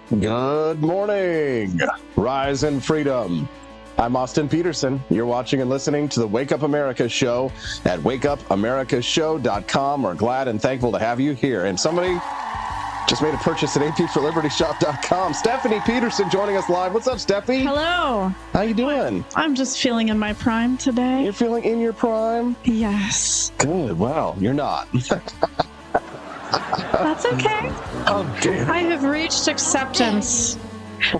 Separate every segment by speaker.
Speaker 1: Good morning. Rise in freedom. I'm Austin Peterson. You're watching and listening to the Wake Up America show at wakeupamericashow.com. We're glad and thankful to have you here. And somebody just made a purchase at apforlibertyshop.com. Stephanie Peterson joining us live. What's up, Steffi?
Speaker 2: Hello.
Speaker 1: How you doing?
Speaker 2: I'm just feeling in my prime today.
Speaker 1: You're feeling in your prime?
Speaker 2: Yes.
Speaker 1: Good. Wow. You're not.
Speaker 2: That's okay.
Speaker 1: Okay.
Speaker 2: I have reached acceptance.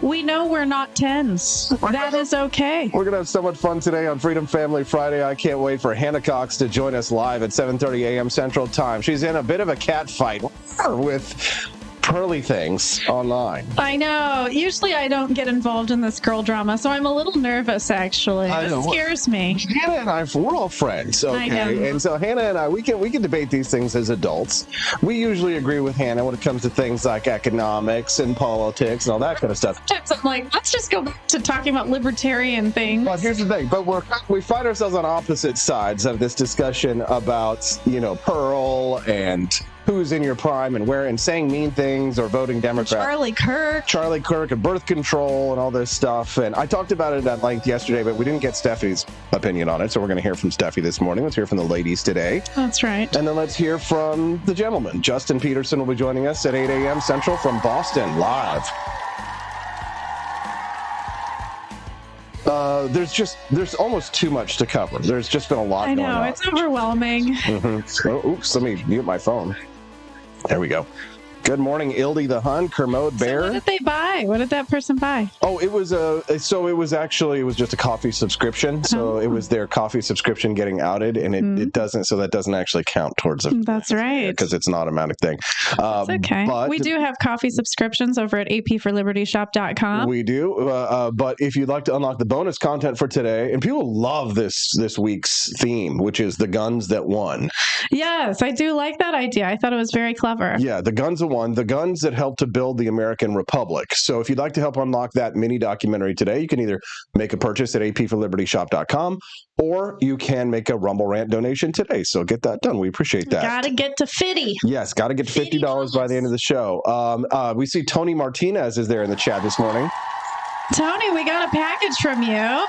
Speaker 2: We know we're not 10s. That is okay.
Speaker 1: We're going to have so much fun today on Freedom Family Friday. I can't wait for Hannah Cox to join us live at 7:30 a.m. Central Time. She's in a bit of a cat fight with Pearly Things online.
Speaker 2: I know. Usually I don't get involved in this girl drama, so I'm a little nervous, actually. It scares me.
Speaker 1: Hannah and I, we're all friends, okay?
Speaker 2: I know.
Speaker 1: And so Hannah and I, we can debate these things as adults. We usually agree with Hannah when it comes to things like economics and politics and all that kind of stuff.
Speaker 2: Sometimes I'm like, let's just go back to talking about libertarian things.
Speaker 1: But here's the thing. But we find ourselves on opposite sides of this discussion about, Pearl and who's in your prime and where, and saying mean things or voting Democrat. Charlie Kirk and birth control and all this stuff. And I talked about it at length yesterday, but we didn't get Steffi's opinion on it. So we're going to hear from Steffi this morning. Let's hear from the ladies today.
Speaker 2: That's right.
Speaker 1: And then let's hear from the gentleman. Justin Peterson will be joining us at 8 a.m. Central from Boston live. There's almost too much to cover. There's just been a lot going on.
Speaker 2: I know, it's overwhelming.
Speaker 1: Mm-hmm. Oh, oops, let me mute my phone. There we go. Good morning, Ildy the Hun, Kermode Bear.
Speaker 2: So what did they buy? What did that person buy?
Speaker 1: Oh, it was just a coffee subscription. So it was their coffee subscription getting outed, and it doesn't. So that doesn't actually count towards it.
Speaker 2: That's right,
Speaker 1: because it's an automatic thing.
Speaker 2: That's okay. But we do have coffee subscriptions over at apforlibertyshop.com.
Speaker 1: We do. But if you'd like to unlock the bonus content for today, and people love this week's theme, which is the guns that won.
Speaker 2: Yes, I do like that idea. I thought it was very clever.
Speaker 1: Yeah, the guns that won. The guns that helped to build the American Republic. So if you'd like to help unlock that mini documentary today, you can either make a purchase at apforlibertyshop.com or you can make a Rumble Rant donation today. So get that done. We appreciate that.
Speaker 2: Got to get to 50.
Speaker 1: Yes, got to get to $50 by the end of the show. We see Tony Martinez is there in the chat this morning.
Speaker 2: Tony, we got a package from you.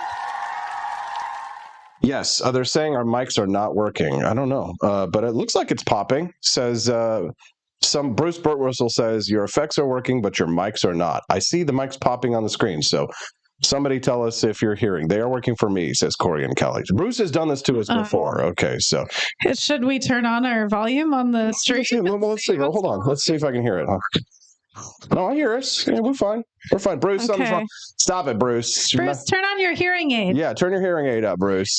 Speaker 1: Yes, they're saying our mics are not working. I don't know, but it looks like it's popping. Says Bruce Burtwhistle says your effects are working, but your mics are not. I see the mics popping on the screen. So somebody tell us if you're hearing. They are working for me, says Corey and Kelly. Bruce has done this to us before. Okay, so
Speaker 2: should we turn on our volume on the stream?
Speaker 1: Well, let's see. Hold on. Let's see if I can hear it. No, I hear us. Yeah, we're fine. We're fine. Bruce, something's wrong. Stop it, Bruce.
Speaker 2: Bruce, turn on your hearing aid.
Speaker 1: Yeah, turn your hearing aid up, Bruce.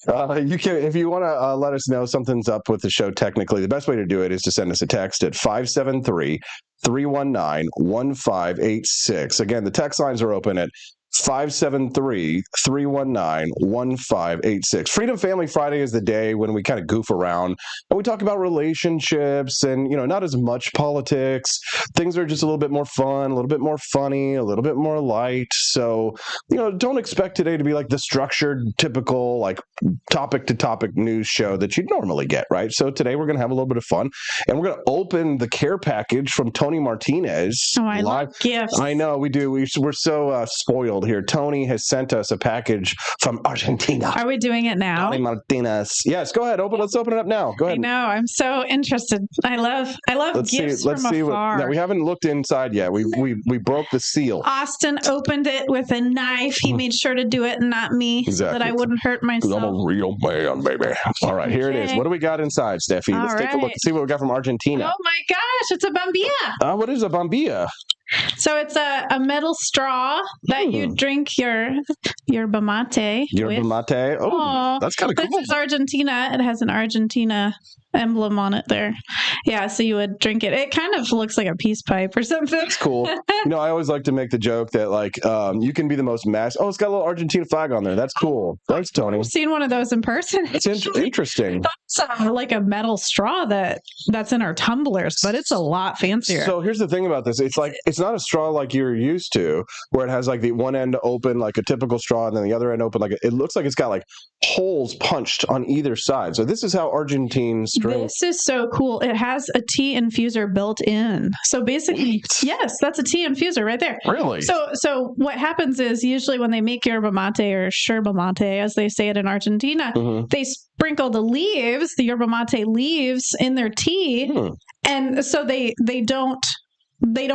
Speaker 1: You can, if you want to let us know something's up with the show technically, the best way to do it is to send us a text at 573-319-1586. Again, the text lines are open at 573-319-1586. Freedom Family Friday is the day when we kind of goof around and we talk about relationships and, not as much politics. Things are just a little bit more fun, a little bit more funny, a little bit more light. So, don't expect today to be like the structured, typical, like topic to topic news show that you'd normally get, right? So today we're going to have a little bit of fun and we're going to open the care package from Tony Martinez.
Speaker 2: Oh, I love gifts.
Speaker 1: I know we do. We're so spoiled here. Tony has sent us a package from Argentina.
Speaker 2: Are we doing it now?
Speaker 1: Tony Martinez. Yes, go ahead. Let's open it up now. Go ahead.
Speaker 2: I know. I'm so interested. I love gifts from afar.
Speaker 1: No, we haven't looked inside yet. We broke the seal.
Speaker 2: Austin opened it with a knife. He made sure to do it, not me, so that I wouldn't hurt myself.
Speaker 1: I'm a real man, baby. All right, here it is. What do we got inside, Steffi? Let's take a look and see what we got from Argentina.
Speaker 2: Oh my gosh, it's a bombilla.
Speaker 1: What is a bombilla?
Speaker 2: So it's a metal straw that you drink your mate.
Speaker 1: Your mate? Oh, that's kind of cool.
Speaker 2: This is Argentina. It has an Argentina emblem on it there. Yeah, so you would drink it. It kind of looks like a peace pipe or something.
Speaker 1: That's cool. I always like to make the joke that you can be the most it's got a little Argentina flag on there. That's cool. Thanks, Tony.
Speaker 2: I've seen one of those in person.
Speaker 1: It's interesting.
Speaker 2: That's like a metal straw that's in our tumblers, but it's a lot fancier.
Speaker 1: So here's the thing about this. It's not a straw straw like you're used to, where it has like the one end open like a typical straw, and then the other end open like it looks like it's got like holes punched on either side. So this is how Argentines drink.
Speaker 2: This is so cool. It has a tea infuser built in. So basically, yes, that's a tea infuser right there.
Speaker 1: Really?
Speaker 2: So what happens is usually when they make yerba mate or yerba mate, as they say it in Argentina, they sprinkle the leaves, the yerba mate leaves, in their tea, and so they don't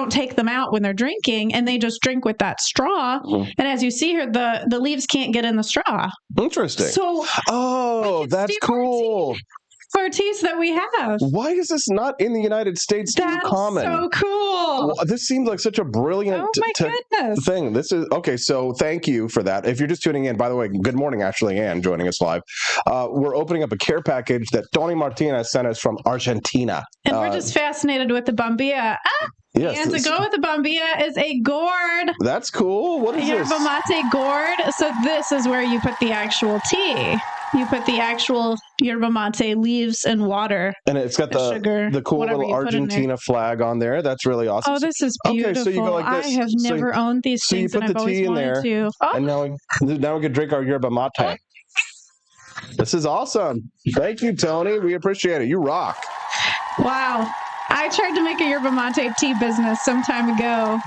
Speaker 2: take them out when they're drinking, and they just drink with that straw. And as you see here, the leaves can't get in the straw.
Speaker 1: Interesting.
Speaker 2: So
Speaker 1: that's cool.
Speaker 2: For teas that we have.
Speaker 1: Why is this not in the United States too common?
Speaker 2: So cool.
Speaker 1: Well, this seems like such a brilliant thing. This is okay. So thank you for that. If you're just tuning in, by the way, good morning, Ashley Ann, joining us live. We're opening up a care package that Tony Martinez sent us from Argentina.
Speaker 2: And we're just fascinated with the bombilla.
Speaker 1: Yes,
Speaker 2: and to go with the bombilla is a gourd.
Speaker 1: That's cool. What is this?
Speaker 2: Yerba mate gourd. So this is where you put the actual tea. You put the actual yerba mate leaves and water.
Speaker 1: And it's got the cool little Argentina flag on there. That's really awesome.
Speaker 2: Oh, this is beautiful. Okay, so you go like this. I have never owned these things, and I've always wanted to.
Speaker 1: And now we can drink our yerba mate. This is awesome. Thank you, Tony. We appreciate it. You rock.
Speaker 2: Wow. I tried to make a yerba mate tea business some time ago.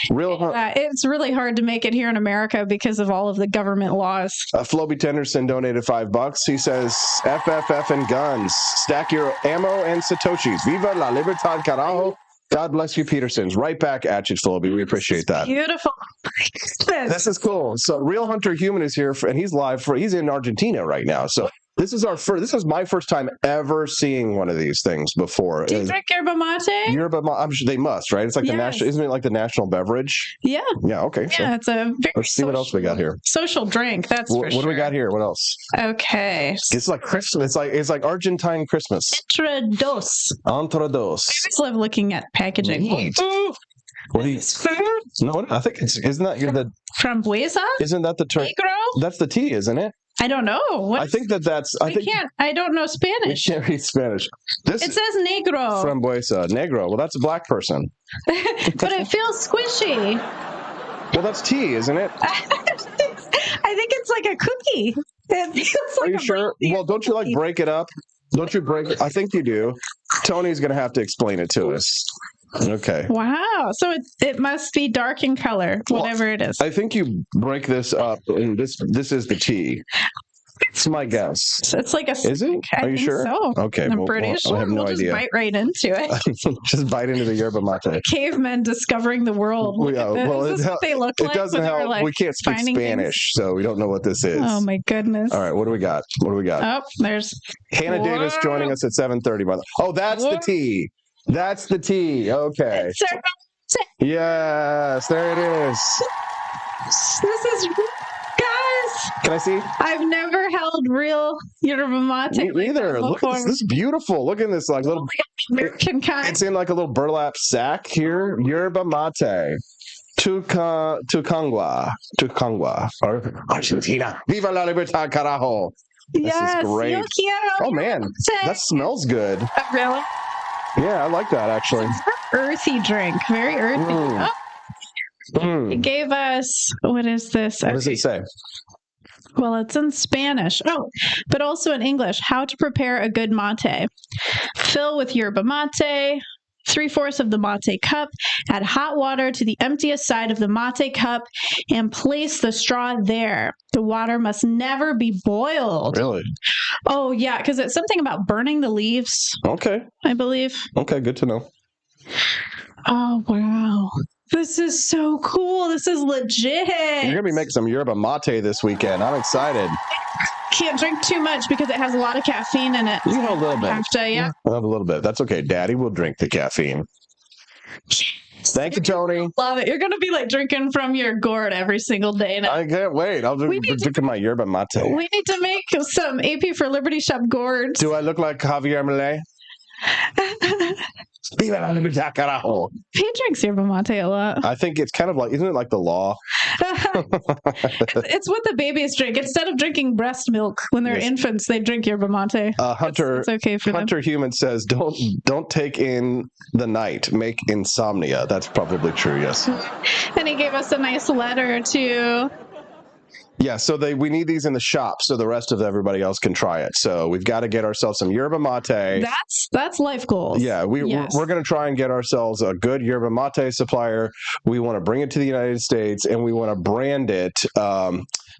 Speaker 2: It's really hard to make it here in America because of all of the government laws.
Speaker 1: Floby Tenderson donated $5. He says, FFF and guns. Stack your ammo and Satoshis. Viva la libertad, carajo. God bless you, Petersons. Right back at you, Floby. We appreciate that.
Speaker 2: Beautiful.
Speaker 1: This is cool. So Real Hunter Human is here, and he's live. He's in Argentina right now. So this is my first time ever seeing one of these things before.
Speaker 2: Do you drink yerba mate?
Speaker 1: Yerba mate. I'm sure they must, right? It's like the national. Isn't it like the national beverage?
Speaker 2: Yeah.
Speaker 1: Yeah. Okay.
Speaker 2: Yeah, it's a very
Speaker 1: let's see what else we got here.
Speaker 2: Social drink. That's for sure.
Speaker 1: What do we got here? What else?
Speaker 2: Okay.
Speaker 1: It's like Christmas. It's like Argentine Christmas.
Speaker 2: Entre dos.
Speaker 1: Entre dos.
Speaker 2: I just love looking at packaging.
Speaker 1: Neat. What do you? No, I think isn't that the
Speaker 2: frambuesa?
Speaker 1: Isn't that the term?
Speaker 2: Negro?
Speaker 1: That's the tea, isn't it?
Speaker 2: I don't know.
Speaker 1: I think that's.
Speaker 2: I don't know Spanish.
Speaker 1: You can't read Spanish.
Speaker 2: It says negro.
Speaker 1: Frambuesa. Negro. Well, that's a black person.
Speaker 2: But it feels squishy.
Speaker 1: Well, that's tea, isn't it?
Speaker 2: I think it's like a cookie. It feels like
Speaker 1: Are you sure? Well, don't you like break it up? Don't you break it? I think you do. Tony's going to have to explain it to us. Okay.
Speaker 2: Wow. So it must be dark in color, whatever it is.
Speaker 1: I think you break this up, and this is the tea. It's my guess.
Speaker 2: It's like a.
Speaker 1: Is it? Are you sure?
Speaker 2: So.
Speaker 1: Okay.
Speaker 2: I'm pretty sure.
Speaker 1: I have no idea.
Speaker 2: Just bite right into it.
Speaker 1: Just bite into the yerba mate.
Speaker 2: Cavemen discovering the world.
Speaker 1: Well,
Speaker 2: is this what they look like?
Speaker 1: It doesn't help.
Speaker 2: Like
Speaker 1: we can't speak Spanish, so we don't know what this is.
Speaker 2: Oh my goodness!
Speaker 1: All right, what do we got?
Speaker 2: Oh, there's
Speaker 1: Hannah Davis joining us at 7:30. By the Oh, that's the tea. That's the tea. Okay. Yes, there it is.
Speaker 2: This is, guys.
Speaker 1: Can I see?
Speaker 2: I've never held real yerba mate.
Speaker 1: Me either. Look at this is beautiful. Look at this like little
Speaker 2: American kind.
Speaker 1: It's in like a little burlap sack here. Yerba mate. Tucangua, or Argentina. Viva la libertad, carajo. This is great. Oh man, that smells good.
Speaker 2: Really?
Speaker 1: Yeah, I like that actually.
Speaker 2: It's an earthy drink, very earthy. It gave us, what is this?
Speaker 1: What does it say?
Speaker 2: Well, it's in Spanish. Oh, but also in English. How to prepare a good mate. Fill with yerba mate, 3/4 of the mate cup. Add hot water to the emptiest side of the mate cup and place the straw there. The water must never be boiled.
Speaker 1: Really?
Speaker 2: Oh, yeah, because it's something about burning the leaves.
Speaker 1: Okay.
Speaker 2: I believe.
Speaker 1: Okay, good to know.
Speaker 2: Oh, wow. This is so cool. This is legit.
Speaker 1: You're going to be making some yerba mate this weekend. I'm excited.
Speaker 2: Can't drink too much because it has a lot of caffeine in it.
Speaker 1: You have a little bit.
Speaker 2: Yeah.
Speaker 1: I'll have a little bit. That's okay. Daddy will drink the caffeine. Thank you, Tony.
Speaker 2: Love it. You're going to be like drinking from your gourd every single day now.
Speaker 1: I can't wait. I'll be drinking my yerba mate.
Speaker 2: We need to make some AP for Liberty Shop gourds.
Speaker 1: Do I look like Javier Milei?
Speaker 2: He drinks yerba mate a lot.
Speaker 1: I think it's kind of like, isn't it like the law?
Speaker 2: It's what the babies drink. Instead of drinking breast milk when they're infants, they drink yerba mate.
Speaker 1: Hunter,
Speaker 2: it's okay for
Speaker 1: Hunter
Speaker 2: them.
Speaker 1: Human says, don't take in the night, make insomnia. That's probably true, yes.
Speaker 2: And he gave us a nice letter too.
Speaker 1: Yeah, so we need these in the shop so the rest of everybody else can try it. So we've got to get ourselves some yerba mate.
Speaker 2: That's life goals.
Speaker 1: Yeah, we're going to try and get ourselves a good yerba mate supplier. We want to bring it to the United States, and we want to brand it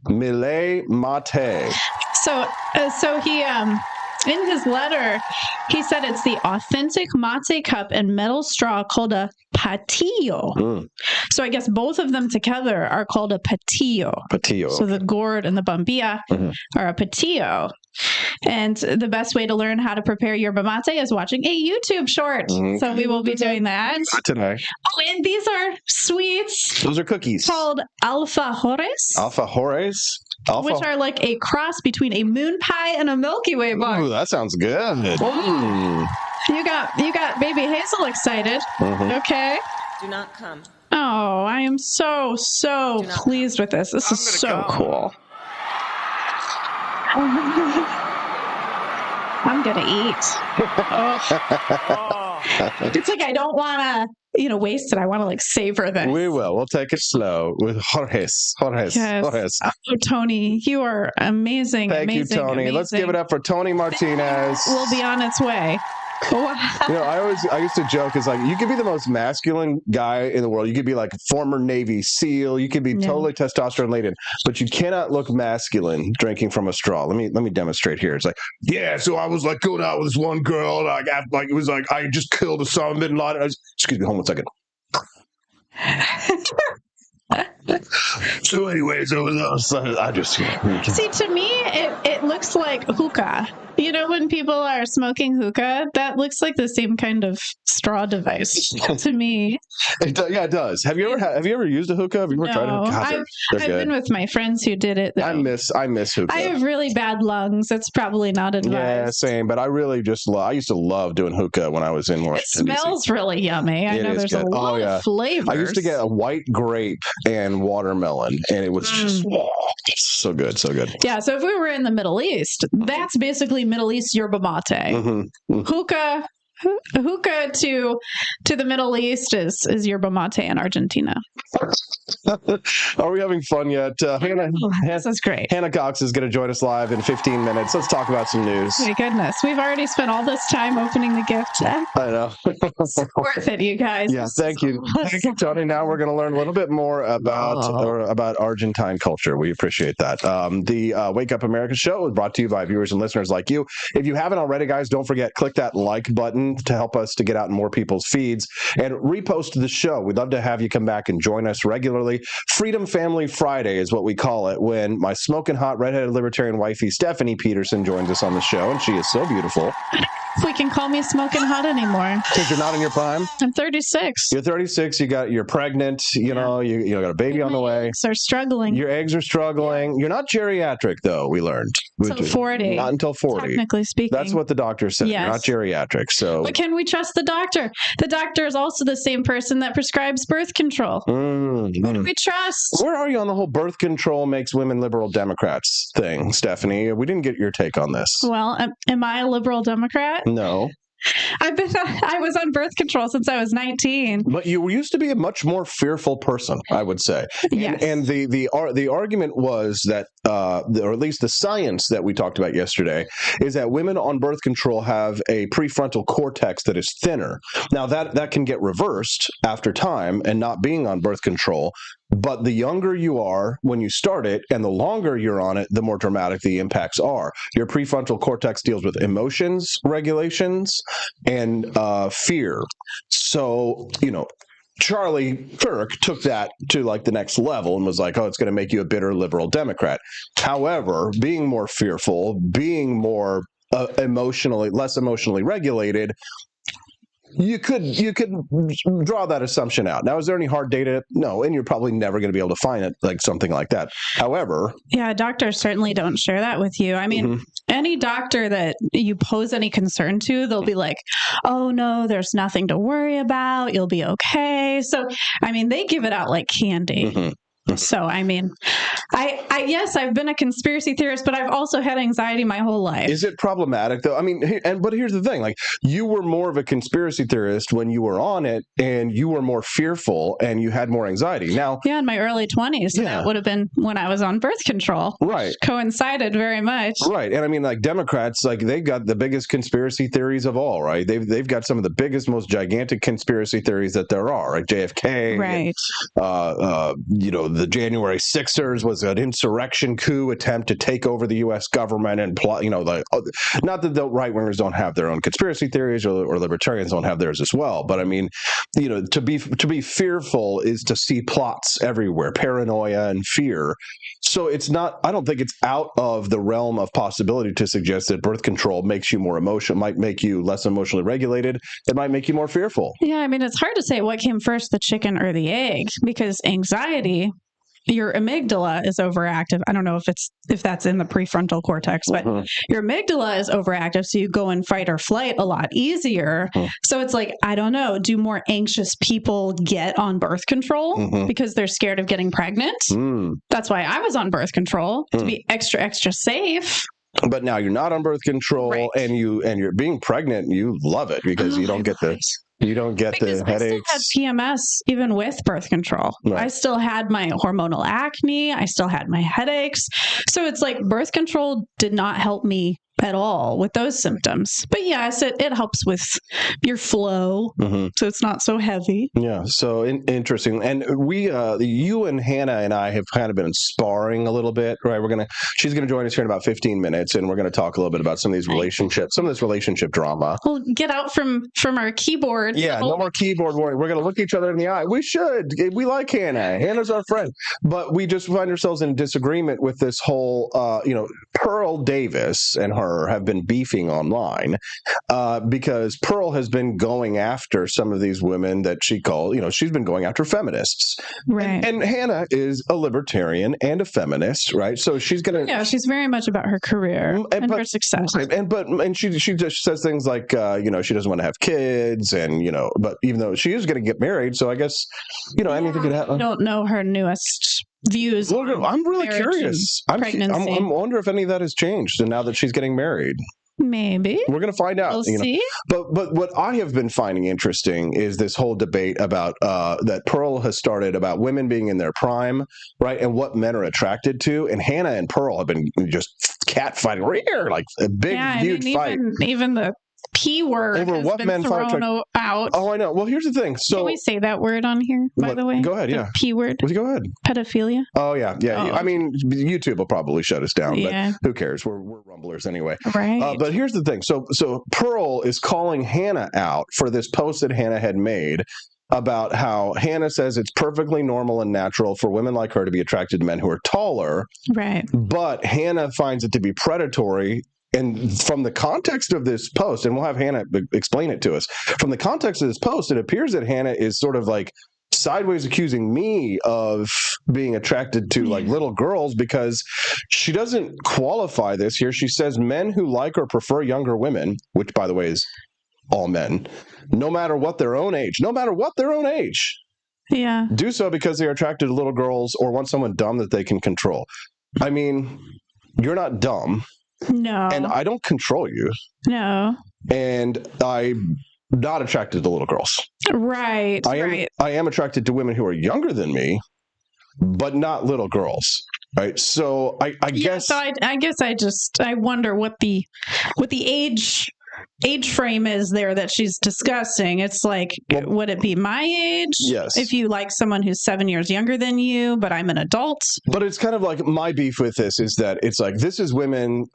Speaker 1: Millet Mate.
Speaker 2: So he in his letter, he said it's the authentic mate cup and metal straw called a patillo. So I guess both of them together are called a patillo.
Speaker 1: Patillo.
Speaker 2: So the gourd and the bombilla are a patillo. And the best way to learn how to prepare yerba mate is watching a YouTube short. So we will be doing that.
Speaker 1: Not today.
Speaker 2: Oh, and these are sweets.
Speaker 1: Those are cookies.
Speaker 2: Called alfajores.
Speaker 1: Alfajores?
Speaker 2: Which are like a cross between a moon pie and a Milky Way bar.
Speaker 1: Ooh, that sounds good.
Speaker 2: You got baby Hazel excited. Okay.
Speaker 3: Do not come.
Speaker 2: Oh, I am so pleased with this. This is so cool. I'm gonna eat. It's like I don't want to, waste it. I want to savor this.
Speaker 1: We will. We'll take it slow with Jorge's.
Speaker 2: Yes. Oh, Tony, you are amazing.
Speaker 1: Thank you, Tony.
Speaker 2: Amazing.
Speaker 1: Let's give it up for Tony Martinez.
Speaker 2: Will be on its way. Wow.
Speaker 1: I used to joke, it's like, you could be the most masculine guy in the world. You could be like a former Navy SEAL. You could be totally testosterone laden, but you cannot look masculine drinking from a straw. Let me demonstrate here. It's like, yeah. So I was like going out with this one girl, and it was like I just killed Osama bin Laden. Excuse me, hold on 1 second. So anyways, I just
Speaker 2: see, to me it looks like hookah. When people are smoking hookah, that looks like the same kind of straw device to me.
Speaker 1: It does. Have you ever used a hookah? Have you ever tried a hookah?
Speaker 2: I've been with my friends who did it, though.
Speaker 1: I miss hookah.
Speaker 2: I have really bad lungs. It's probably not advised.
Speaker 1: Yeah, same. But I really I used to love doing hookah when I was in Washington.
Speaker 2: It smells really yummy. I know there's a lot of flavors.
Speaker 1: I used to get a white grape and watermelon, and it was just so good, so good.
Speaker 2: Yeah, so if we were in the Middle East, that's basically Middle East yerba mate. Hookah to the Middle East is yerba mate in Argentina.
Speaker 1: Are we having fun yet?
Speaker 2: This is great.
Speaker 1: Hannah Cox is going to join us live in 15 minutes. Let's talk about some news.
Speaker 2: My goodness. We've already spent all this time opening the gift.
Speaker 1: I know.
Speaker 2: It's worth it, you guys.
Speaker 1: Yeah, thank you. Thank you, Tony. Now we're going to learn a little bit more about Argentine culture. We appreciate that. The Wake Up America show is brought to you by viewers and listeners like you. If you haven't already, guys, don't forget, click that like button to help us to get out in more people's feeds, and repost the show. We'd love to have you come back and join us regularly. Freedom Family Friday is what we call it, when my smoking hot redheaded libertarian wifey Stephanie Peterson joins us on the show, and she is so beautiful.
Speaker 2: If we can call me smoking hot anymore.
Speaker 1: Because you're not in your prime?
Speaker 2: I'm 36.
Speaker 1: You're 36. You're pregnant. You got a baby on the way.
Speaker 2: Your eggs are struggling.
Speaker 1: Your eggs are struggling. You're not geriatric, though, we learned.
Speaker 2: Until 40.
Speaker 1: Not until 40.
Speaker 2: Technically speaking.
Speaker 1: That's what the doctor said.
Speaker 2: Yes.
Speaker 1: You're not geriatric. So.
Speaker 2: But can we trust the doctor? The doctor is also the same person that prescribes birth control. Who do we trust?
Speaker 1: Where are you on the whole birth control makes women liberal Democrats thing, Stephanie? We didn't get your take on this.
Speaker 2: Well, am I a liberal Democrat?
Speaker 1: No.
Speaker 2: I was on birth control since I was 19.
Speaker 1: But you used to be a much more fearful person, I would say.
Speaker 2: Yes.
Speaker 1: And the argument was that, or at least the science that we talked about yesterday, is that women on birth control have a prefrontal cortex that is thinner. Now, that can get reversed after time and not being on birth control. But the younger you are when you start it, and the longer you're on it, the more dramatic the impacts are. Your prefrontal cortex deals with emotions, regulations, and fear. So, Charlie Kirk took that to the next level and was like, oh, it's going to make you a bitter liberal Democrat. However, being more fearful, being more less emotionally regulated, you could draw that assumption out. Now, is there any hard data? No, and you're probably never going to be able to find it like something like that. However,
Speaker 2: yeah, doctors certainly don't share that with you. I mean, any doctor that you pose any concern to, they'll be like, "Oh no, there's nothing to worry about. You'll be okay." So, I mean, they give it out like candy. So, I mean, yes, I've been a conspiracy theorist, but I've also had anxiety my whole life.
Speaker 1: Is it problematic though? I mean, but here's the thing: like, you were more of a conspiracy theorist when you were on it, and you were more fearful, and you had more anxiety. Now,
Speaker 2: yeah, in my early 20s, that would have been when I was on birth control,
Speaker 1: right?
Speaker 2: Which coincided very much,
Speaker 1: right? And I mean, like Democrats, like they've got the biggest conspiracy theories of all, right? They've got some of the biggest, most gigantic conspiracy theories that there are, right? JFK,
Speaker 2: right?
Speaker 1: And, the January 6ers was an insurrection coup attempt to take over the U.S. government and plot, not that the right wingers don't have their own conspiracy theories or libertarians don't have theirs as well. But I mean, to be fearful is to see plots everywhere, paranoia and fear. So I don't think it's out of the realm of possibility to suggest that birth control makes you more emotional, might make you less emotionally regulated. It might make you more fearful.
Speaker 2: Yeah. I mean, it's hard to say what came first, the chicken or the egg, because anxiety, your amygdala is overactive. I don't know if that's in the prefrontal cortex, but your amygdala is overactive. So you go in fight or flight a lot easier. So it's like, I don't know, do more anxious people get on birth control because they're scared of getting pregnant? That's why I was on birth control, to be extra, extra safe.
Speaker 1: But now you're not on birth control, right. and you're being pregnant and you love it because you don't get the headaches.
Speaker 2: I still had PMS even with birth control. Right. I still had my hormonal acne. I still had my headaches. So it's like birth control did not help me at all with those symptoms. But yes, it helps with your flow. So it's not so heavy.
Speaker 1: Yeah. So interesting. And you and Hannah and I have kind of been sparring a little bit, right? She's going to join us here in about 15 minutes, and we're going to talk a little bit about some of these relationships, some of this relationship drama.
Speaker 2: We'll get out from our keyboard.
Speaker 1: Yeah. No more keyboard warning. We're going to look each other in the eye. We should. We like Hannah. Hannah's our friend. But we just find ourselves in disagreement with this whole, Pearl Davis and her have been beefing online because Pearl has been going after some of these women that she called, she's been going after feminists.
Speaker 2: Right.
Speaker 1: And Hannah is a libertarian and a feminist, right? So she's going to...
Speaker 2: Yeah, she's very much about her career and her success.
Speaker 1: And she just says things like, she doesn't want to have kids and, but even though she is going to get married, so I guess, anything could happen.
Speaker 2: I don't know her newest views.
Speaker 1: Well, I'm really curious. I wonder if any of that has changed, and now that she's getting married.
Speaker 2: Maybe.
Speaker 1: We're going to find out.
Speaker 2: We'll see.
Speaker 1: But what I have been finding interesting is this whole debate about that Pearl has started about women being in their prime, right, and what men are attracted to. And Hannah and Pearl have been just catfighting right here, like a big, huge fight.
Speaker 2: Even the P word over has what been men thrown out.
Speaker 1: Oh, I know. Well, here's the thing. So,
Speaker 2: can we say that word on here, by the way?
Speaker 1: Go ahead, yeah.
Speaker 2: P word.
Speaker 1: Go ahead.
Speaker 2: Pedophilia.
Speaker 1: Oh, yeah. Oh. I mean, YouTube will probably shut us down,
Speaker 2: yeah.
Speaker 1: But who cares? We're rumblers anyway.
Speaker 2: Right.
Speaker 1: But here's the thing. So Pearl is calling Hannah out for this post that Hannah had made about how Hannah says it's perfectly normal and natural for women like her to be attracted to men who are taller.
Speaker 2: Right.
Speaker 1: But Hannah finds it to be predatory. And from the context of this post, and we'll have Hannah explain it to us, from the context of this post, it appears that Hannah is sort of like sideways accusing me of being attracted to like little girls because she doesn't qualify this here. She says men who like or prefer younger women, which by the way is all men, no matter what their own age,
Speaker 2: yeah,
Speaker 1: do so because they are attracted to little girls or want someone dumb that they can control. I mean, you're not dumb.
Speaker 2: No.
Speaker 1: And I don't control you.
Speaker 2: No.
Speaker 1: And I'm not attracted to little girls.
Speaker 2: Right.
Speaker 1: I am attracted to women who are younger than me, but not little girls. Right. So I guess.
Speaker 2: So I guess I wonder what the age frame is there that she's discussing. It's like, would it be my age?
Speaker 1: Yes.
Speaker 2: If you like someone who's 7 years younger than you, but I'm an adult.
Speaker 1: But it's kind of like my beef with this is that it's like this is women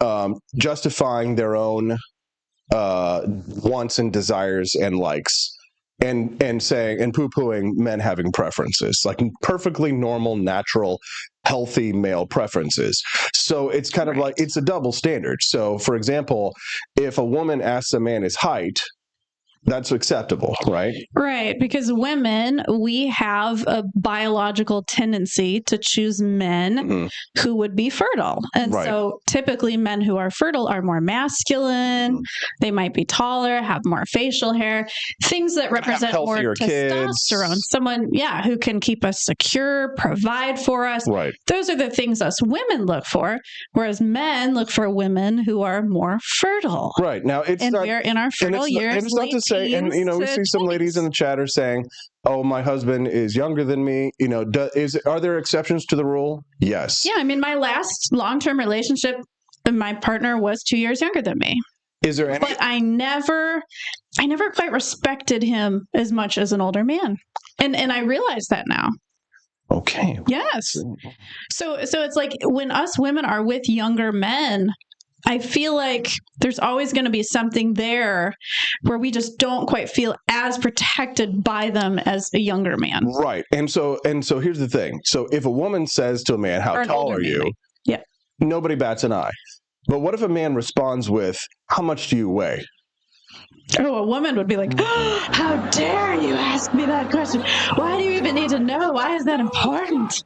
Speaker 1: justifying their own wants and desires and likes. And saying and poo-pooing men having preferences, like perfectly normal, natural, healthy male preferences. So it's kind of like it's a double standard. So, for example, if a woman asks a man his height, That's acceptable, right?
Speaker 2: Right, because women, we have a biological tendency to choose men who would be fertile. And so typically men who are fertile are more masculine, they might be taller, have more facial hair, things that represent more testosterone. Someone, who can keep us secure, provide for us.
Speaker 1: Right.
Speaker 2: Those are the things us women look for, whereas men look for women who are more fertile.
Speaker 1: Right. Now,
Speaker 2: we're in our fertile years.
Speaker 1: And it's not to say, and we see some ladies in the chat are saying, "Oh, my husband is younger than me." Are there exceptions to the rule? Yes.
Speaker 2: Yeah, I mean, my last long-term relationship, my partner was 2 years younger than me.
Speaker 1: Is there any?
Speaker 2: But I never quite respected him as much as an older man, and I realize that now.
Speaker 1: Okay.
Speaker 2: Yes. So it's like when us women are with younger men, I feel like there's always going to be something there where we just don't quite feel as protected by them as a younger man.
Speaker 1: Right. And so here's the thing. So if a woman says to a man, "How tall are you?"
Speaker 2: Yeah.
Speaker 1: Nobody bats an eye. But what if a man responds with, "How much do you weigh?"
Speaker 2: Oh, a woman would be like, "Oh, how dare you ask me that question? Why do you even need to know? Why is that important?"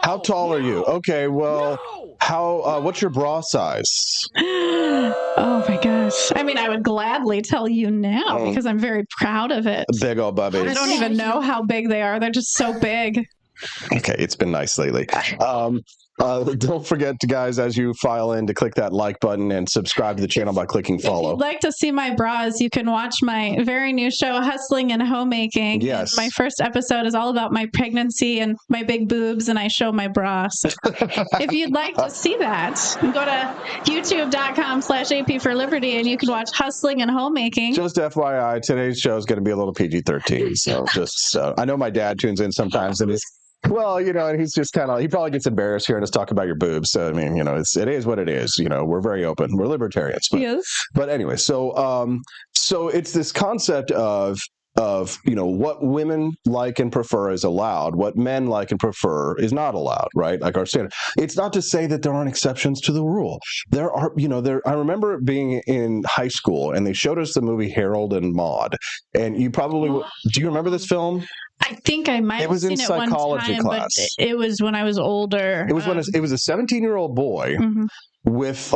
Speaker 1: How tall are you? Okay, well, what's your bra size?
Speaker 2: Oh my gosh. I mean, I would gladly tell you now because I'm very proud of it.
Speaker 1: Big old bubbies.
Speaker 2: I don't even know how big they are. They're just so big.
Speaker 1: Okay, it's been nice lately. Don't forget, guys, as you file in, to click that like button and subscribe to the channel by clicking follow.
Speaker 2: If you'd like to see my bras, you can watch my very new show, Hustling and Homemaking.
Speaker 1: Yes.
Speaker 2: And my first episode is all about my pregnancy and my big boobs, and I show my bras. If you'd like to see that, go to youtube.com/AP for Liberty, and you can watch Hustling and Homemaking.
Speaker 1: Just FYI, today's show is going to be a little PG-13. So I know my dad tunes in sometimes, and and he's just he probably gets embarrassed hearing us talk about your boobs. So, I mean, it is what it is. We're very open. We're libertarians. But,
Speaker 2: yes.
Speaker 1: But anyway, so it's this concept of what women like and prefer is allowed, what men like and prefer is not allowed, right? Like our standard. It's not to say that there aren't exceptions to the rule. There are, I remember being in high school and they showed us the movie Harold and Maude. And you probably, do you remember this film?
Speaker 2: I think I might have seen it one time. It was in psychology class. But it was when I was older.
Speaker 1: It was it was a 17-year-old boy with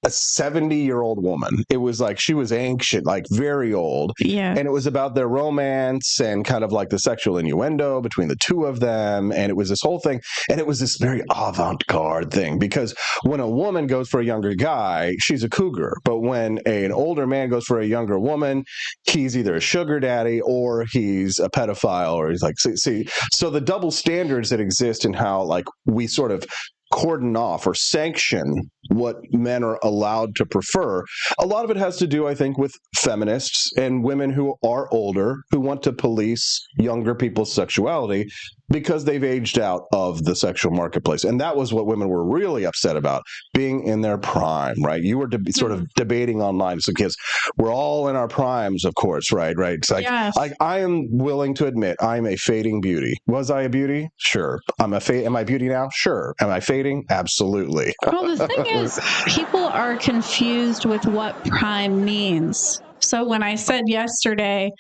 Speaker 1: a 70-year-old woman. It was like she was ancient, like very old.
Speaker 2: Yeah.
Speaker 1: And it was about their romance and kind of like the sexual innuendo between the two of them. And it was this whole thing. And it was this very avant-garde thing, because when a woman goes for a younger guy, she's a cougar. But when an older man goes for a younger woman, he's either a sugar daddy or he's a pedophile, or he's like, see, so the double standards that exist in how we sort of cordon off or sanction what men are allowed to prefer. A lot of it has to do, I think, with feminists and women who are older who want to police younger people's sexuality because they've aged out of the sexual marketplace. And that was what women were really upset about, being in their prime, right? You were sort of debating online, because we're all in our primes, of course, right? It's like,
Speaker 2: yes.
Speaker 1: I am willing to admit I'm a fading beauty. Was I a beauty? Sure. Am I beauty now? Sure. Am I fading? Absolutely.
Speaker 2: Well, the thing is, people are confused with what prime means. So when I said yesterday,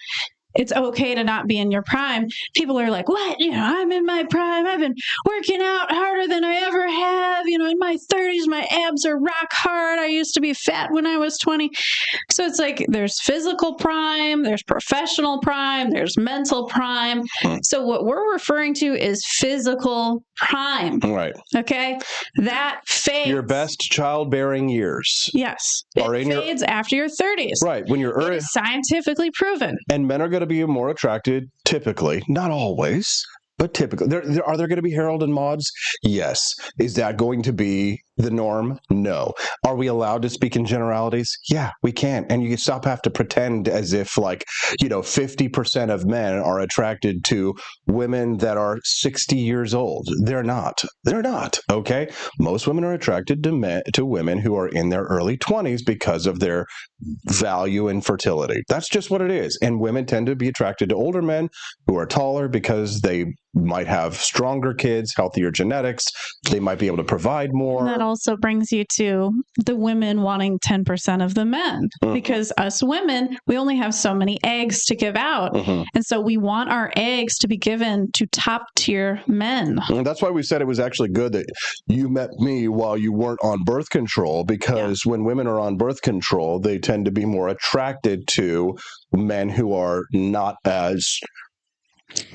Speaker 2: it's okay to not be in your prime, people are like, what? I'm in my prime. I've been working out harder than I ever have. In my 30s, my abs are rock hard. I used to be fat when I was 20. So it's like there's physical prime, there's professional prime, there's mental prime. So what we're referring to is physical prime.
Speaker 1: Right.
Speaker 2: Okay? That fades.
Speaker 1: Your best childbearing years.
Speaker 2: Yes. It fades after your 30s.
Speaker 1: Right. When you're early.
Speaker 2: It is scientifically proven.
Speaker 1: And men are going to be more attracted, typically, not always, but typically. Are there going to be Harold and Maudes? Yes. Is that going to be the norm? No. Are we allowed to speak in generalities? Yeah, we can. And you stop have to pretend as if 50% of men are attracted to women that are 60 years old. They're not. Okay. Most women are attracted to women who are in their early 20s because of their value in fertility. That's just what it is. And women tend to be attracted to older men who are taller because they might have stronger kids, healthier genetics. They might be able to provide more.
Speaker 2: And that also brings you to the women wanting 10% of the men, because us women, we only have so many eggs to give out. And so we want our eggs to be given to top tier men.
Speaker 1: And that's why we said it was actually good that you met me while you weren't on birth control, because when women are on birth control, they tend to be more attracted to men who are not as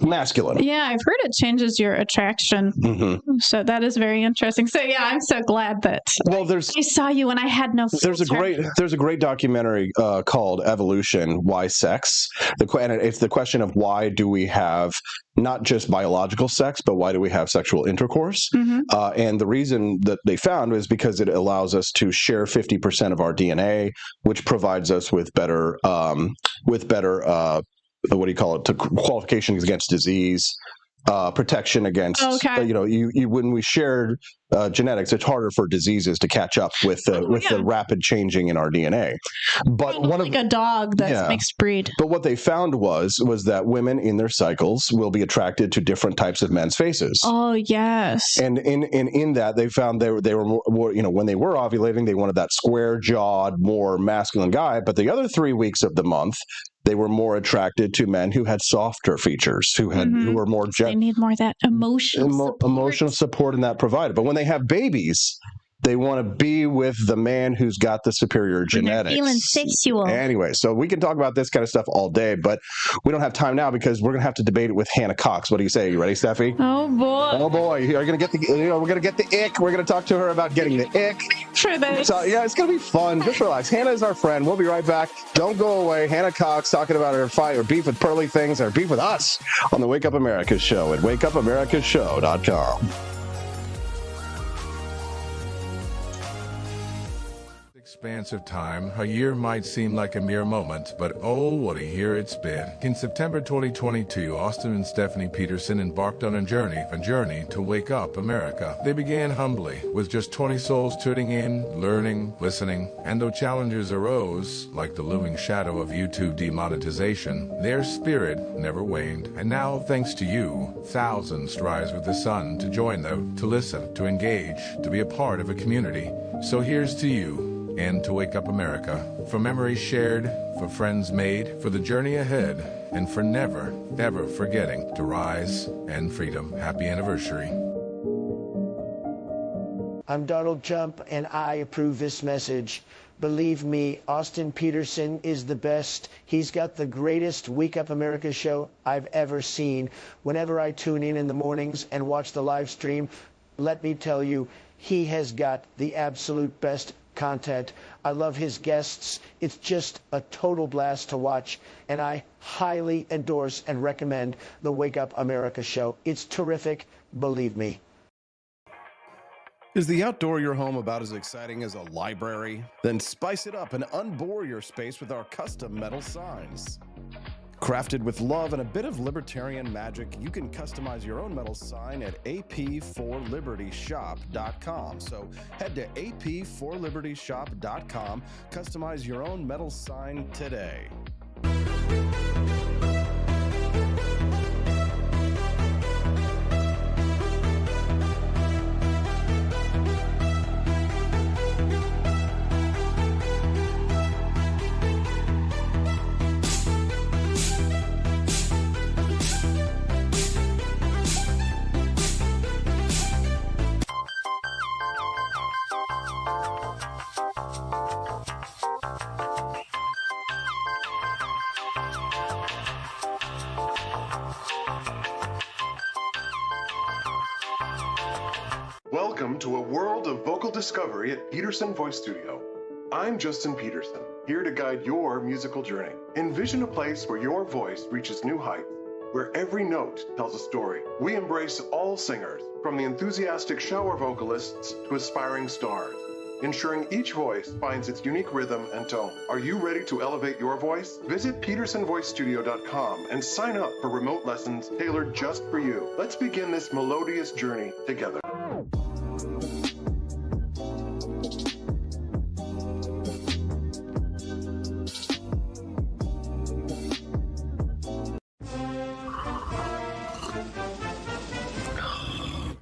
Speaker 1: masculine.
Speaker 2: Yeah, I've heard it changes your attraction. So that is very interesting. So yeah, I'm so glad that I saw you when I had no filter.
Speaker 1: There's a great documentary called Evolution, Why Sex? And it's the question of why do we have not just biological sex, but why do we have sexual intercourse? And the reason that they found is because it allows us to share 50% of our DNA, which provides us with better what do you call it? To qualifications against disease, protection against. When we shared genetics, it's harder for diseases to catch up with the rapid changing in our DNA. But
Speaker 2: a dog that's mixed breed.
Speaker 1: But what they found was that women in their cycles will be attracted to different types of men's faces.
Speaker 2: Oh yes.
Speaker 1: And in that they found they were more, when they were ovulating, they wanted that square jawed, more masculine guy. But the other 3 weeks of the month, they were more attracted to men who had softer features, who were more.
Speaker 2: They need more of that emotional
Speaker 1: support and that provided. But when they have babies, they want to be with the man who's got the superior genetics.
Speaker 2: Feeling sexual.
Speaker 1: Anyway, so we can talk about this kind of stuff all day, but we don't have time now because we're going to have to debate it with Hannah Cox. What do you say? You ready, Steffi?
Speaker 2: Oh boy.
Speaker 1: Oh boy. You're going to get we're going to get the ick. We're going to talk to her about getting the ick.
Speaker 2: For this.
Speaker 1: So, yeah, it's going to be fun. Just relax. Hannah is our friend. We'll be right back. Don't go away. Hannah Cox talking about her fight or beef with Pearly Things or beef with us on the Wake Up America show at wakeupAmericashow.com.
Speaker 3: Expanse of time, a year might seem like a mere moment, but oh, what a year it's been. In September 2022, Austin and Stephanie Peterson embarked on a journey to wake up America. They began humbly, with just 20 souls tuning in, learning, listening, and though challenges arose, like the looming shadow of YouTube demonetization, their spirit never waned. And now, thanks to you, thousands rise with the sun to join them, to listen, to engage, to be a part of a community. So here's to you, and to Wake Up America, for memories shared, for friends made, for the journey ahead, and for never, ever forgetting to rise and freedom. Happy anniversary.
Speaker 4: I'm Donald Trump, and I approve this message. Believe me, Austin Peterson is the best. He's got the greatest Wake Up America show I've ever seen. Whenever I tune in the mornings and watch the live stream, let me tell you, he has got the absolute best content. I love his guests. It's just a total blast to watch, and I highly endorse and recommend the Wake Up America show. It's terrific, believe me.
Speaker 1: Is the outdoor your home about as exciting as a library? Then spice it up and unbore your space with our custom metal signs. Crafted with love and a bit of libertarian magic, you can customize your own metal sign at ap4libertyshop.com. So head to ap4libertyshop.com, customize your own metal sign today.
Speaker 5: Welcome to a world of vocal discovery at Peterson Voice Studio. I'm Justin Peterson, here to guide your musical journey. Envision a place where your voice reaches new heights, where every note tells a story. We embrace all singers, from the enthusiastic shower vocalists to aspiring stars, ensuring each voice finds its unique rhythm and tone. Are you ready to elevate your voice? Visit petersonvoicestudio.com and sign up for remote lessons tailored just for you. Let's begin this melodious journey together.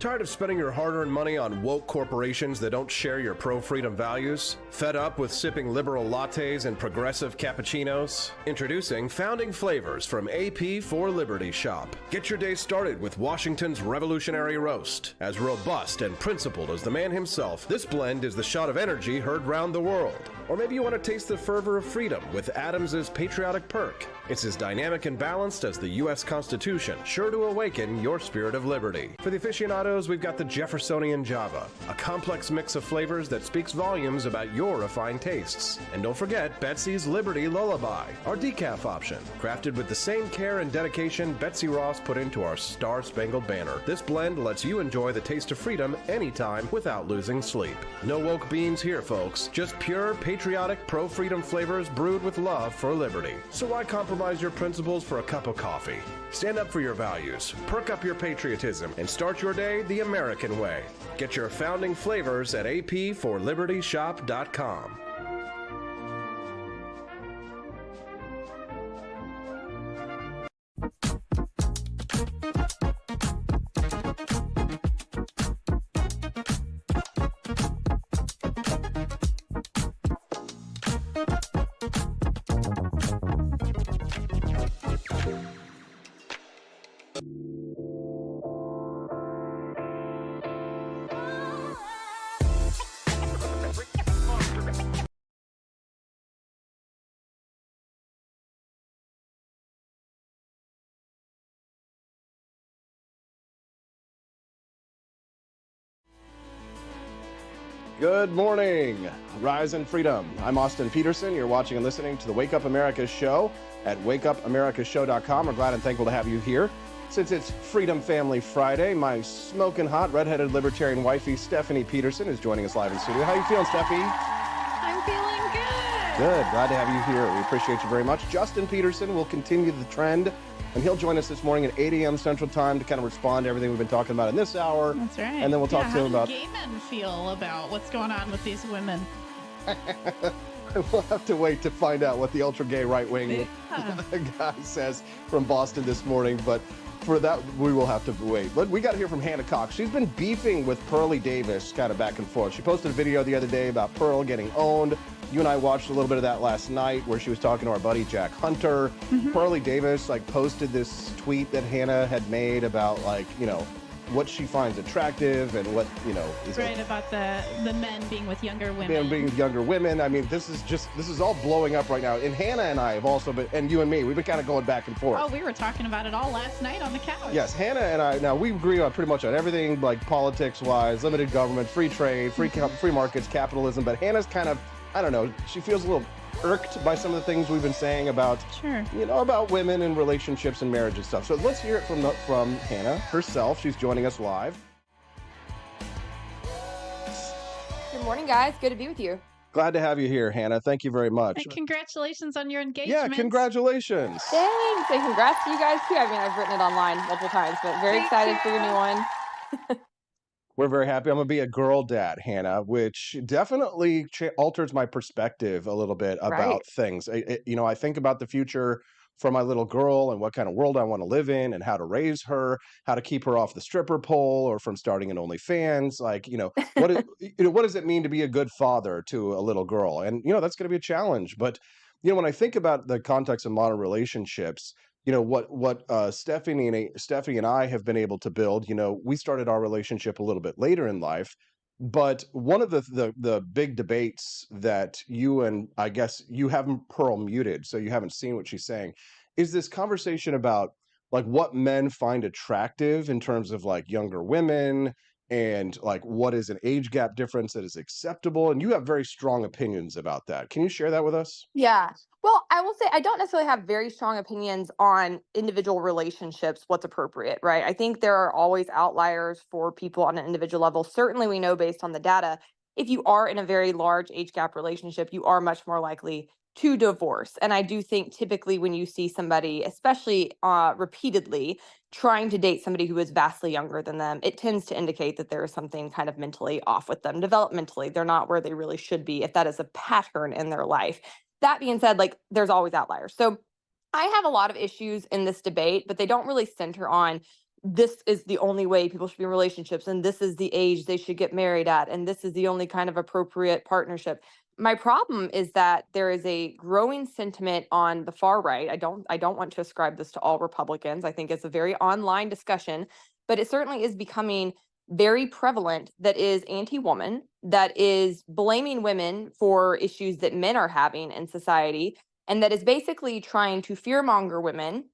Speaker 1: Tired of spending your hard-earned money on woke corporations that don't share your pro-freedom values? Fed up with sipping liberal lattes and progressive cappuccinos? Introducing Founding Flavors from AP for Liberty Shop. Get your day started with Washington's Revolutionary Roast. As robust and principled as the man himself, this blend is the shot of energy heard round the world. Or maybe you want to taste the fervor of freedom with Adams's Patriotic Perk. It's as dynamic and balanced as the U.S. Constitution, sure to awaken your spirit of liberty. For the aficionados, we've got the Jeffersonian Java, a complex mix of flavors that speaks volumes about your refined tastes. And don't forget Betsy's Liberty Lullaby, our decaf option, crafted with the same care and dedication Betsy Ross put into our Star-Spangled Banner. This blend lets you enjoy the taste of freedom anytime without losing sleep. No woke beans here, folks. Just pure, patriotic, pro-freedom flavors brewed with love for liberty. So why compromise your principles for a cup of coffee? Stand up for your values, perk up your patriotism, and start your day the American way. Get your Founding Flavors at apforlibertyshop.com. Good morning, Rise and Freedom. I'm Austin Peterson. You're watching and listening to the Wake Up America show at wakeupAmericaShow.com. We're glad and thankful to have you here. Since it's Freedom Family Friday, my smoking hot redheaded libertarian wifey, Stephanie Peterson, is joining us live in studio. How you feeling, Steffi?
Speaker 2: I'm feeling good.
Speaker 1: Good. Glad to have you here. We appreciate you very much. Justin Peterson will continue the trend, and he'll join us this morning at 8 a.m. Central Time to kind of respond to everything we've been talking about in this hour.
Speaker 2: That's right.
Speaker 1: And then we'll talk to him about...
Speaker 2: How do gay men feel about what's going on with these women?
Speaker 1: We'll have to wait to find out what the ultra-gay right-wing guy says from Boston this morning, but for that, we will have to wait. But we got to hear from Hannah Cox. She's been beefing with Pearlie Davis kind of back and forth. She posted a video the other day about Pearl getting owned. You and I watched a little bit of that last night where she was talking to our buddy Jack Hunter. Pearlie Davis posted this tweet that Hannah had made about what she finds attractive and what is
Speaker 2: right about the men being with younger women.
Speaker 1: Men being with younger women. I mean, this is all blowing up right now. And Hannah and I have also been, and you and me, we've been kind of going back and forth.
Speaker 2: Oh, we were talking about it all last night on the couch.
Speaker 1: Yes, Hannah and I, now we agree on pretty much on everything, like politics-wise, limited government, free trade, free markets, capitalism. But Hannah's kind of, I don't know, she feels a little irked by some of the things we've been saying about, about women and relationships and marriage and stuff. So let's hear it from Hannah herself. She's joining us live.
Speaker 6: Good morning, guys. Good to be with you.
Speaker 1: Glad to have you here, Hannah. Thank you very much.
Speaker 2: And congratulations on your engagement.
Speaker 1: Yeah, congratulations.
Speaker 6: Thanks. And congrats to you guys, too. I mean, I've written it online multiple times, but very excited for your new one.
Speaker 1: We're very happy. I'm going to be a girl dad, Hannah, which definitely alters my perspective a little bit about things. I think about the future for my little girl and what kind of world I want to live in and how to raise her, how to keep her off the stripper pole or from starting an OnlyFans. What does it mean to be a good father to a little girl? And, that's going to be a challenge. But, when I think about the context of modern relationships, what Stephanie and I have been able to build. We started our relationship a little bit later in life, but one of the big debates that you and I guess you haven't Pearl muted, so you haven't seen what she's saying, is this conversation about what men find attractive in terms of younger women and what is an age gap difference that is acceptable. And you have very strong opinions about that. Can you share that with us?
Speaker 6: Yeah. Well, I will say I don't necessarily have very strong opinions on individual relationships, what's appropriate, right? I think there are always outliers for people on an individual level. Certainly, we know based on the data, if you are in a very large age gap relationship, you are much more likely to divorce. And I do think typically when you see somebody, especially repeatedly, trying to date somebody who is vastly younger than them, it tends to indicate that there is something kind of mentally off with them. Developmentally, they're not where they really should be if that is a pattern in their life. That being said, there's always outliers. So I have a lot of issues in this debate, but they don't really center on this is the only way people should be in relationships, and this is the age they should get married at, and this is the only kind of appropriate partnership. My problem is that there is a growing sentiment on the far right. I don't want to ascribe this to all Republicans. I think it's a very online discussion, but it certainly is becoming very prevalent, that is anti-woman, that is blaming women for issues that men are having in society, and that is basically trying to fearmonger women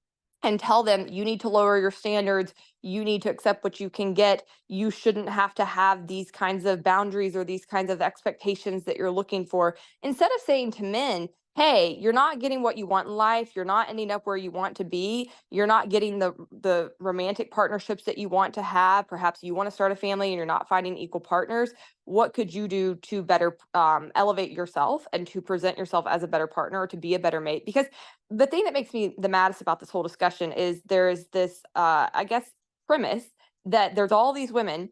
Speaker 6: and tell them, you need to lower your standards, you need to accept what you can get, you shouldn't have to have these kinds of boundaries or these kinds of expectations that you're looking for. Instead of saying to men, hey, you're not getting what you want in life, you're not ending up where you want to be, you're not getting the romantic partnerships that you want to have, perhaps you want to start a family and you're not finding equal partners, what could you do to better elevate yourself and to present yourself as a better partner or to be a better mate? Because the thing that makes me the maddest about this whole discussion is there is this, I guess, premise that there's all these women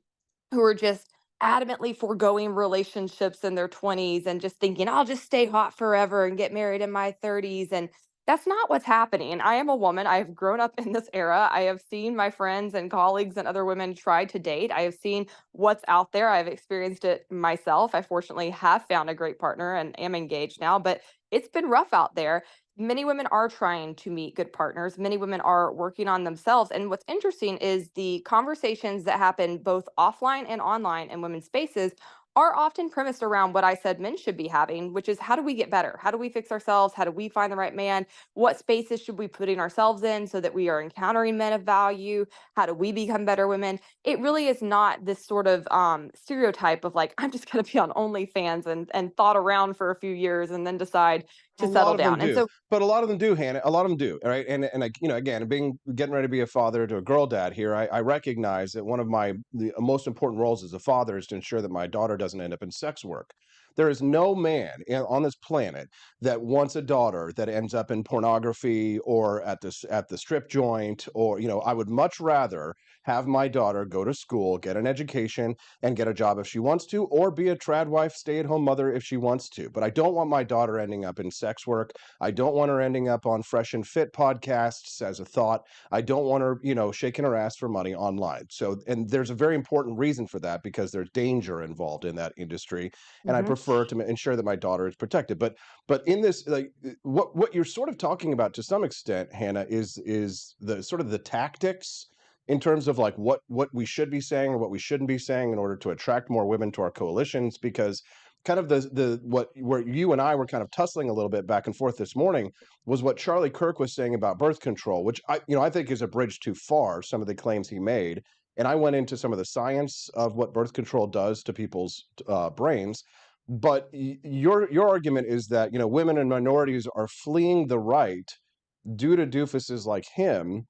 Speaker 6: who are just adamantly foregoing relationships in their 20s and just thinking, I'll just stay hot forever and get married in my 30s. And that's not what's happening. And I am a woman. I have grown up in this era. I have seen my friends and colleagues and other women try to date. I have seen what's out there. I've experienced it myself. I fortunately have found a great partner and am engaged now, but it's been rough out there. Many women are trying to meet good partners. Many women are working on themselves. And what's interesting is the conversations that happen both offline and online in women's spaces are often premised around what I said men should be having, which is, how do we get better? How do we fix ourselves? How do we find the right man? What spaces should we be putting ourselves in so that we are encountering men of value? How do we become better women? It really is not this sort of stereotype of like, I'm just going to be on OnlyFans and thought around for a few years and then decide to
Speaker 1: A
Speaker 6: settle
Speaker 1: lot of them
Speaker 6: down. And
Speaker 1: do,
Speaker 6: so
Speaker 1: but a lot of them do, Hannah. A lot of them do, right? And like, again, getting ready to be a father to a girl dad here, I recognize that one of the most important roles as a father is to ensure that my daughter doesn't end up in sex work. There is no man on this planet that wants a daughter that ends up in pornography or at the strip joint, or I would much rather have my daughter go to school, get an education, and get a job if she wants to, or be a trad wife, stay-at-home mother if she wants to. But I don't want my daughter ending up in sex work. I don't want her ending up on Fresh and Fit podcasts as a thought. I don't want her, shaking her ass for money online. So, and there's a very important reason for that, because there's danger involved in that industry, and I
Speaker 6: Mhm.
Speaker 1: prefer to ensure that my daughter is protected. But in this, like, what you're sort of talking about to some extent, Hannah, is the sort of the tactics in terms of like what we should be saying or what we shouldn't be saying in order to attract more women to our coalitions. Because kind of the what where you and I were kind of tussling a little bit back and forth this morning was what Charlie Kirk was saying about birth control, which I think is a bridge too far, some of the claims he made. And I went into some of the science of what birth control does to people's brains. But your argument is that women and minorities are fleeing the right due to doofuses like him.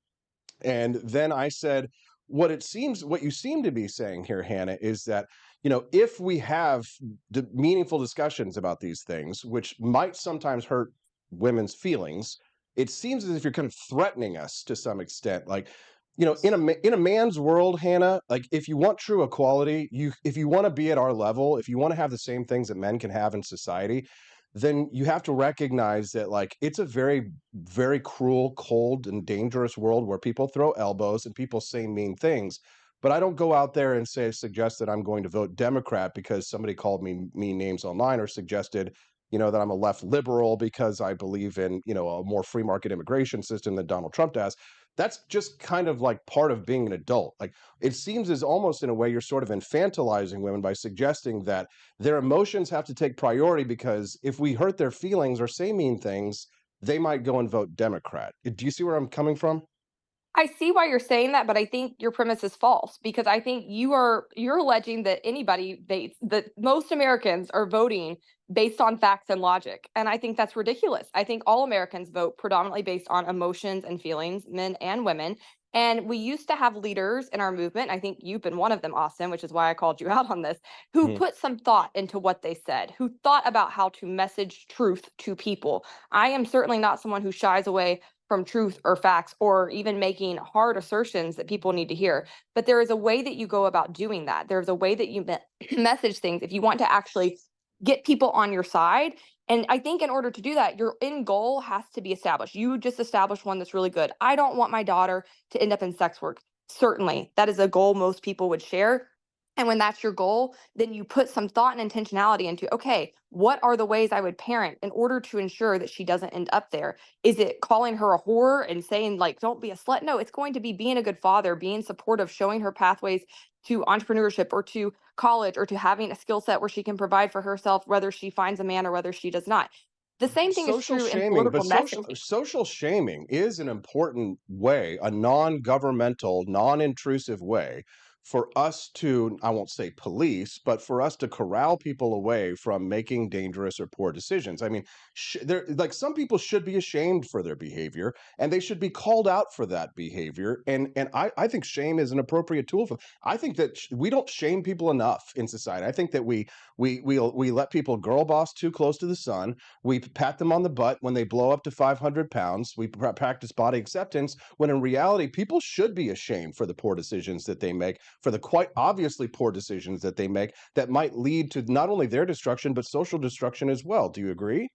Speaker 1: And then I said, what you seem to be saying here, Hannah, is that, if we have meaningful discussions about these things, which might sometimes hurt women's feelings, it seems as if you're kind of threatening us to some extent. Like, in a man's world, Hannah, like, if you want true equality, if you want to be at our level, if you want to have the same things that men can have in society, then you have to recognize that, like, it's a very, very cruel, cold, and dangerous world where people throw elbows and people say mean things. But I don't go out there and suggest that I'm going to vote Democrat because somebody called me mean names online, or suggested, that I'm a left liberal because I believe in, a more free market immigration system than Donald Trump does. That's just kind of like part of being an adult. Like, it seems as almost in a way you're sort of infantilizing women by suggesting that their emotions have to take priority, because if we hurt their feelings or say mean things, they might go and vote Democrat. Do you see where I'm coming from?
Speaker 6: I see why you're saying that, but I think your premise is false, because I think you're alleging that that most Americans are voting based on facts and logic. And I think that's ridiculous. I think all Americans vote predominantly based on emotions and feelings, men and women. And we used to have leaders in our movement. I think you've been one of them, Austin, which is why I called you out on this, who
Speaker 1: Mhm.
Speaker 6: put some thought into what they said, who thought about how to message truth to people. I am certainly not someone who shies away from truth or facts or even making hard assertions that people need to hear. But there is a way that you go about doing that. There's a way that you message things if you want to actually get people on your side. And I think in order to do that, your end goal has to be established. You just established one that's really good. I don't want my daughter to end up in sex work. Certainly, that is a goal most people would share. And when that's your goal, then you put some thought and intentionality into, okay, what are the ways I would parent in order to ensure that she doesn't end up there? Is it calling her a whore and saying, like, don't be a slut? No, it's going to be being a good father, being supportive, showing her pathways to entrepreneurship or to college or to having a skill set where she can provide for herself, whether she finds a man or whether she does not. The same thing is
Speaker 1: Social
Speaker 6: true in
Speaker 1: shaming,
Speaker 6: political
Speaker 1: but
Speaker 6: messaging.
Speaker 1: social shaming is an important way, a non-governmental, non-intrusive way for us to, I won't say police, but for us to corral people away from making dangerous or poor decisions. I mean, there, like, some people should be ashamed for their behavior, and they should be called out for that behavior. And I think shame is an appropriate tool for. I think that we don't shame people enough in society. I think that we let people girl boss too close to the sun. We pat them on the butt when they blow up to 500 pounds. We practice body acceptance when in reality, people should be ashamed for the poor decisions that they make, for the quite obviously poor decisions that they make that might lead to not only their destruction, but social destruction as well. Do you agree?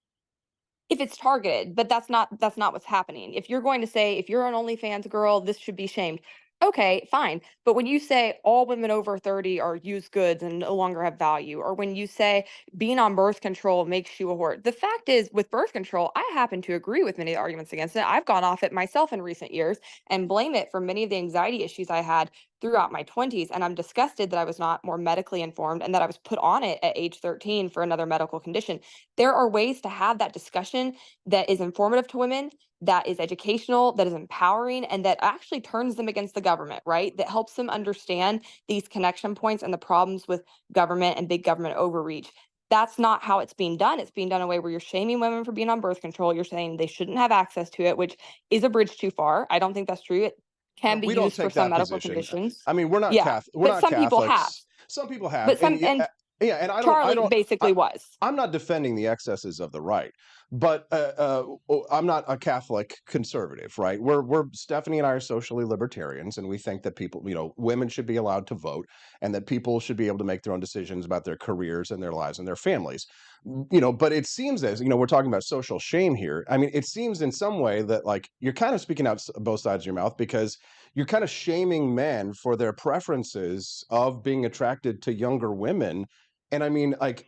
Speaker 6: If it's targeted, but that's not what's happening. If you're going to say, if you're an OnlyFans girl, this should be shamed. Okay, fine. But when you say all women over 30 are used goods and no longer have value, or when you say being on birth control makes you a whore, the fact is, with birth control, I happen to agree with many of the arguments against it. I've gone off it myself in recent years and blame it for many of the anxiety issues I had throughout my 20s. And I'm disgusted that I was not more medically informed and that I was put on it at age 13 for another medical condition. There are ways to have that discussion that is informative to women, that is educational, that is empowering, and that actually turns them against the government, right? That helps them understand these connection points and the problems with government and big government overreach. That's not how it's being done. It's being done in a way where you're shaming women for being on birth control. You're saying they shouldn't have access to it, which is a bridge too far. I don't think that's true. It can be
Speaker 1: We don't
Speaker 6: used for
Speaker 1: take
Speaker 6: some
Speaker 1: that
Speaker 6: medical
Speaker 1: position.
Speaker 6: conditions.
Speaker 1: I mean, we're not
Speaker 6: Yeah,
Speaker 1: Catholic. We're
Speaker 6: but
Speaker 1: not
Speaker 6: some people have.
Speaker 1: Catholics. Some people have,
Speaker 6: But some and
Speaker 1: yeah, and I
Speaker 6: Charlie
Speaker 1: don't,
Speaker 6: basically was.
Speaker 1: I'm not defending the excesses of the right, but I'm not a Catholic conservative, right? We're Stephanie and I are socially libertarians, and we think that people, women should be allowed to vote, and that people should be able to make their own decisions about their careers and their lives and their families. But it seems as we're talking about social shame here. I mean, it seems in some way that, like, you're kind of speaking out both sides of your mouth, because you're kind of shaming men for their preferences of being attracted to younger women. And I mean, like,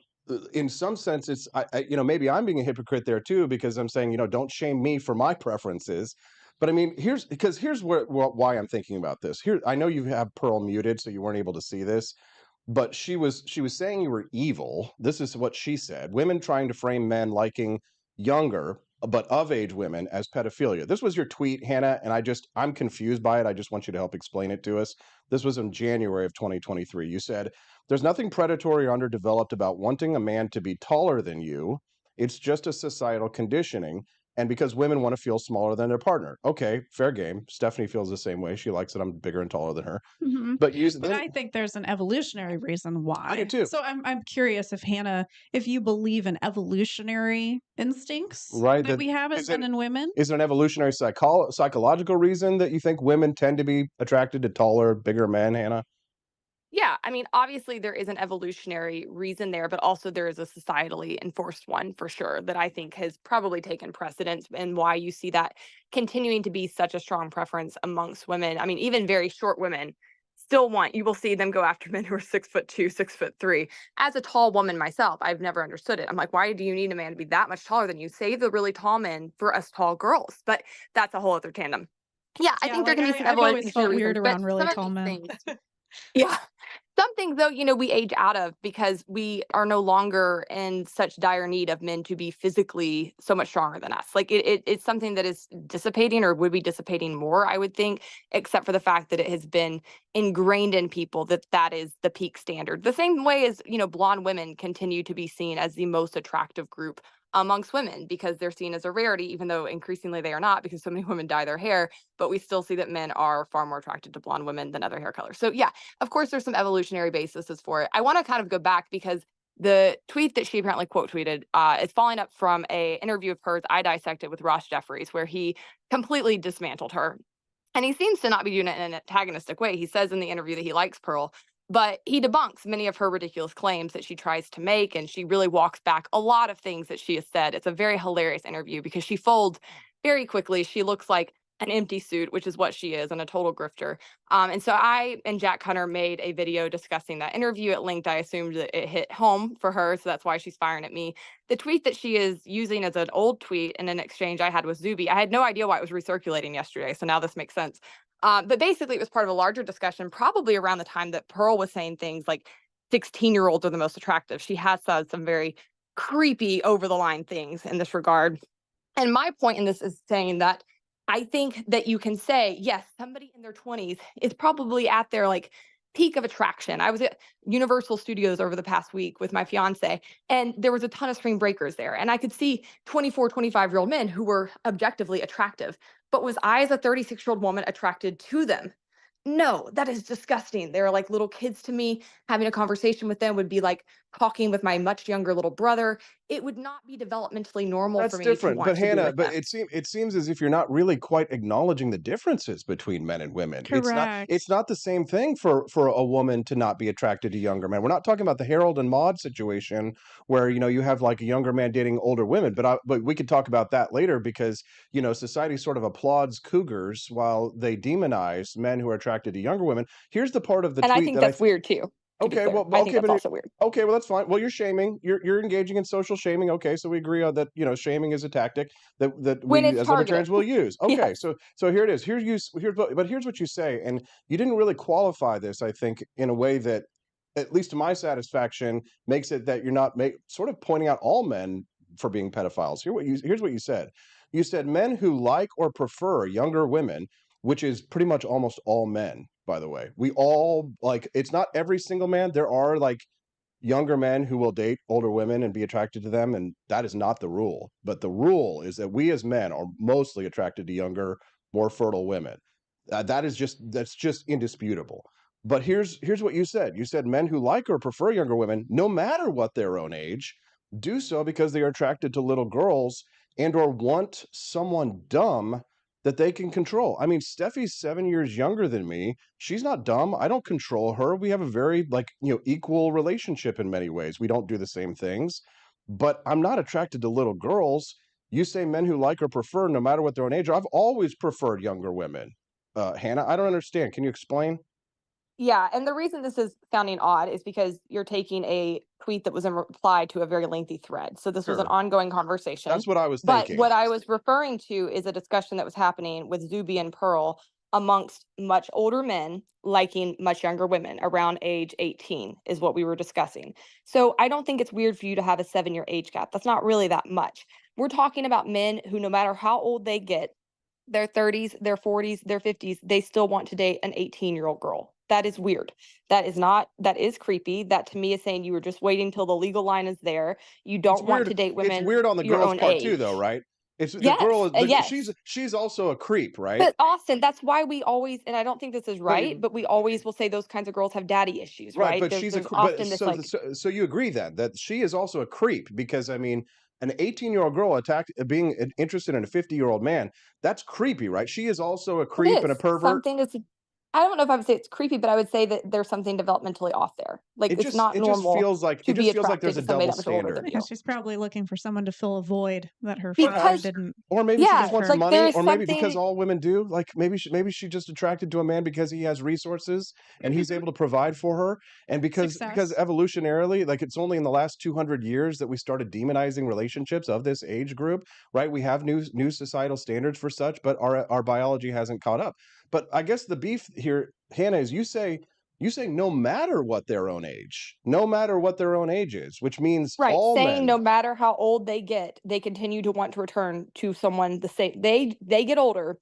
Speaker 1: in some sense, it's maybe I'm being a hypocrite there too, because I'm saying, don't shame me for my preferences. But I mean, here's why I'm thinking about this. Here, I know you have Pearl muted, so you weren't able to see this, but she was saying you were evil. This is what she said: women trying to frame men liking younger but of age women as pedophilia. This was your tweet, Hannah, and I'm confused by it. I just want you to help explain it to us. This was in January of 2023. You said, there's nothing predatory or underdeveloped about wanting a man to be taller than you. It's just a societal conditioning, and because women want to feel smaller than their partner. Okay, fair game. Stephanie feels the same way. She likes that I'm bigger and taller than her.
Speaker 2: Mhm.
Speaker 1: But
Speaker 2: And I think there's an evolutionary reason why.
Speaker 1: I do too.
Speaker 2: So I'm curious if Hannah, if you believe in evolutionary instincts
Speaker 1: Right,
Speaker 2: that we have as men and women.
Speaker 1: is there an evolutionary psychological reason that you think women tend to be attracted to taller, bigger men, Hannah?
Speaker 6: Yeah, I mean, obviously there is an evolutionary reason there, but also there is a societally enforced one for sure that I think has probably taken precedence and why you see that continuing to be such a strong preference amongst women. I mean, even very short women still you will see them go after men who are 6'2", 6'3". As a tall woman myself, I've never understood it. I'm like, why do you need a man to be that much taller than you? Save the really tall men for us tall girls. But that's a whole other tandem. Yeah, I
Speaker 2: Yeah,
Speaker 6: think there
Speaker 2: like
Speaker 6: can be some
Speaker 2: I've always
Speaker 6: evolutionary
Speaker 2: felt
Speaker 6: reasons,
Speaker 2: weird
Speaker 6: but
Speaker 2: around really
Speaker 6: some of
Speaker 2: tall
Speaker 6: these
Speaker 2: men.
Speaker 6: things. Yeah. Some things, though, we age out of because we are no longer in such dire need of men to be physically so much stronger than us. Like it's something that is dissipating or would be dissipating more, I would think, except for the fact that it has been ingrained in people that that is the peak standard. The same way as, blonde women continue to be seen as the most attractive group amongst women because they're seen as a rarity, even though increasingly they are not because so many women dye their hair, but we still see that men are far more attracted to blonde women than other hair colors. So yeah, of course, there's some evolutionary basis for it. I want to kind of go back because the tweet that she apparently quote tweeted is following up from a interview of hers I dissected with Ross Jeffries, where he completely dismantled her. And he seems to not be doing it in an antagonistic way. He says in the interview that he likes Pearl, but he debunks many of her ridiculous claims that she tries to make. And she really walks back a lot of things that she has said. It's a very hilarious interview because she folds very quickly. She looks like an empty suit, which is what she is, and a total grifter. And so I and Jack Hunter made a video discussing that interview. It linked. I assumed that it hit home for her, so that's why she's firing at me. The tweet that she is using is an old tweet in an exchange I had with Zuby. I had no idea why it was recirculating yesterday, so now this makes sense. But basically, it was part of a larger discussion, probably around the time that Pearl was saying things like 16-year-olds are the most attractive. She has said some very creepy, over the line things in this regard. And my point in this is saying that I think that you can say, yes, somebody in their 20s is probably at their like peak of attraction. I was at Universal Studios over the past week with my fiance, and there was a ton of spring breakers there. And I could see 24, 25-year-old men who were objectively attractive. But was I, as a 36-year-old woman, attracted to them? No, that is disgusting. They're like little kids to me. Having a conversation with them would be like talking with my much younger little brother. It would not be developmentally normal for
Speaker 1: That's
Speaker 6: me to
Speaker 1: different.
Speaker 6: want
Speaker 1: But
Speaker 6: to be
Speaker 1: Hannah,
Speaker 6: with
Speaker 1: but
Speaker 6: them.
Speaker 1: it seems as if you're not really quite acknowledging the differences between men and women.
Speaker 2: Correct.
Speaker 1: It's not the same thing for a woman to not be attracted to younger men. We're not talking about the Harold and Maude situation where, you know, you have like a younger man dating older women, but we could talk about that later because, you know, society sort of applauds cougars while they demonize men who are attracted to younger women. Here's the part of the
Speaker 6: And I
Speaker 1: tweet
Speaker 6: think
Speaker 1: that
Speaker 6: that's weird too, to be
Speaker 1: okay,
Speaker 6: clear.
Speaker 1: well,
Speaker 6: I think
Speaker 1: okay,
Speaker 6: that's also weird.
Speaker 1: okay, well, that's fine. Well, you're shaming. You're engaging in social shaming. Okay, so we agree on that. You know, shaming is a tactic that
Speaker 6: When
Speaker 1: we
Speaker 6: it's
Speaker 1: as
Speaker 6: targeted.
Speaker 1: libertarians will use. Okay,
Speaker 6: Yes.
Speaker 1: so here it is. Here's what you say, and you didn't really qualify this. I think in a way that, at least to my satisfaction, makes it that you're not sort of pointing out all men for being pedophiles. Here's what you said. You said men who like or prefer younger women, which is pretty much almost all men, by the way. We all like, it's not every single man. There are like younger men who will date older women and be attracted to them, and that is not the rule. But the rule is that we as men are mostly attracted to younger, more fertile women. That's just indisputable. But here's what you said. You said men who like or prefer younger women, no matter what their own age, do so because they are attracted to little girls and or want someone dumb that they can control. I mean, Steffi's 7 years younger than me. She's not dumb. I don't control her. We have a very like, you know, equal relationship in many ways. We don't do the same things, but I'm not attracted to little girls. You say men who like or prefer, no matter what their own age. I've always preferred younger women. Hannah, I don't understand. Can you explain?
Speaker 6: Yeah, and the reason this is sounding odd is because you're taking a tweet that was in reply to a very lengthy thread. So this was an
Speaker 1: Sure.
Speaker 6: ongoing conversation.
Speaker 1: That's what I was
Speaker 6: But
Speaker 1: thinking.
Speaker 6: what I was referring to is a discussion that was happening with Zuby and Pearl amongst much older men liking much younger women around age 18 is what we were discussing. So I don't think it's weird for you to have a 7-year age gap. That's not really that much. We're talking about men who, no matter how old they get, their 30s, their 40s, their 50s, they still want to date an 18-year-old girl. That is weird. That is creepy. That to me is saying you were just waiting till the legal line is there. You
Speaker 1: It's
Speaker 6: don't want
Speaker 1: weird.
Speaker 6: to date
Speaker 1: It's
Speaker 6: women
Speaker 1: weird on the
Speaker 6: your
Speaker 1: girl's
Speaker 6: own
Speaker 1: part too, though,
Speaker 6: age.
Speaker 1: right? It's the girl.
Speaker 6: Yes, yes.
Speaker 1: She's also a creep, right?
Speaker 6: But Austin, that's why we always, and I don't think this is
Speaker 1: But
Speaker 6: right, but we always will say those kinds of girls have daddy issues,
Speaker 1: right,
Speaker 6: right?
Speaker 1: but she's a
Speaker 6: There's
Speaker 1: but
Speaker 6: often this like,
Speaker 1: so you agree then that she is also a creep because I mean an 18-year-old girl being interested in a 50-year-old man, that's creepy, right? She is also a
Speaker 6: it
Speaker 1: creep and a
Speaker 6: is
Speaker 1: pervert.
Speaker 6: something that's, I don't know if I would say it's creepy, but I would say that there's something developmentally off there. Like it's not normal to
Speaker 1: It
Speaker 6: be
Speaker 1: just feels like
Speaker 6: attracted
Speaker 1: there's
Speaker 6: to
Speaker 1: a
Speaker 6: somebody
Speaker 1: double
Speaker 6: that much older
Speaker 1: standard.
Speaker 6: than
Speaker 2: Yeah,
Speaker 6: you.
Speaker 2: she's probably looking for someone to fill a void that her father
Speaker 6: Because
Speaker 2: didn't.
Speaker 1: Or maybe she
Speaker 6: yeah,
Speaker 1: just wants
Speaker 6: like
Speaker 1: money,
Speaker 6: there's
Speaker 1: or maybe because
Speaker 6: something.
Speaker 1: all women do. Like maybe she just attracted to a man because he has resources and he's able to provide for her. And because
Speaker 2: Success.
Speaker 1: evolutionarily, like it's only in the last 200 years that we started demonizing relationships of this age group, right? We have new societal standards for such, but our biology hasn't caught up. But I guess the beef here, Hannah, is you say no matter what their own age, no matter what their own age is, which means
Speaker 6: Right,
Speaker 1: all
Speaker 6: saying
Speaker 1: men.
Speaker 6: no matter how old they get, they continue to want to return to someone the same. They get older,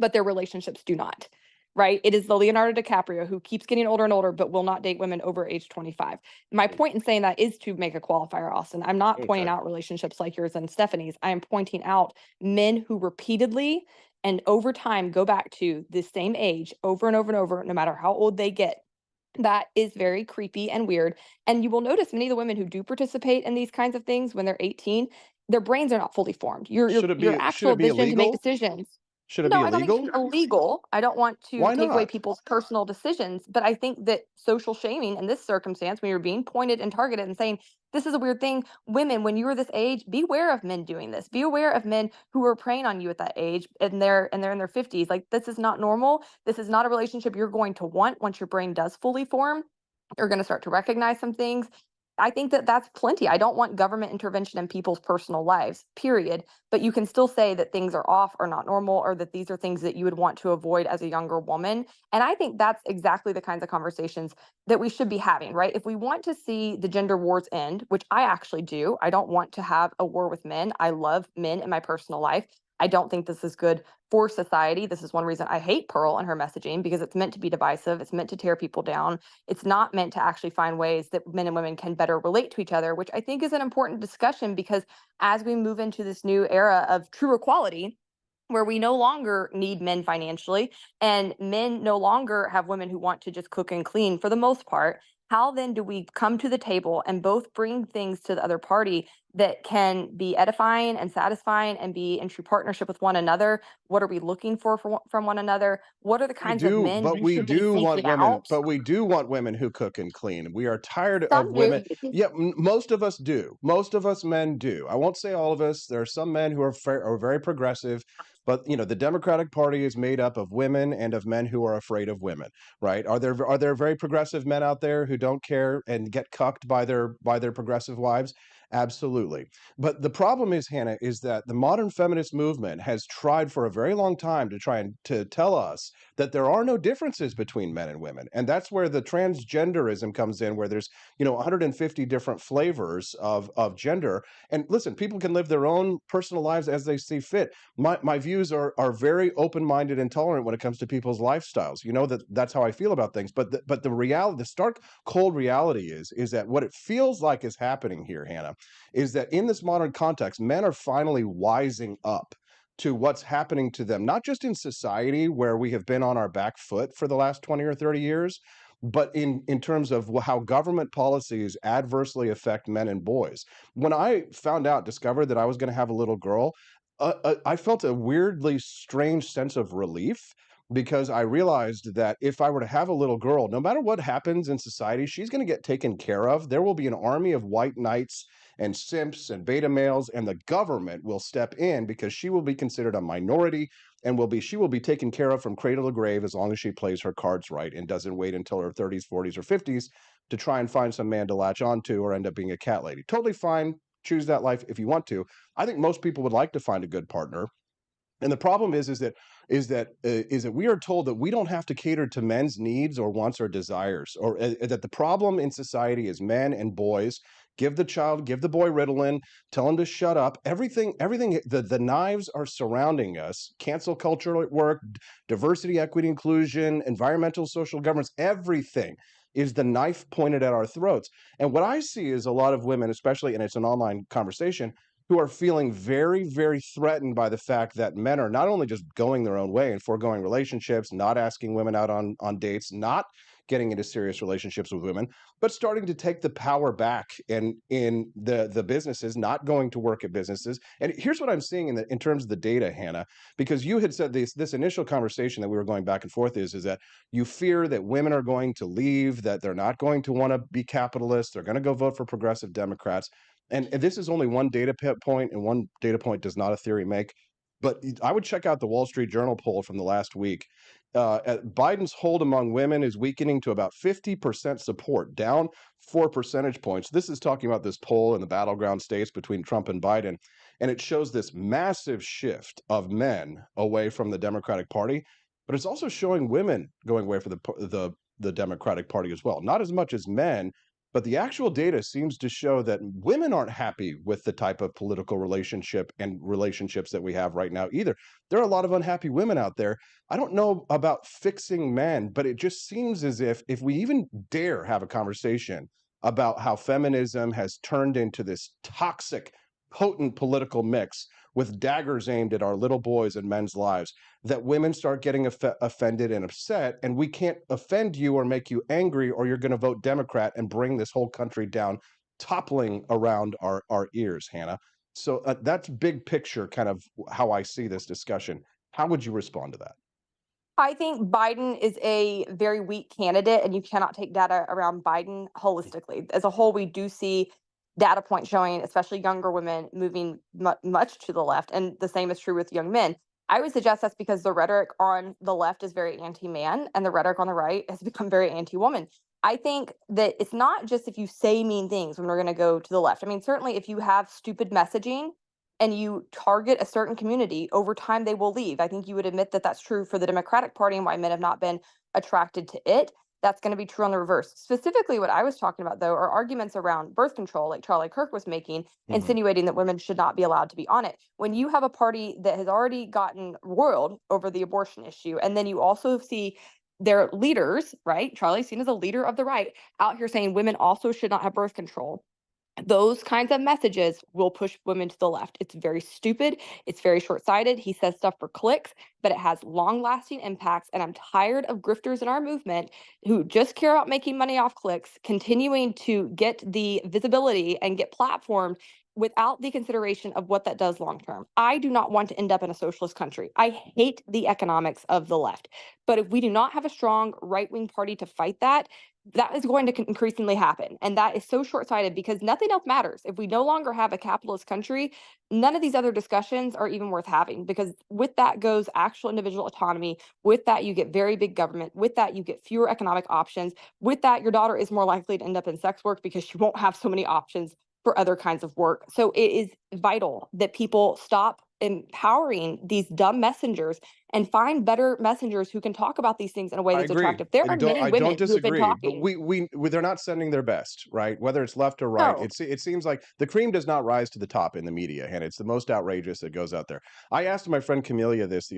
Speaker 6: but their relationships do not. Right? It is the Leonardo DiCaprio who keeps getting older and older, but will not date women over age 25. My point in saying that is to make a qualifier, Austin. I'm not pointing
Speaker 1: Okay.
Speaker 6: out relationships like yours and Stephanie's. I am pointing out men who repeatedly and over time go back to the same age over and over and over, no matter how old they get. That is very creepy and weird. And you will notice many of the women who do participate in these kinds of things when they're 18, their brains are not fully formed. Your
Speaker 1: Should it
Speaker 6: your
Speaker 1: be
Speaker 6: actual vision to make
Speaker 1: illegal?
Speaker 6: decisions.
Speaker 1: Should it be
Speaker 6: No, I don't think it should
Speaker 1: illegal?
Speaker 6: be illegal. I don't want to
Speaker 1: Why
Speaker 6: take away
Speaker 1: not?
Speaker 6: people's personal decisions, but I think that social shaming in this circumstance, when you're being pointed and targeted and saying, this is a weird thing, women, when you were this age, be aware of men doing this. Be aware of men who are preying on you at that age and they're in their 50s. Like, this is not normal. This is not a relationship you're going to want once your brain does fully form. You're going to start to recognize some things. I think that that's plenty. I don't want government intervention in people's personal lives, period. But you can still say that things are off or not normal, or that these are things that you would want to avoid as a younger woman. And I think that's exactly the kinds of conversations that we should be having, right? If we want to see the gender wars end, which I actually do, I don't want to have a war with men. I love men in my personal life. I don't think this is good for society. This is one reason I hate Pearl and her messaging, because it's meant to be divisive. It's meant to tear people down. It's not meant to actually find ways that men and women can better relate to each other, which I think is an important discussion, because as we move into this new era of true equality, where we no longer need men financially and men no longer have women who want to just cook and clean for the most part, how then do we come to the table and both bring things to the other party that can be edifying and satisfying and be in true partnership with one another? What are we looking for from one another? What are the kinds of men we
Speaker 1: We
Speaker 6: should be
Speaker 1: do want
Speaker 6: seeking
Speaker 1: women,
Speaker 6: out?
Speaker 1: but we do want women who cook and clean. We are tired of
Speaker 6: Some
Speaker 1: women.
Speaker 6: do.
Speaker 1: Yeah, most of us do. Most of us men do. I won't say all of us. There are some men who are very progressive, but the Democratic Party is made up of women and of men who are afraid of women, right? Are there very progressive men out there who don't care and get cucked by their progressive wives? Absolutely. But the problem is, Hannah, is that the modern feminist movement has tried for a very long time to try and to tell us that there are no differences between men and women. And that's where the transgenderism comes in, where there's 150 different flavors of gender. And listen, people can live their own personal lives as they see fit. My views are very open-minded and tolerant when it comes to people's lifestyles. That's how I feel about things. But the reality, the stark cold reality is that what it feels like is happening here, Hannah, is that in this modern context, men are finally wising up to what's happening to them, not just in society where we have been on our back foot for the last 20 or 30 years, but in terms of how government policies adversely affect men and boys. When I discovered that I was going to have a little girl, I felt a weirdly strange sense of relief, because I realized that if I were to have a little girl, no matter what happens in society, she's going to get taken care of. There will be an army of white knights and simps and beta males, and the government will step in because she will be considered a minority, and she will be taken care of from cradle to grave as long as she plays her cards right and doesn't wait until her 30s, 40s, or 50s to try and find some man to latch onto or end up being a cat lady. Totally fine. Choose that life if you want to. I think most people would like to find a good partner. And the problem is that we are told that we don't have to cater to men's needs or wants or desires, or that the problem in society is men and boys. Give the boy Ritalin, tell him to shut up. Everything. The knives are surrounding us. Cancel culture at work, diversity, equity, inclusion, environmental, social governance. Everything is the knife pointed at our throats. And what I see is a lot of women, especially, and it's an online conversation, who are feeling very, very threatened by the fact that men are not only just going their own way and foregoing relationships, not asking women out on dates, not getting into serious relationships with women, but starting to take the power back in the businesses, not going to work at businesses. And here's what I'm seeing in terms of the data, Hannah, because you had said this initial conversation that we were going back and forth is that you fear that women are going to leave, that they're not going to want to be capitalists, they're going to go vote for progressive Democrats. And this is only one data point, and one data point does not a theory make. But I would check out the Wall Street Journal poll from the last week. Biden's hold among women is weakening to about 50% support, down 4 percentage points. This is talking about this poll in the battleground states between Trump and Biden. And it shows this massive shift of men away from the Democratic Party. But it's also showing women going away from the Democratic Party as well. Not as much as men, but the actual data seems to show that women aren't happy with the type of political relationship and relationships that we have right now either. There are a lot of unhappy women out there. I don't know about fixing men, but it just seems as if we even dare have a conversation about how feminism has turned into this toxic, potent political mix with daggers aimed at our little boys and men's lives, that women start getting offended and upset, and we can't offend you or make you angry, or you're going to vote Democrat and bring this whole country down, toppling around our ears, Hannah. So that's big picture kind of how I see this discussion. How would you respond to that?
Speaker 6: I think Biden is a very weak candidate, and you cannot take data around Biden holistically. As a whole, we do see data points showing, especially younger women, moving much to the left, and the same is true with young men. I would suggest that's because the rhetoric on the left is very anti-man, and the rhetoric on the right has become very anti-woman. I think that it's not just if you say mean things when we're going to go to the left. I mean, certainly if you have stupid messaging and you target a certain community, over time they will leave. I think you would admit that that's true for the Democratic Party and why men have not been attracted to it. That's going to be true on the reverse. Specifically, what I was talking about, though, are arguments around birth control, like Charlie Kirk was making,
Speaker 1: Mhm.
Speaker 6: insinuating that women should not be allowed to be on it. When you have a party that has already gotten roiled over the abortion issue, and then you also see their leaders, right? Charlie's seen as a leader of the right, out here saying women also should not have birth control, those kinds of messages will push women to the left. It's very stupid. It's very short sighted. He says stuff for clicks, but it has long lasting impacts. And I'm tired of grifters in our movement who just care about making money off clicks, continuing to get the visibility and get platformed without the consideration of what that does long term. I do not want to end up in a socialist country. I hate the economics of the left. But if we do not have a strong right wing party to fight that, that is going to increasingly happen. And that is so short sighted because nothing else matters. If we no longer have a capitalist country, none of these other discussions are even worth having because with that goes actual individual autonomy. With that, you get very big government. With that, you get fewer economic options. With that, your daughter is more likely to end up in sex work because she won't have so many options for other kinds of work. So it is vital that people stop empowering these dumb messengers and find better messengers who can talk about these things in a way
Speaker 1: I
Speaker 6: that's
Speaker 1: agree.
Speaker 6: attractive. There are men
Speaker 1: I
Speaker 6: and
Speaker 1: don't
Speaker 6: women who have been
Speaker 1: disagree, but
Speaker 6: talking.
Speaker 1: they're not sending their best, right? Whether it's left or right,
Speaker 6: No.
Speaker 1: it seems like the cream does not rise to the top in the media, and it's the most outrageous that goes out there. I asked my friend Camelia this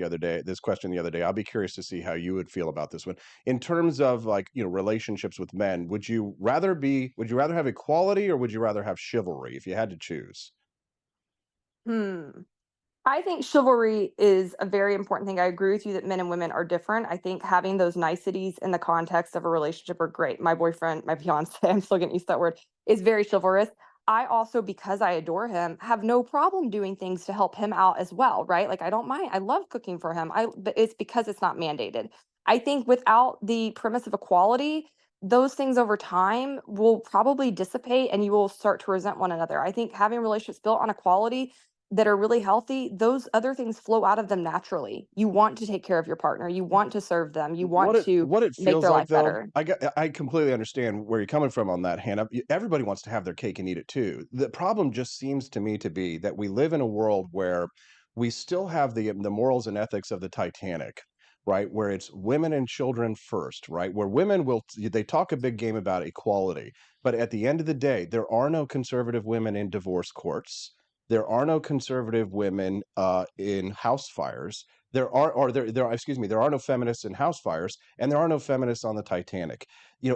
Speaker 1: question the other day. I'll be curious to see how you would feel about this one. In terms of like, relationships with men, would you rather have equality or would you rather have chivalry if you had to choose?
Speaker 6: Hmm. I think chivalry is a very important thing. I agree with you that men and women are different. I think having those niceties in the context of a relationship are great. My boyfriend, my fiance, I'm still getting used to that word, is very chivalrous. I also, because I adore him, have no problem doing things to help him out as well, right? Like I don't mind. I love cooking for him. But it's because it's not mandated. I think without the premise of equality, those things over time will probably dissipate and you will start to resent one another. I think having relationships built on equality that are really healthy, those other things flow out of them naturally. You want to take care of your partner, you want to serve them, you want to
Speaker 1: What it
Speaker 6: make
Speaker 1: feels
Speaker 6: their
Speaker 1: like
Speaker 6: life
Speaker 1: though,
Speaker 6: better.
Speaker 1: I completely understand where you're coming from on that, Hannah. Everybody wants to have their cake and eat it too. The problem just seems to me to be that we live in a world where we still have the morals and ethics of the Titanic, right? Where it's women and children first, right? Where women they talk a big game about equality, but at the end of the day, there are no conservative women in divorce courts. There are no conservative women in house fires. Excuse me, there are no feminists in house fires, and there are no feminists on the Titanic.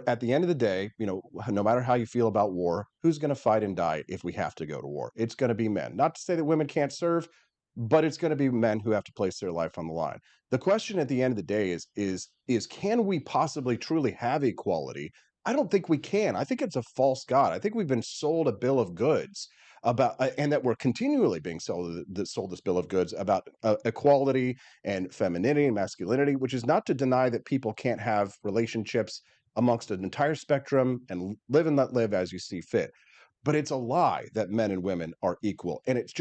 Speaker 1: At the end of the day, no matter how you feel about war, who's going to fight and die if we have to go to war? It's going to be men. Not to say that women can't serve, but it's going to be men who have to place their life on the line. The question at the end of the day is can we possibly truly have equality? I don't think we can. I think it's a false god. I think we've been sold a bill of goods about, and that we're continually being sold this bill of goods about equality and femininity and masculinity, which is not to deny that people can't have relationships amongst an entire spectrum and live and let live as you see fit. But it's a lie that men and women are equal. And it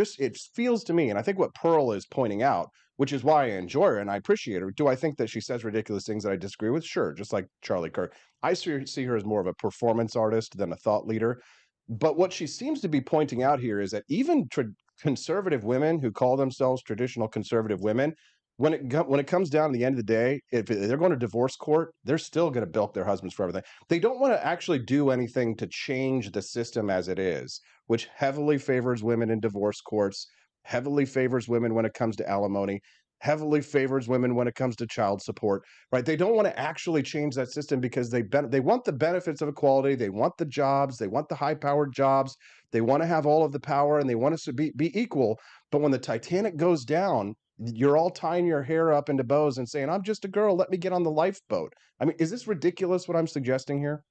Speaker 1: feels to me, and I think what Pearl is pointing out, which is why I enjoy her and I appreciate her. Do I think that she says ridiculous things that I disagree with? Sure, just like Charlie Kirk. I see her as more of a performance artist than a thought leader. But what she seems to be pointing out here is that even conservative women who call themselves traditional conservative women, when it comes down to the end of the day, if they're going to divorce court, they're still going to bilk their husbands for everything. They don't want to actually do anything to change the system as it is, which heavily favors women in divorce courts, heavily favors women when it comes to alimony, heavily favors women when it comes to child support, right? They don't want to actually change that system because they want the benefits of equality, they want the jobs, they want the high-powered jobs, they want to have all of the power, and they want us to be equal. But when the Titanic goes down, you're all tying your hair up into bows and saying, "I'm just a girl, let me get on the lifeboat." I mean, is this ridiculous what I'm suggesting here?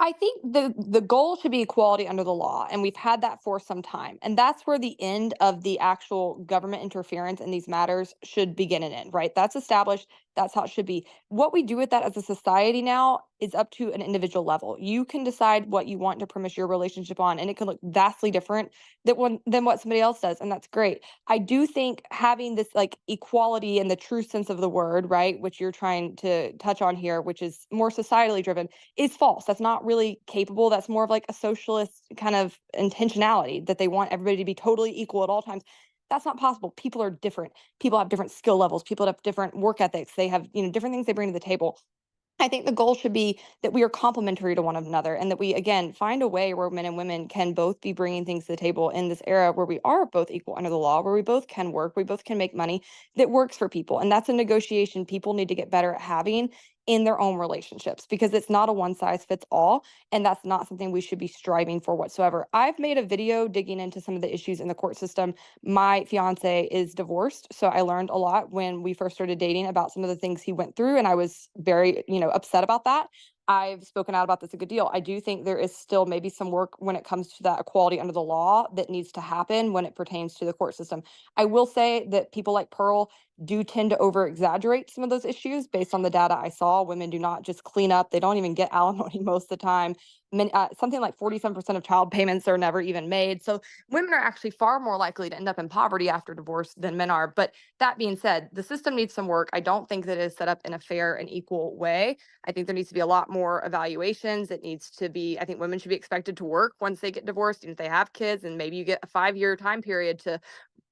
Speaker 6: I think the goal should be equality under the law, and we've had that for some time. And that's where the end of the actual government interference in these matters should begin and end, right? That's established. That's how it should be. What we do with that as a society now is up to an individual level. You can decide what you want to premise your relationship on, and it can look vastly different than what somebody else does, and that's great. I do think having this like equality in the true sense of the word, right, which you're trying to touch on here, which is more societally driven, is false. That's not really capable. That's more of like a socialist kind of intentionality that they want everybody to be totally equal at all times. That's not possible. People are different. People have different skill levels. People have different work ethics. They have, different things they bring to the table. I think the goal should be that we are complementary to one another and that we, again, find a way where men and women can both be bringing things to the table in this era where we are both equal under the law, where we both can work, we both can make money that works for people. And that's a negotiation people need to get better at having in their own relationships because it's not a one size fits all. And that's not something we should be striving for whatsoever. I've made a video digging into some of the issues in the court system. My fiance is divorced, so I learned a lot when we first started dating about some of the things he went through, and I was very, upset about that. I've spoken out about this a good deal. I do think there is still maybe some work when it comes to that equality under the law that needs to happen when it pertains to the court system. I will say that people like Pearl do tend to over exaggerate some of those issues based on the data I saw. Women do not just clean up, they don't even get alimony most of the time. Something like 47% of child payments are never even made. So women are actually far more likely to end up in poverty after divorce than men are. But that being said, the system needs some work. I don't think that it is set up in a fair and equal way. I think there needs to be a lot more evaluations. It needs to be, I think women should be expected to work once they get divorced, and if they have kids, and maybe you get a 5-year time period to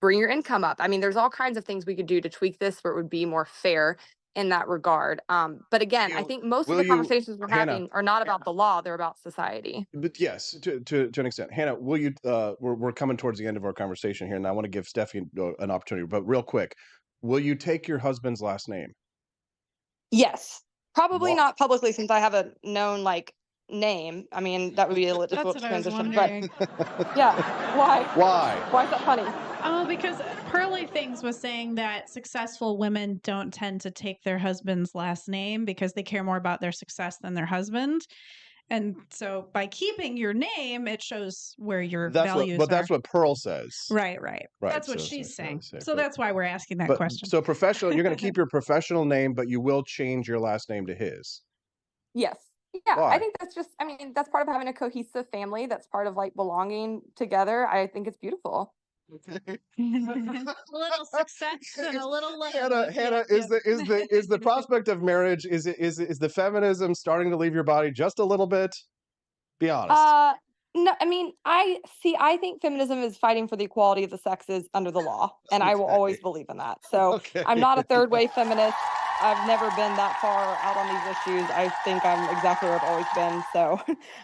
Speaker 6: bring your income up. I mean, there's all kinds of things we could do to tweak this where it would be more fair in that regard. But again, I think most of
Speaker 1: Will
Speaker 6: the
Speaker 1: you,
Speaker 6: conversations we're
Speaker 1: Hannah?
Speaker 6: having are not about the law; they're about society.
Speaker 1: But yes, to an extent, Hannah, will you? We're coming towards the end of our conversation here, and I want to give Steffi an opportunity. But real quick, will you take your husband's last name?
Speaker 6: Yes, probably
Speaker 1: Wha-
Speaker 6: not publicly since I have a known name. I mean, that would be a little
Speaker 2: That's
Speaker 6: difficult
Speaker 2: what
Speaker 6: to
Speaker 2: I was
Speaker 6: transition.
Speaker 2: wondering.
Speaker 6: But yeah, why?
Speaker 1: Why?
Speaker 6: Why is that funny?
Speaker 2: Oh, because Pearly Things was saying that successful women don't tend to take their husband's last name because they care more about their success than their husband. And so by keeping your name, it shows where your values are.
Speaker 1: That's what Pearl says.
Speaker 2: Right.
Speaker 1: Right.
Speaker 2: That's what
Speaker 1: So
Speaker 2: she's saying.
Speaker 1: say,
Speaker 2: So that's why we're asking that
Speaker 1: but
Speaker 2: question.
Speaker 1: so professional, you're going to keep your professional name, but you will change your last name to his.
Speaker 6: Yes. Yeah, I
Speaker 1: Why?
Speaker 6: think that's just, I mean, that's part of having a cohesive family. That's part of like belonging together. I think it's beautiful.
Speaker 2: A little success and a little love.
Speaker 1: Hannah, is the prospect of marriage is the feminism starting to leave your body just a little bit? Be honest.
Speaker 6: No, I mean, I think feminism is fighting for the equality of the sexes under the law, and I will always believe in that. So
Speaker 1: Okay.
Speaker 6: I'm not a third wave feminist. I've never been that far out on these issues. I think I'm exactly where I've always been. So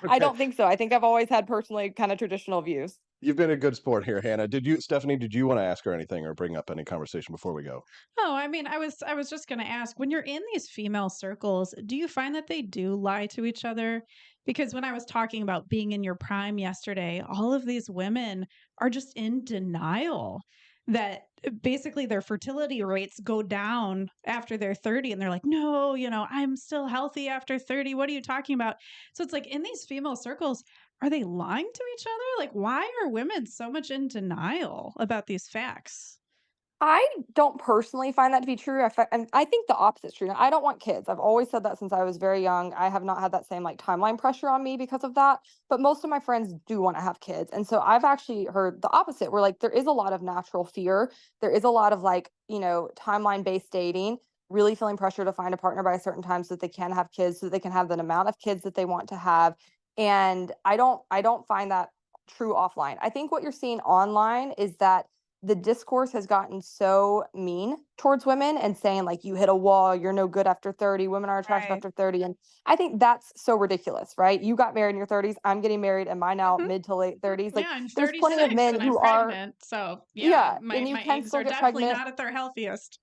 Speaker 6: I don't think so. I think I've always had personally kind of traditional views.
Speaker 1: You've been a good sport here, Hannah. Stephanie, did you want to ask her anything or bring up any conversation before we go?
Speaker 2: Oh, I mean, I was just going to ask, when you're in these female circles, do you find that they do lie to each other? Because when I was talking about being in your prime yesterday, all of these women are just in denial that basically their fertility rates go down after they're 30, and they're like, "No, I'm still healthy after 30. What are you talking about?" So it's like, in these female circles, are they lying to each other? Like, why are women so much in denial about these facts?
Speaker 6: I don't personally find that to be true. And I think the opposite's true. Now, I don't want kids. I've always said that since I was very young. I have not had that same like timeline pressure on me because of that. But most of my friends do want to have kids. And so I've actually heard the opposite, where like there is a lot of natural fear. There is a lot of like, timeline based dating, really feeling pressure to find a partner by a certain time so that they can have kids, so that they can have the amount of kids that they want to have. And I don't find that true offline. I think what you're seeing online is that the discourse has gotten so mean towards women and saying like, you hit a wall, you're no good after 30, women are attractive
Speaker 2: Right.
Speaker 6: after 30. And I think that's so ridiculous, right? You got married in your 30s. I'm getting married in my now mid to late 30s. Like,
Speaker 2: Yeah, I'm
Speaker 6: there's plenty of
Speaker 2: 36
Speaker 6: men
Speaker 2: and I'm
Speaker 6: who are,
Speaker 2: pregnant. So
Speaker 6: yeah,
Speaker 2: my
Speaker 6: and you
Speaker 2: my
Speaker 6: can
Speaker 2: eggs
Speaker 6: still
Speaker 2: are
Speaker 6: get
Speaker 2: definitely
Speaker 6: pregnant.
Speaker 2: not at their healthiest.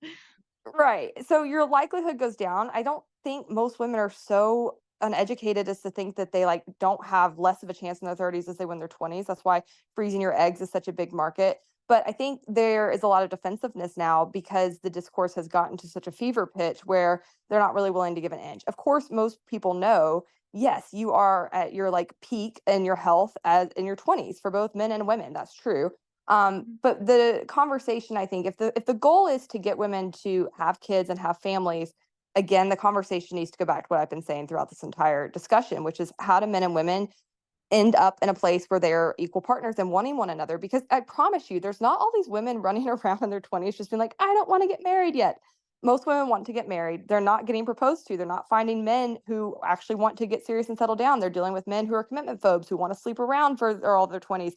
Speaker 6: Right. So your likelihood goes down. I don't think most women are so uneducated as to think that they like don't have less of a chance in their 30s as they were in their 20s. That's why freezing your eggs is such a big market. But I think there is a lot of defensiveness now because the discourse has gotten to such a fever pitch where they're not really willing to give an inch. Of course, most people know yes, you are at your like peak in your health as in your 20s for both men and women. That's true. But the conversation, I think, if the goal is to get women to have kids and have families, again, the conversation needs to go back to what I've been saying throughout this entire discussion, which is how do men and women end up in a place where they're equal partners and wanting one another? Because I promise you, there's not all these women running around in their 20s just being like, I don't want to get married yet. Most women want to get married. They're not getting proposed to. They're not finding men who actually want to get serious and settle down. They're dealing with men who are commitment phobes, who want to sleep around for all their 20s.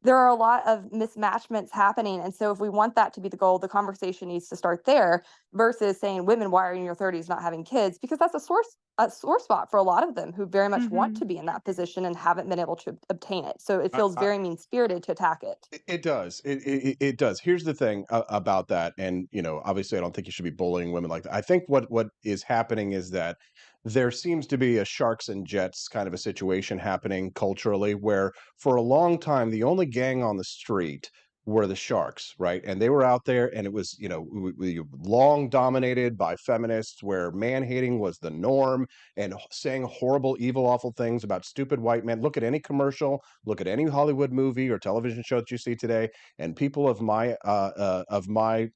Speaker 6: There are a lot of mismatchments happening. And so if we want that to be the goal, the conversation needs to start there versus saying, women, why are you in your 30s not having kids? Because that's a sore spot for a lot of them who very much want to be in that position and haven't been able to obtain it. So it feels very mean spirited to attack it.
Speaker 1: It does. It does. Here's the thing about that, and obviously, I don't think you should be bullying women like that. I think what is happening is that there seems to be a sharks and jets kind of a situation happening culturally, where for a long time the only gang on the street were the sharks, right? And they were out there, and it was we long dominated by feminists, where man hating was the norm, and saying horrible, evil, awful things about stupid white men. Look at any commercial. Look at any Hollywood movie or television show that you see today, and people of my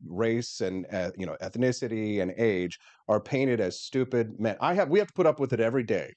Speaker 1: race and ethnicity and age are painted as stupid men. We have to put up with it every day,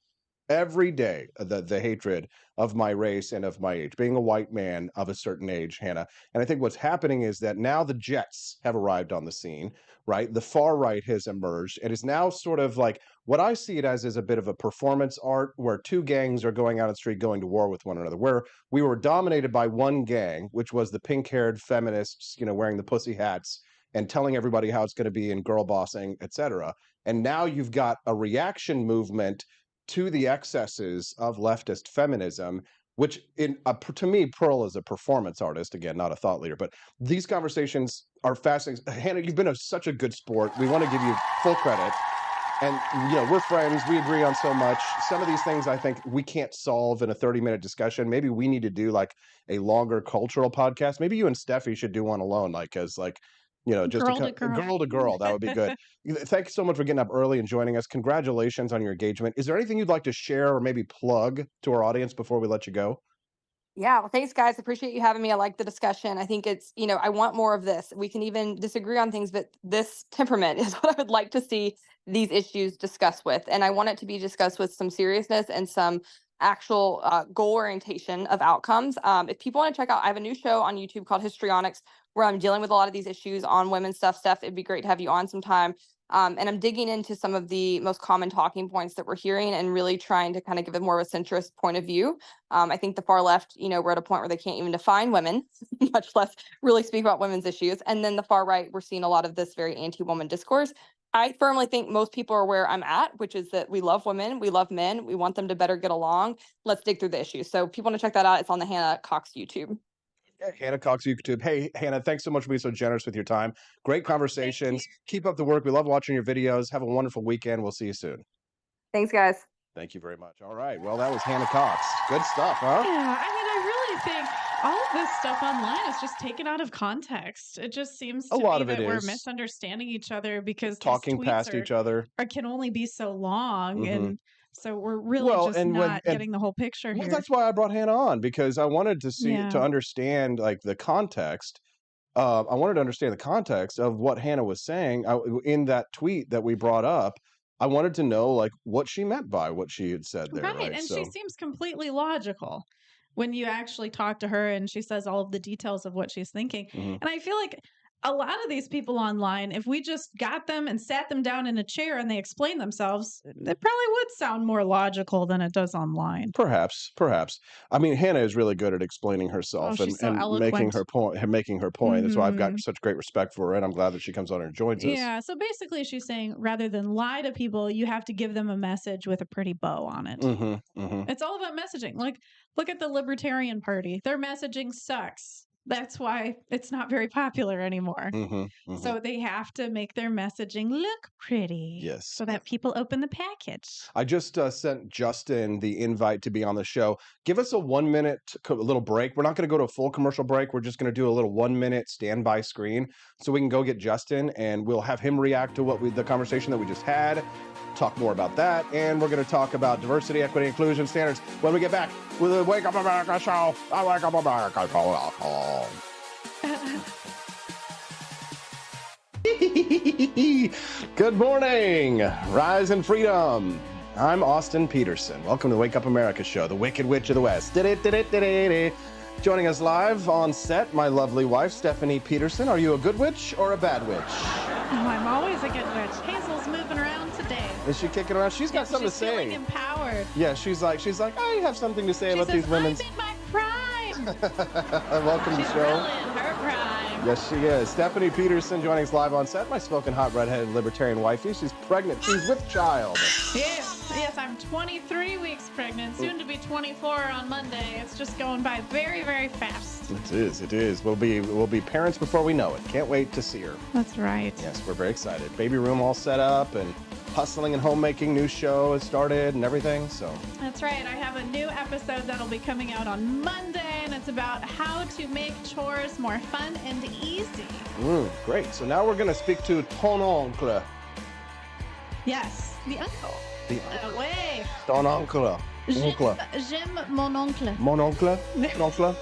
Speaker 1: the hatred of my race and of my age, being a white man of a certain age, Hannah. And I think what's happening is that now the Jets have arrived on the scene, right? The far right has emerged and is now sort of like, what I see it as is a bit of a performance art where two gangs are going out on the street going to war with one another, where we were dominated by one gang, which was the pink-haired feminists, wearing the pussy hats and telling everybody how it's going to be in girl bossing, etc. And now you've got a reaction movement to the excesses of leftist feminism, which to me, Pearl is a performance artist, again, not a thought leader, but these conversations are fascinating. Hannah, you've been such a good sport. We want to give you full credit. And, we're friends. We agree on so much. Some of these things I think we can't solve in a 30-minute discussion. Maybe we need to do like a longer cultural podcast. Maybe you and Steffi should do one alone, like as like, just
Speaker 2: Girl to girl.
Speaker 1: girl to girl. That would be good. Thanks so much for getting up early and joining us. Congratulations on your engagement. Is there anything you'd like to share or maybe plug to our audience before we let you go?
Speaker 6: Yeah, well, thanks, guys. Appreciate you having me. I like the discussion. I think it's, I want more of this. We can even disagree on things, but this temperament is what I would like to see these issues discussed with. And I want it to be discussed with some seriousness and some actual goal orientation of outcomes. If people want to check out, I have a new show on YouTube called Histrionics, where I'm dealing with a lot of these issues on women's stuff. Steph, it'd be great to have you on sometime. And I'm digging into some of the most common talking points that we're hearing and really trying to kind of give it more of a centrist point of view. I think the far left, we're at a point where they can't even define women, much less really speak about women's issues. And then the far right, we're seeing a lot of this very anti-woman discourse. I firmly think most people are where I'm at, which is that we love women, we love men, we want them to better get along. Let's dig through the issues. So if people want to check that out, it's on the Hannah Cox YouTube.
Speaker 1: Hannah Cox YouTube. Hey, Hannah, thanks so much for being so generous with your time. Great conversations. Keep up the work. We love watching your videos. Have a wonderful weekend. We'll see you soon.
Speaker 6: Thanks, guys.
Speaker 1: Thank you very much. All right. Well, that was Hannah Cox. Good stuff, huh?
Speaker 2: Yeah, I really think all of this stuff online is just taken out of context. It just seems to me that we're misunderstanding each other because
Speaker 1: talking past each other
Speaker 2: can only be so long, and so we're really not getting the whole picture here.
Speaker 1: That's why I brought Hannah on, because I wanted to understand like the context. I wanted to understand the context of what Hannah was saying in that tweet that we brought up. I wanted to know like what she meant by what she had said there. Right.
Speaker 2: And she seems completely logical when you actually talk to her and she says all of the details of what she's thinking. And I feel like a lot of these people online, if we just got them and sat them down in a chair and they explain themselves, it probably would sound more logical than it does online.
Speaker 1: Perhaps. I mean, Hannah is really good at explaining herself and making her point. That's why I've got such great respect for her, and I'm glad that she comes on and joins us.
Speaker 2: Yeah. So basically, she's saying rather than lie to people, you have to give them a message with a pretty bow on it. It's all about messaging. Like, look at the Libertarian Party. Their messaging sucks. That's why it's not very popular anymore. So they have to make their messaging look pretty.
Speaker 1: Yes.
Speaker 2: So that people open the package.
Speaker 1: I just sent Justin the invite to be on the show. Give us a 1 minute little break. We're not going to go to a full commercial break. We're just going to do a little 1 minute standby screen so we can go get Justin and we'll have him react to the conversation that we just had. talk more about that. And we're going to talk about diversity, equity, inclusion standards when we get back with the Wake Up America show. I Wake Up America show. Good morning, rise and freedom. I'm Austin Peterson. Welcome to the Wake Up America show, the Wicked Witch of the West. Joining us live on set, my lovely wife, Stephanie Peterson. Are you a good witch or a bad witch?
Speaker 2: Oh, I'm always a good witch. Hazel's moving around today.
Speaker 1: Is she kicking around? She's got something to say.
Speaker 2: Feeling empowered.
Speaker 1: Yeah, she's like, I have something to say about these women.
Speaker 2: I'm in my prime.
Speaker 1: Welcome to the show.
Speaker 2: She's in her prime.
Speaker 1: Yes, she is. Stephanie Peterson joining us live on set. My smoking hot redheaded libertarian wifey. She's pregnant. She's with child.
Speaker 2: Yes, I'm 23 weeks pregnant, soon to be 24 on Monday. It's just going by very, very fast.
Speaker 1: It is. We'll be parents before we know it. Can't wait to see her.
Speaker 2: That's right.
Speaker 1: Yes, we're very excited. Baby room all set up and hustling and homemaking. New show has started and everything. So
Speaker 2: that's right. I have a new episode that'll be coming out on Monday, and it's about how to make chores more fun and easy.
Speaker 1: Great. So now we're going to speak to ton oncle.
Speaker 2: Yes, the uncle. Ouais.
Speaker 1: Ton oncle.
Speaker 2: J'aime mon oncle.
Speaker 1: Mon oncle? Oncle?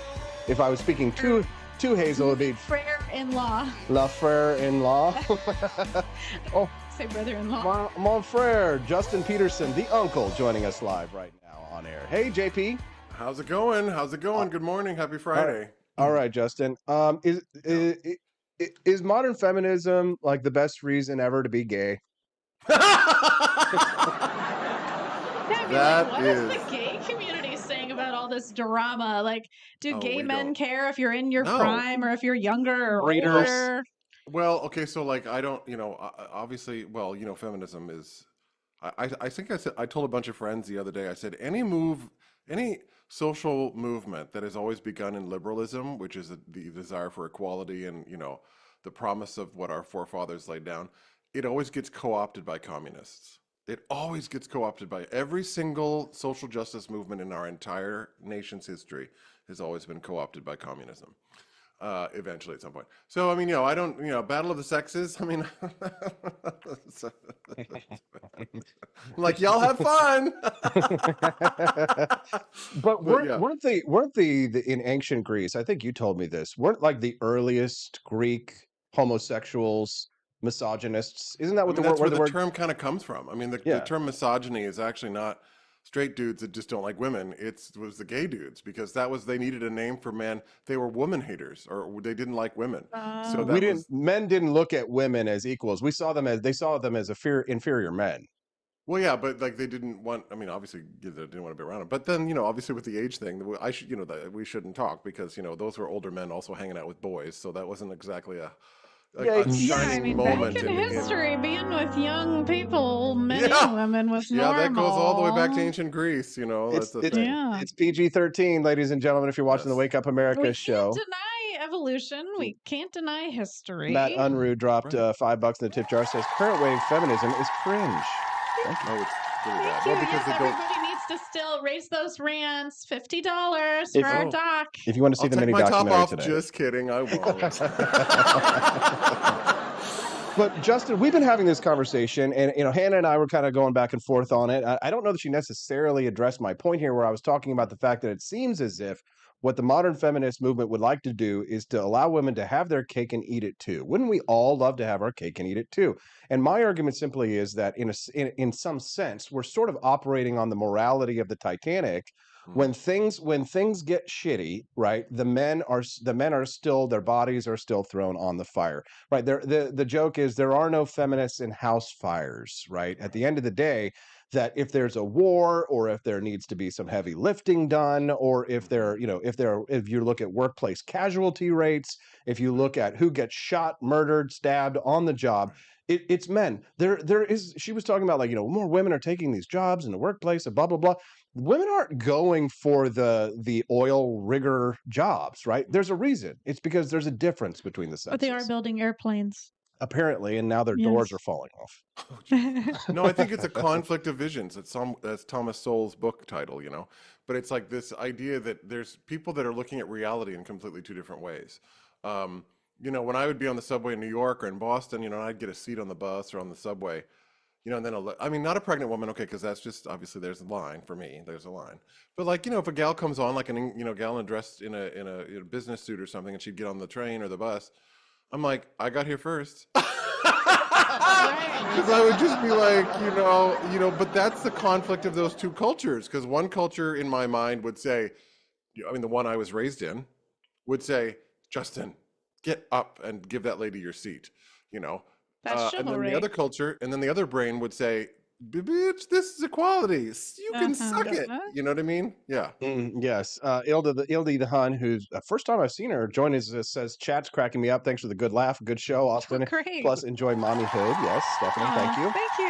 Speaker 1: If I was speaking to Hazel, it would be
Speaker 2: frère-in-law.
Speaker 1: La frère-in-law. Oh,
Speaker 2: say brother-in-law.
Speaker 1: Mon frère, Justin Peterson, the uncle, joining us live right now on air. Hey, JP.
Speaker 7: How's it going? Good morning. Happy Friday.
Speaker 1: All right, Justin. Is modern feminism like the best reason ever to be gay?
Speaker 2: What is the gay community saying about all this drama? Like, do gay men care if you're in your prime or if you're younger or older?
Speaker 7: Well, okay, so like I don't, obviously, well, feminism is. I think I told a bunch of friends the other day. I said any social movement that has always begun in liberalism, which is the desire for equality and the promise of what our forefathers laid down, it always gets co-opted by communists. It always gets co-opted by every single social justice movement in our entire nation's history has always been co-opted by communism. Eventually at some point. So, I mean, I don't, battle of the sexes. I mean, like, y'all have fun.
Speaker 1: But weren't the in ancient Greece, I think you told me this, weren't like the earliest Greek homosexuals misogynists? Isn't that what
Speaker 7: that's where the term kind of comes from? I mean, the term misogyny is actually not straight dudes that just don't like women. It was the gay dudes, because they needed a name for men. They were woman haters, or they didn't like women. So
Speaker 1: men didn't look at women as equals. They saw them as inferior men.
Speaker 7: Well, yeah, but like they didn't want. I mean, obviously they didn't want to be around them. But then, obviously with the age thing, we shouldn't talk, because those were older men also hanging out with boys. So that wasn't exactly a shining moment
Speaker 2: back in history, being with young people, men and women was normal.
Speaker 7: Yeah, that goes all the way back to ancient Greece.
Speaker 1: It's PG-13, ladies and gentlemen. If you're watching the Wake Up America show,
Speaker 2: we can't deny evolution. We can't deny history.
Speaker 1: Matt Unruh dropped $5 in the tip jar. Says current wave feminism is cringe.
Speaker 7: Oh, it's really bad.
Speaker 2: Well, because everybody needs to still raise those rants. $50 for our doc.
Speaker 1: If you want to see the mini documentary
Speaker 7: top off
Speaker 1: today.
Speaker 7: Just kidding, I won't.
Speaker 1: But Justin, we've been having this conversation, and Hannah and I were kind of going back and forth on it. I don't know that she necessarily addressed my point here, where I was talking about the fact that it seems as if what the modern feminist movement would like to do is to allow women to have their cake and eat it too. Wouldn't we all love to have our cake and eat it too? And my argument simply is that in some sense, we're sort of operating on the morality of the Titanic. When things get shitty, right? The men are still, their bodies are still thrown on the fire, right? The joke is there are no feminists in house fires, right? At the end of the day, that if there's a war, or if there needs to be some heavy lifting done, or if you look at workplace casualty rates, if you look at who gets shot, murdered, stabbed on the job, it's men. She was talking about more women are taking these jobs in the workplace and blah, blah, blah. Women aren't going for the oil rigger jobs, right? There's a reason. It's because there's a difference between the sexes.
Speaker 2: But they are building airplanes.
Speaker 1: Apparently, and now their doors are falling off.
Speaker 7: No, I think it's a conflict of visions. That's Thomas Sowell's book title, But it's like this idea that there's people that are looking at reality in completely two different ways. When I would be on the subway in New York or in Boston, and I'd get a seat on the bus or on the subway, and then I mean, not a pregnant woman, okay, because that's just obviously there's a line for me. There's a line, but like if a gal comes on, like gal dressed in a business suit or something, and she'd get on the train or the bus, I'm like, I got here first. Because I would just be like, but that's the conflict of those two cultures. Because one culture in my mind would say, the one I was raised in would say, Justin, get up and give that lady your seat,
Speaker 2: That's
Speaker 7: and then the
Speaker 2: chivalry.
Speaker 7: other culture, and then the other brain would say, bitch, this is equality. You can suck it. You know what I mean? Yeah.
Speaker 1: Yes. Ilda the Hun, who's first time I've seen her, joined us, says, chat's cracking me up. Thanks for the good laugh. Good show, Austin.
Speaker 2: Great.
Speaker 1: Plus, enjoy mommyhood. Yes, Stephanie, thank you.
Speaker 2: Thank you.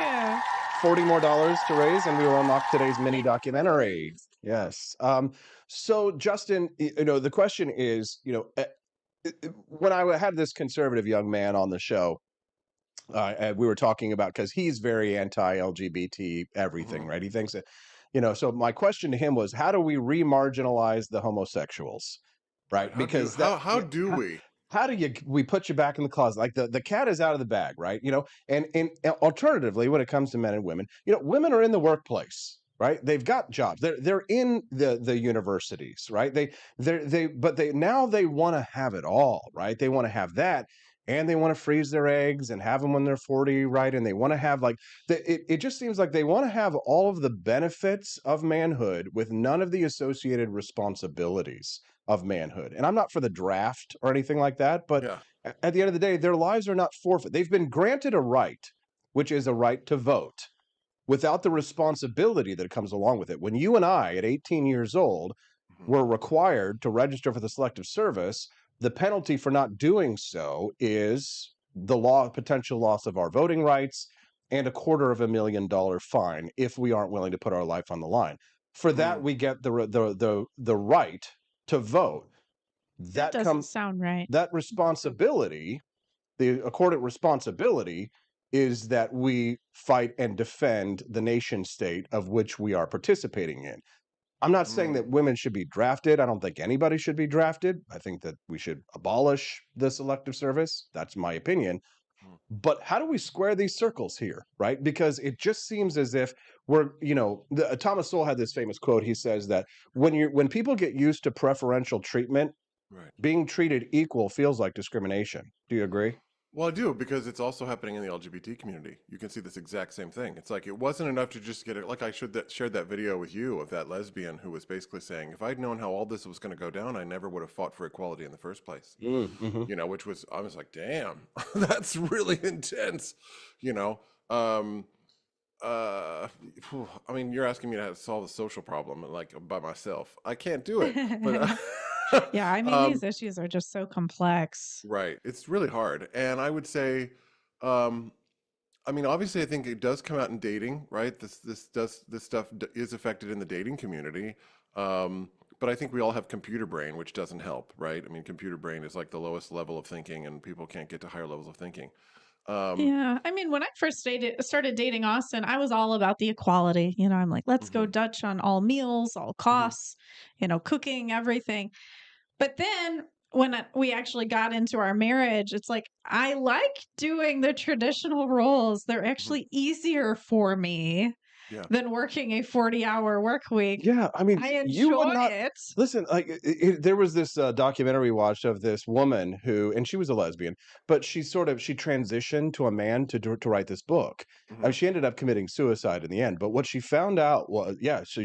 Speaker 1: $40 more to raise, and we will unlock today's mini documentary. Yes. So, Justin, the question is, when I had this conservative young man on the show, we were talking about, because he's very anti-LGBT everything, right? He thinks that, so my question to him was, how do we re-marginalize the homosexuals, right? Because
Speaker 7: how do we?
Speaker 1: How do we put you back in the closet? Like the cat is out of the bag, right? And alternatively, when it comes to men and women, women are in the workplace, right? They've got jobs. They're in the universities, right? But now they want to have it all, right? They want to have that, and they want to freeze their eggs and have them when they're 40, right? And they want to have it just seems like they want to have all of the benefits of manhood with none of the associated responsibilities of manhood. And I'm not for the draft or anything like that, but at the end of the day, their lives are not forfeit. They've been granted a right, which is a right to vote, without the responsibility that comes along with it. When you and I, at 18 years old, were required to register for the Selective Service, the penalty for not doing so is the potential loss of our voting rights and a $250,000 fine if we aren't willing to put our life on the line. For that, we get the right to vote.
Speaker 2: That doesn't sound right.
Speaker 1: That responsibility, the accordant responsibility, is that we fight and defend the nation state of which we are participating in. I'm not saying that women should be drafted. I don't think anybody should be drafted. I think that we should abolish the Selective Service. That's my opinion. But how do we square these circles here, right? Because it just seems as if we're, Thomas Sowell had this famous quote. He says that when people get used to preferential treatment, being treated equal feels like discrimination. Do you agree?
Speaker 7: Well, I do, because it's also happening in the LGBT community. You can see this exact same thing. It's like, it wasn't enough to just get it. Like I shared that video with you of that lesbian who was basically saying, if I'd known how all this was going to go down, I never would have fought for equality in the first place. Which was, I was like, damn, that's really intense. I mean, you're asking me to solve a social problem like by myself. I can't do it. But
Speaker 2: yeah, I mean, these issues are just so complex.
Speaker 7: Right. It's really hard. And I would say, obviously, I think it does come out in dating, right? This stuff is affected in the dating community. But I think we all have computer brain, which doesn't help, right? I mean, computer brain is like the lowest level of thinking, and people can't get to higher levels of thinking.
Speaker 2: Yeah, I mean, when I first started dating Austin, I was all about the equality. I'm like, let's go Dutch on all meals, all costs, cooking, everything. But then when we actually got into our marriage, it's like, I like doing the traditional roles. They're actually easier for me than working a 40-hour work week.
Speaker 1: Yeah, I mean,
Speaker 2: I enjoy it.
Speaker 1: Listen, there was this documentary we watched of this woman and she was a lesbian, but she transitioned to a man to write this book. She ended up committing suicide in the end. But what she found out was,
Speaker 2: that's so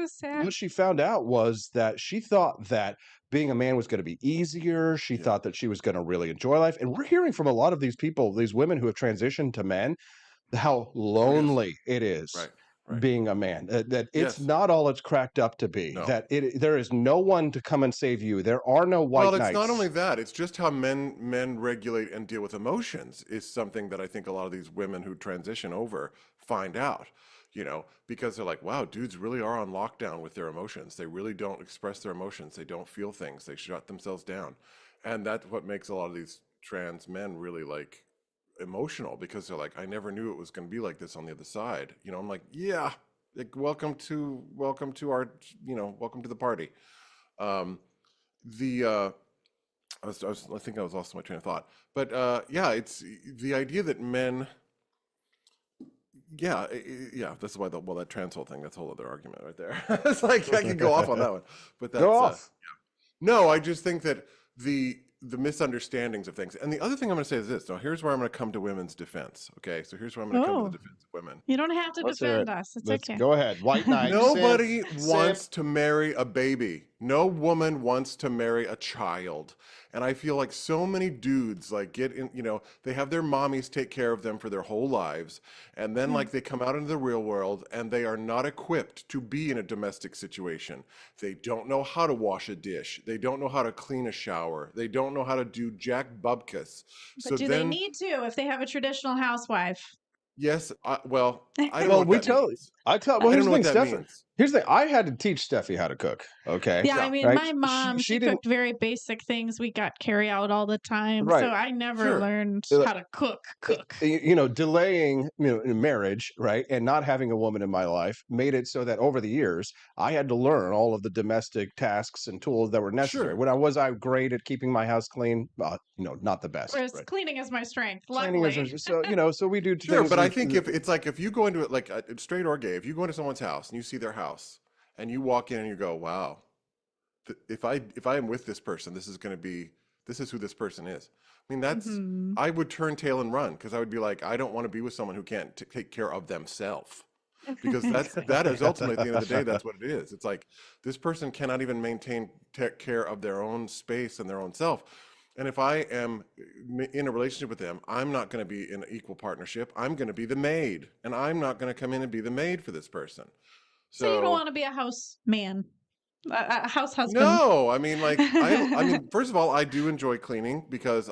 Speaker 2: sad.
Speaker 1: What she found out was that she thought that being a man was going to be easier. She thought that she was going to really enjoy life. And we're hearing from a lot of these people, these women who have transitioned to men, how lonely it is being a man. That it's not all it's cracked up to be. No. That there is no one to come and save you. There are no white knights.
Speaker 7: Well, it's not only that. It's just how men regulate and deal with emotions is something that I think a lot of these women who transition over find out. Because they're like, wow, dudes really are on lockdown with their emotions. They really don't express their emotions. They don't feel things. They shut themselves down. And that's what makes a lot of these trans men really like emotional, because they're like, I never knew it was going to be like this on the other side. I'm like, yeah, like, welcome to our, welcome to the party. I think I was lost my train of thought, but it's the idea that men Yeah, yeah. That's why that trans whole thing. That's a whole other argument right there. It's like I could go off on that one, but
Speaker 1: Go
Speaker 7: that's
Speaker 1: off.
Speaker 7: no. I just think that the misunderstandings of things. And the other thing I'm going to say is this. Now, here's where I'm going to come to women's defense. Okay, so here's where I'm going to come to the
Speaker 2: Oh,
Speaker 7: defense of women.
Speaker 2: you don't have to
Speaker 1: Let's hear
Speaker 2: defend
Speaker 1: it.
Speaker 2: us. It's
Speaker 1: Let's
Speaker 2: okay.
Speaker 1: go ahead. White knight.
Speaker 7: Nobody
Speaker 1: Simp.
Speaker 7: wants to marry a baby. No woman wants to marry a child. And I feel like so many dudes like get in, they have their mommies take care of them for their whole lives. And then like they come out into the real world and they are not equipped to be in a domestic situation. They don't know how to wash a dish. They don't know how to clean a shower. They don't know how to do jack bubkas.
Speaker 2: But do they need to if they have a traditional housewife?
Speaker 7: Yes, I don't know
Speaker 1: Well,
Speaker 7: what that means.
Speaker 1: well,
Speaker 7: I don't
Speaker 1: here's
Speaker 7: know
Speaker 1: the
Speaker 7: what
Speaker 1: thing,
Speaker 7: that
Speaker 1: Steffi.
Speaker 7: means.
Speaker 1: Here's the thing. I had to teach Steffi how to cook. Okay.
Speaker 2: Yeah, I mean,
Speaker 1: Right?
Speaker 2: my mom,
Speaker 1: She
Speaker 2: she
Speaker 1: didn't.
Speaker 2: cooked very basic things. We got carry out all the time.
Speaker 1: Right.
Speaker 2: So I never
Speaker 7: Sure.
Speaker 2: learned how to cook.
Speaker 1: Delaying marriage, right, and not having a woman in my life made it so that over the years I had to learn all of the domestic tasks and tools that were necessary.
Speaker 7: Sure.
Speaker 1: When I was great at keeping my house clean, not the best.
Speaker 2: Whereas
Speaker 1: Right?
Speaker 2: cleaning is my strength,
Speaker 1: Cleaning is
Speaker 2: luckily.
Speaker 1: so we do
Speaker 7: Sure,
Speaker 1: things.
Speaker 7: but I think if it's like if you go into it like straight or gay, if you go into someone's house and you see their house and you walk in and you go, "Wow, if I am with this person, this is who this person is." I mean, I would turn tail and run because I would be like, I don't want to be with someone who can't take care of themselves. Because that is ultimately at the end of the day, that's what it is. It's like this person cannot even take care of their own space and their own self. And if I am in a relationship with them, I'm not going to be in an equal partnership. I'm going to be the maid, and I'm not going to come in and be the maid for this person.
Speaker 2: So you don't want to be a house man, a house husband?
Speaker 7: No, I mean, like, I mean, first of all, I do enjoy cleaning because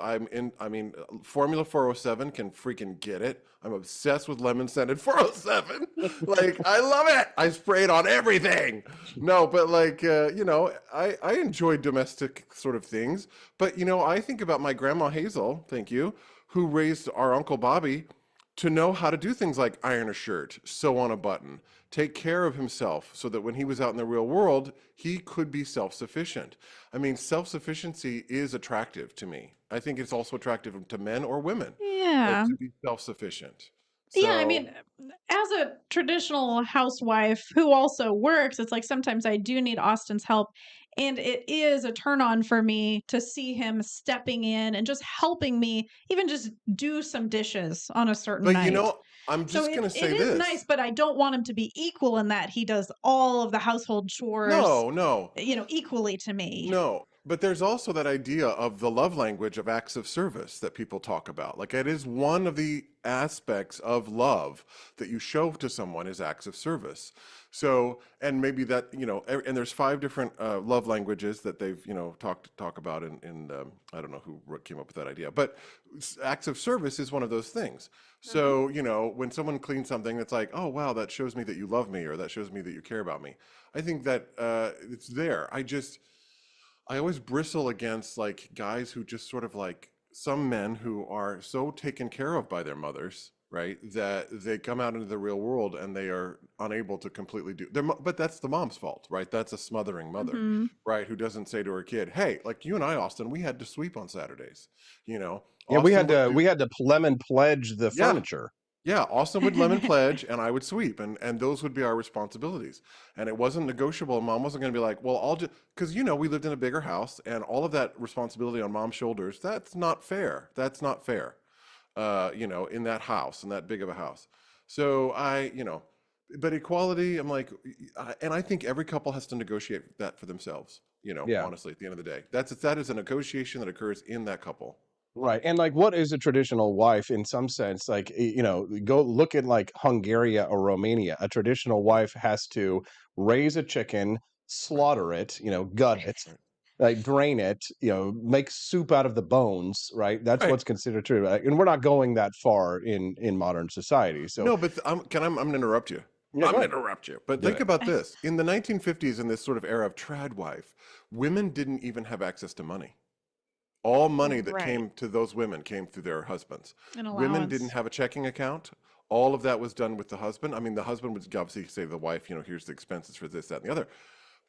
Speaker 7: Formula 407 can freaking get it. I'm obsessed with lemon scented 407. Like, I love it. I spray it on everything. No, but like, I enjoy domestic sort of things. But, I think about my grandma Hazel, thank you, who raised our Uncle Bobby to know how to do things like iron a shirt, sew on a button, take care of himself so that when he was out in the real world, he could be self-sufficient. I mean, self-sufficiency is attractive to me. I think it's also attractive to men or women.
Speaker 2: Yeah.
Speaker 7: To be self-sufficient.
Speaker 2: Yeah, I mean, as a traditional housewife who also works, it's like sometimes I do need Austin's help. And it is a turn on for me to see him stepping in and just helping me, even just do some dishes on a certain night.
Speaker 7: I'm just going to say this.
Speaker 2: It is nice, but I don't want him to be equal in that he does all of the household chores.
Speaker 7: No.
Speaker 2: Equally to me.
Speaker 7: No. But there's also that idea of the love language of acts of service that people talk about. Like it is one of the aspects of love that you show to someone is acts of service. So, and maybe that, and there's 5 different love languages that they've, talk about in I don't know who came up with that idea, but acts of service is one of those things. So, when someone cleans something, it's like, oh, wow, that shows me that you love me or that shows me that you care about me. I think that it's there. I always bristle against like guys who just sort of like some men who are so taken care of by their mothers, right? That they come out into the real world and they are unable to completely but that's the mom's fault, right? That's a smothering mother, right? Who doesn't say to her kid, hey, like you and I, Austin, we had to sweep on Saturdays, Yeah,
Speaker 1: we had to lemon pledge the furniture.
Speaker 7: Yeah, Austin would lemon pledge and I would sweep and those would be our responsibilities. And it wasn't negotiable. Mom wasn't going to be like, well, I'll just, because, we lived in a bigger house and all of that responsibility on mom's shoulders, that's not fair. That's not fair, in that house, in that big of a house. So but equality, I'm like, and I think every couple has to negotiate that for themselves, honestly, at the end of the day. That is a negotiation that occurs in that couple.
Speaker 1: Right. And like, what is a traditional wife in some sense? Like, go look at like Hungary or Romania. A traditional wife has to raise a chicken, slaughter it, gut it, like drain it, make soup out of the bones. Right. That's what's considered true. And we're not going that far in modern society. So
Speaker 7: no, but I'm going to interrupt you.
Speaker 1: Yeah,
Speaker 7: I'm going to interrupt you. But think about this. In the 1950s, in this sort of era of trad wife, women didn't even have access to money. All money that came to those women came through their husbands. Women didn't have a checking account. All of that was done with the husband. I mean, the husband would obviously say to the wife, here's the expenses for this, that, and the other.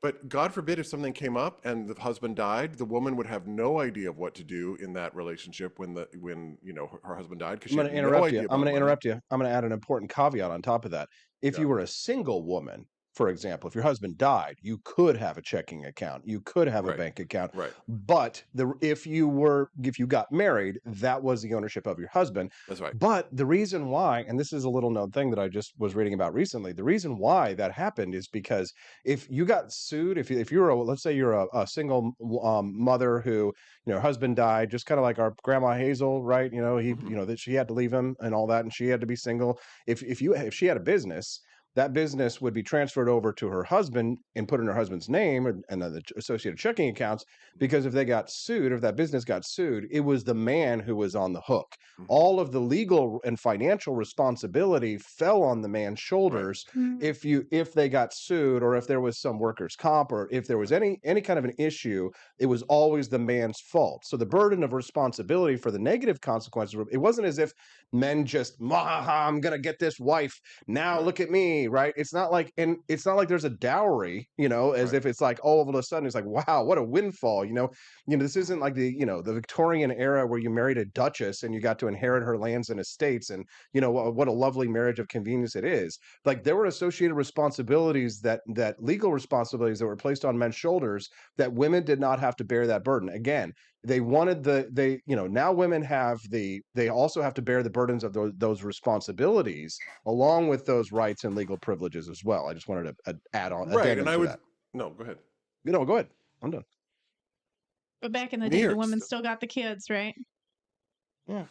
Speaker 7: But God forbid if something came up and the husband died, the woman would have no idea of what to do in that relationship when her husband died, because
Speaker 1: I'm
Speaker 7: she
Speaker 1: going
Speaker 7: had
Speaker 1: to
Speaker 7: no
Speaker 1: interrupt you.
Speaker 7: idea
Speaker 1: I'm
Speaker 7: about
Speaker 1: going to
Speaker 7: money.
Speaker 1: interrupt you. I'm going to add an important caveat on top of that. If
Speaker 7: Yeah.
Speaker 1: you were a single woman, for example, if your husband died, you could have a checking account, you could have a
Speaker 7: Right.
Speaker 1: bank account.
Speaker 7: Right.
Speaker 1: But if you got married, that was the ownership of your husband.
Speaker 7: That's right.
Speaker 1: But the reason why, and this is a little known thing that I just was reading about recently, the reason why that happened is because if you got sued, if you're let's say you're a single mother who, her husband died, just kind of like our grandma Hazel, right? That she had to leave him and all that, and she had to be single. If she had a business, that business would be transferred over to her husband and put in her husband's name and the associated checking accounts, because if that business got sued, it was the man who was on the hook. All of the legal and financial responsibility fell on the man's shoulders.
Speaker 2: Mm.
Speaker 1: If they got sued, or if there was some workers' comp, or if there was any kind of an issue, it was always the man's fault. So the burden of responsibility for the negative consequences, it wasn't as if men just, I'm gonna get this wife now, look at me, right? It's not like there's a dowry, as if it's like all of a sudden it's like, wow, what a windfall. This isn't like the Victorian era where you married a duchess and you got to inherit her lands and estates, and what a lovely marriage of convenience it is. Like, there were associated responsibilities, that legal responsibilities that were placed on men's shoulders, that women did not have to bear that burden. Again, they wanted now women they also have to bear the burdens of those responsibilities, along with those rights and legal privileges as well. I just wanted to add on
Speaker 7: Right.
Speaker 1: addendum
Speaker 7: And
Speaker 1: to that.
Speaker 7: No, go ahead.
Speaker 1: Go ahead. I'm done.
Speaker 2: But back in the day, the women still got the kids, right?
Speaker 1: Yeah.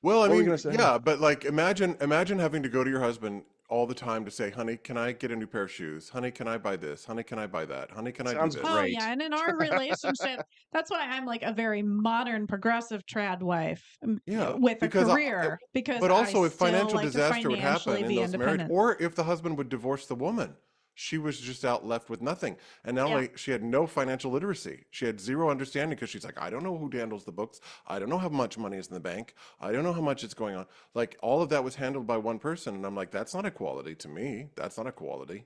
Speaker 7: Well, I
Speaker 1: What were you
Speaker 7: mean,
Speaker 1: gonna say?
Speaker 7: yeah, but like imagine having to go to your husband all the time to say, honey, can I get a new pair of shoes? Honey, can I buy this? Honey, can I buy that? Honey, can I do
Speaker 1: Sounds
Speaker 7: this?
Speaker 2: Oh
Speaker 1: great.
Speaker 2: yeah, and in our relationship, that's why I'm like a very modern, progressive trad wife,
Speaker 7: Yeah,
Speaker 2: with a career.
Speaker 7: But also,
Speaker 2: I
Speaker 7: if financial
Speaker 2: like
Speaker 7: disaster would happen in
Speaker 2: be
Speaker 7: those marriages,
Speaker 2: independent.
Speaker 7: or if the husband would divorce the woman, she was just out left with nothing. And not only she had no financial literacy, she had zero understanding, because she's like, I don't know who handles the books. I don't know how much money is in the bank. I don't know how much is going on. Like, all of that was handled by one person. And I'm like, that's not equality to me. That's not equality.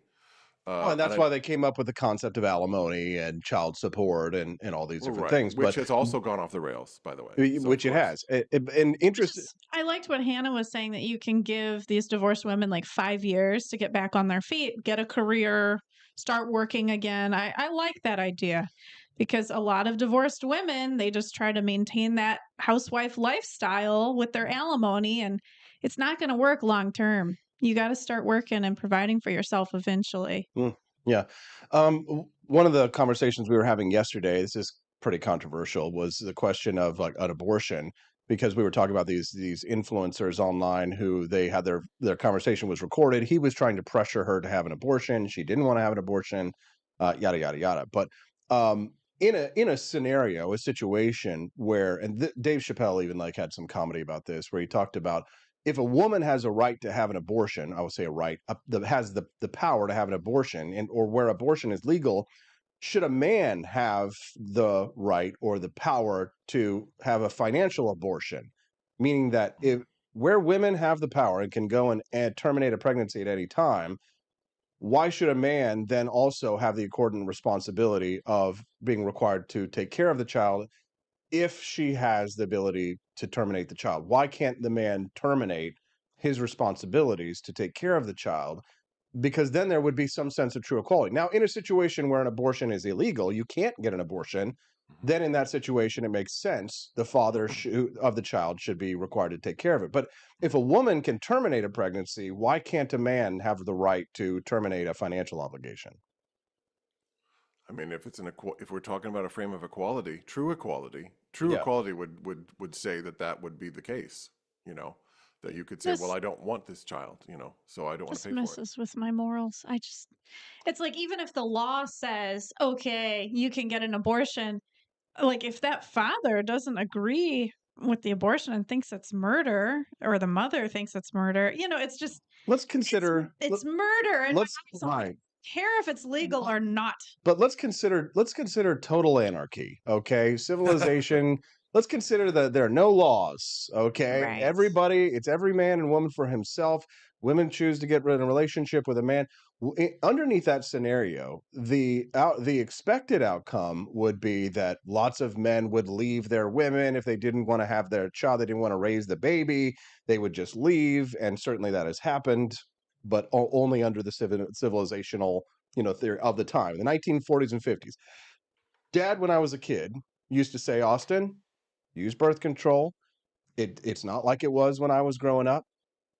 Speaker 1: And that's why they came up with the concept of alimony and child support and all these different things.
Speaker 7: Which
Speaker 1: but
Speaker 7: has also gone off the rails, by the way.
Speaker 1: which it has. And interest.
Speaker 2: I liked what Hannah was saying, that you can give these divorced women like 5 years to get back on their feet, get a career, start working again. I like that idea, because a lot of divorced women, they just try to maintain that housewife lifestyle with their alimony, and it's not going to work long term. You got to start working and providing for yourself eventually.
Speaker 1: Yeah. One of the conversations we were having yesterday, this is pretty controversial, was the question of like an abortion, because we were talking about these influencers online who they had their conversation was recorded. He was trying to pressure her to have an abortion. She didn't want to have an abortion, yada, yada, yada. But in a scenario, a situation where, and Dave Chappelle even like had some comedy about this, where he talked about, if a woman has a right to have an abortion, I would say a right, that has the power to have an abortion, or where abortion is legal, should a man have the right or the power to have a financial abortion? Meaning that where women have the power and can go and terminate a pregnancy at any time, why should a man then also have the accordant responsibility of being required to take care of the child if she has the ability to terminate the child? Why can't the man terminate his responsibilities to take care of the child? Because then there would be some sense of true equality. Now, in a situation where an abortion is illegal, you can't get an abortion. Then in that situation, it makes sense. The father of the child should be required to take care of it. But if a woman can terminate a pregnancy, why can't a man have the right to terminate a financial obligation?
Speaker 7: I mean, if we're talking about a frame of equality, true equality would say that would be the case. That you could say, well, I don't want this child, so I don't want to pay for it.
Speaker 2: This messes with my morals. It's like, even if the law says, okay, you can get an abortion, like if that father doesn't agree with the abortion and thinks it's murder, or the mother thinks it's murder, it's just,
Speaker 1: let's consider
Speaker 2: it's murder. And
Speaker 1: let's right.
Speaker 2: care if it's legal or not.
Speaker 1: But let's consider total anarchy, okay? Civilization. Let's consider that there are no laws, okay?
Speaker 2: Right.
Speaker 1: It's every man and woman for himself. women choose to get in a relationship with a man. Underneath that scenario, the expected outcome would be that lots of men would leave their women if they didn't want to have their child, they didn't want to raise the baby, they would just leave, and certainly that has happened, but only under the civilizational, theory of the time, the 1940s and 50s. Dad, when I was a kid, used to say, Austin, use birth control. It's not like it was when I was growing up.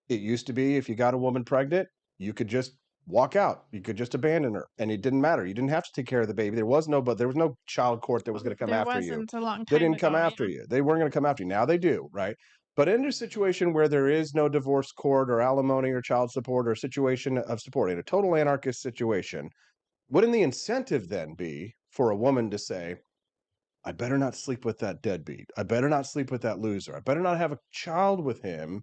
Speaker 1: It used to be if you got a woman pregnant, you could just walk out. You could just abandon her, and it didn't matter. You didn't have to take care of the baby. There was no child court that was going to come
Speaker 2: There
Speaker 1: after you.
Speaker 2: wasn't a long
Speaker 1: They
Speaker 2: time
Speaker 1: didn't come
Speaker 2: ago.
Speaker 1: after you. They weren't going to come after you. Now they do, right? But in a situation where there is no divorce court or alimony or child support or a situation of support, in a total anarchist situation, wouldn't the incentive then be for a woman to say, I better not sleep with that deadbeat. I better not sleep with that loser. I better not have a child with him,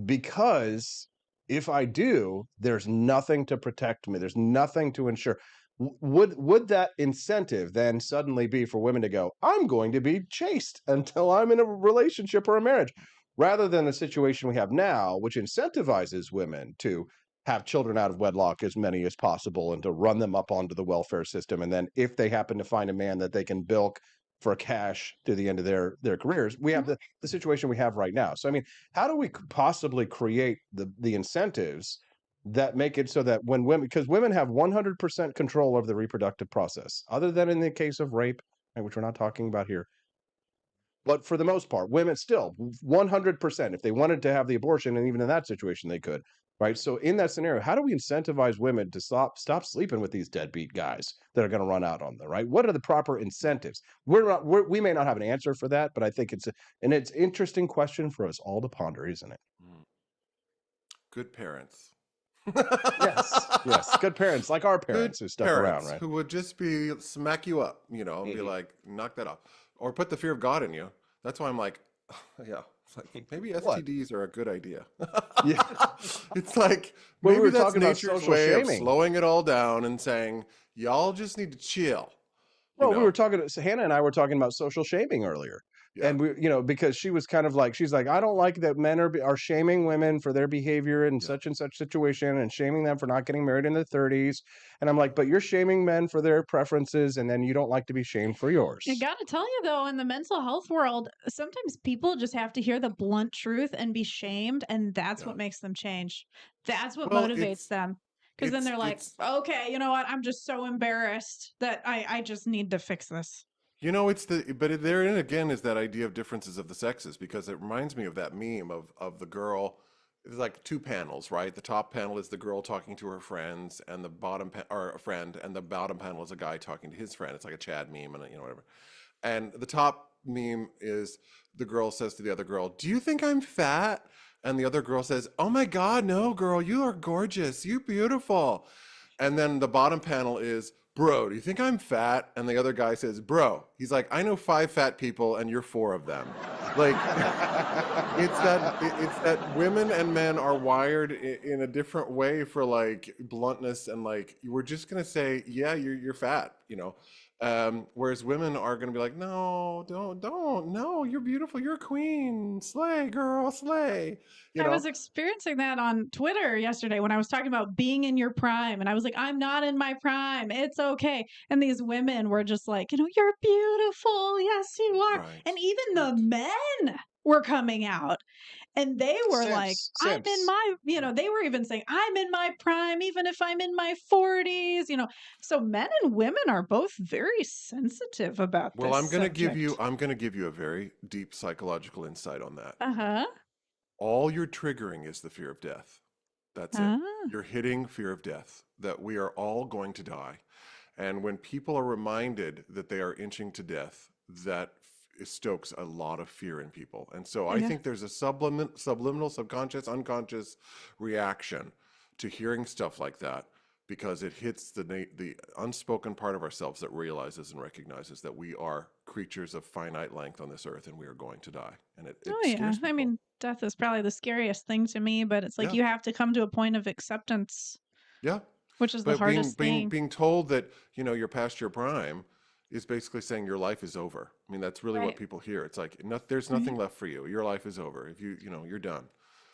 Speaker 1: because if I do, there's nothing to protect me. There's nothing to ensure. Would that incentive then suddenly be for women to go, I'm going to be chaste until I'm in a relationship or a marriage, rather than the situation we have now, which incentivizes women to have children out of wedlock, as many as possible, and to run them up onto the welfare system. And then if they happen to find a man that they can bilk for cash to the end of their careers, we have the situation we have right now. So I mean, how do we possibly create the incentives that make it so that when women, because women have 100% control over the reproductive process, other than in the case of rape, which we're not talking about here, but for the most part, women still 100%, if they wanted to have the abortion, and even in that situation they could, right? So in that scenario, how do we incentivize women to stop sleeping with these deadbeat guys that are going to run out on them, right? What are the proper incentives? We may not have an answer for that, but I think it's an interesting question for us all to ponder, isn't it?
Speaker 7: Good parents.
Speaker 1: Yes, good parents, like our parents who stuck around, right?
Speaker 7: Who would just smack you up, and be like, knock that off, or put the fear of God in you. That's why I'm like, yeah, it's like maybe STDs are a good idea.
Speaker 1: Yeah,
Speaker 7: it's like
Speaker 1: well,
Speaker 7: maybe
Speaker 1: we were
Speaker 7: that's
Speaker 1: talking about
Speaker 7: nature's
Speaker 1: social
Speaker 7: way
Speaker 1: shaming.
Speaker 7: of slowing it all down and saying y'all just need to chill.
Speaker 1: Well, we were talking. Hannah and I were talking about social shaming earlier.
Speaker 7: Yeah.
Speaker 1: And we, because she was kind of like, she's like, I don't like that men are shaming women for their behavior in such and such situation, and shaming them for not getting married in their 30s. And I'm like, but you're shaming men for their preferences, and then you don't like to be shamed for yours.
Speaker 2: I gotta tell you though, in the mental health world, sometimes people just have to hear the blunt truth and be shamed, and that's what makes them change. That's what motivates them. Because then they're like, okay, you know what? I'm just so embarrassed that I just need to fix this.
Speaker 7: But therein again is that idea of differences of the sexes, because it reminds me of that meme of the girl. It's like two panels, right? The top panel is the girl talking to her friends, and the bottom or a friend, and the bottom panel is a guy talking to his friend. It's like a Chad meme, and whatever. And the top meme is the girl says to the other girl, "Do you think I'm fat?" And the other girl says, "Oh my God, no, girl, you are gorgeous, you're beautiful." And then the bottom panel is, "Bro, do you think I'm fat?" And the other guy says, "Bro," he's like, "I know 5 fat people and you're 4 of them." Like, it's that women and men are wired in a different way for like bluntness, and like, we're just gonna say, yeah, you're fat, whereas women are gonna be like, no, don't, no, you're beautiful, you're a queen, slay, girl, slay.
Speaker 2: I was experiencing that on Twitter yesterday when I was talking about being in your prime, and I was like, I'm not in my prime, it's okay. And these women were just like, you're beautiful, yes you are.
Speaker 7: Right,
Speaker 2: and even the men were coming out, and they were like, I'm in my, they were even saying, I'm in my prime even if I'm in my 40s. So men and women are both very sensitive about
Speaker 7: well,
Speaker 2: this
Speaker 7: I'm gonna
Speaker 2: subject.
Speaker 7: give you a very deep psychological insight on that.
Speaker 2: Uh-huh.
Speaker 7: All you're triggering is the fear of death. That's it. You're hitting fear of death, that we are all going to die. And when people are reminded that they are inching to death, that stokes a lot of fear in people. And so I think there's a subliminal, subconscious, unconscious reaction to hearing stuff like that, because it hits the unspoken part of ourselves that realizes and recognizes that we are creatures of finite length on this earth, and we are going to die. And it scares people.
Speaker 2: I mean, death is probably the scariest thing to me, but it's like you have to come to a point of acceptance.
Speaker 7: Yeah.
Speaker 2: Which is the hardest thing.
Speaker 7: Being told that, you're past your prime is basically saying your life is over. I mean, that's really what people hear. It's like, there's nothing left for you. Your life is over. If you're done.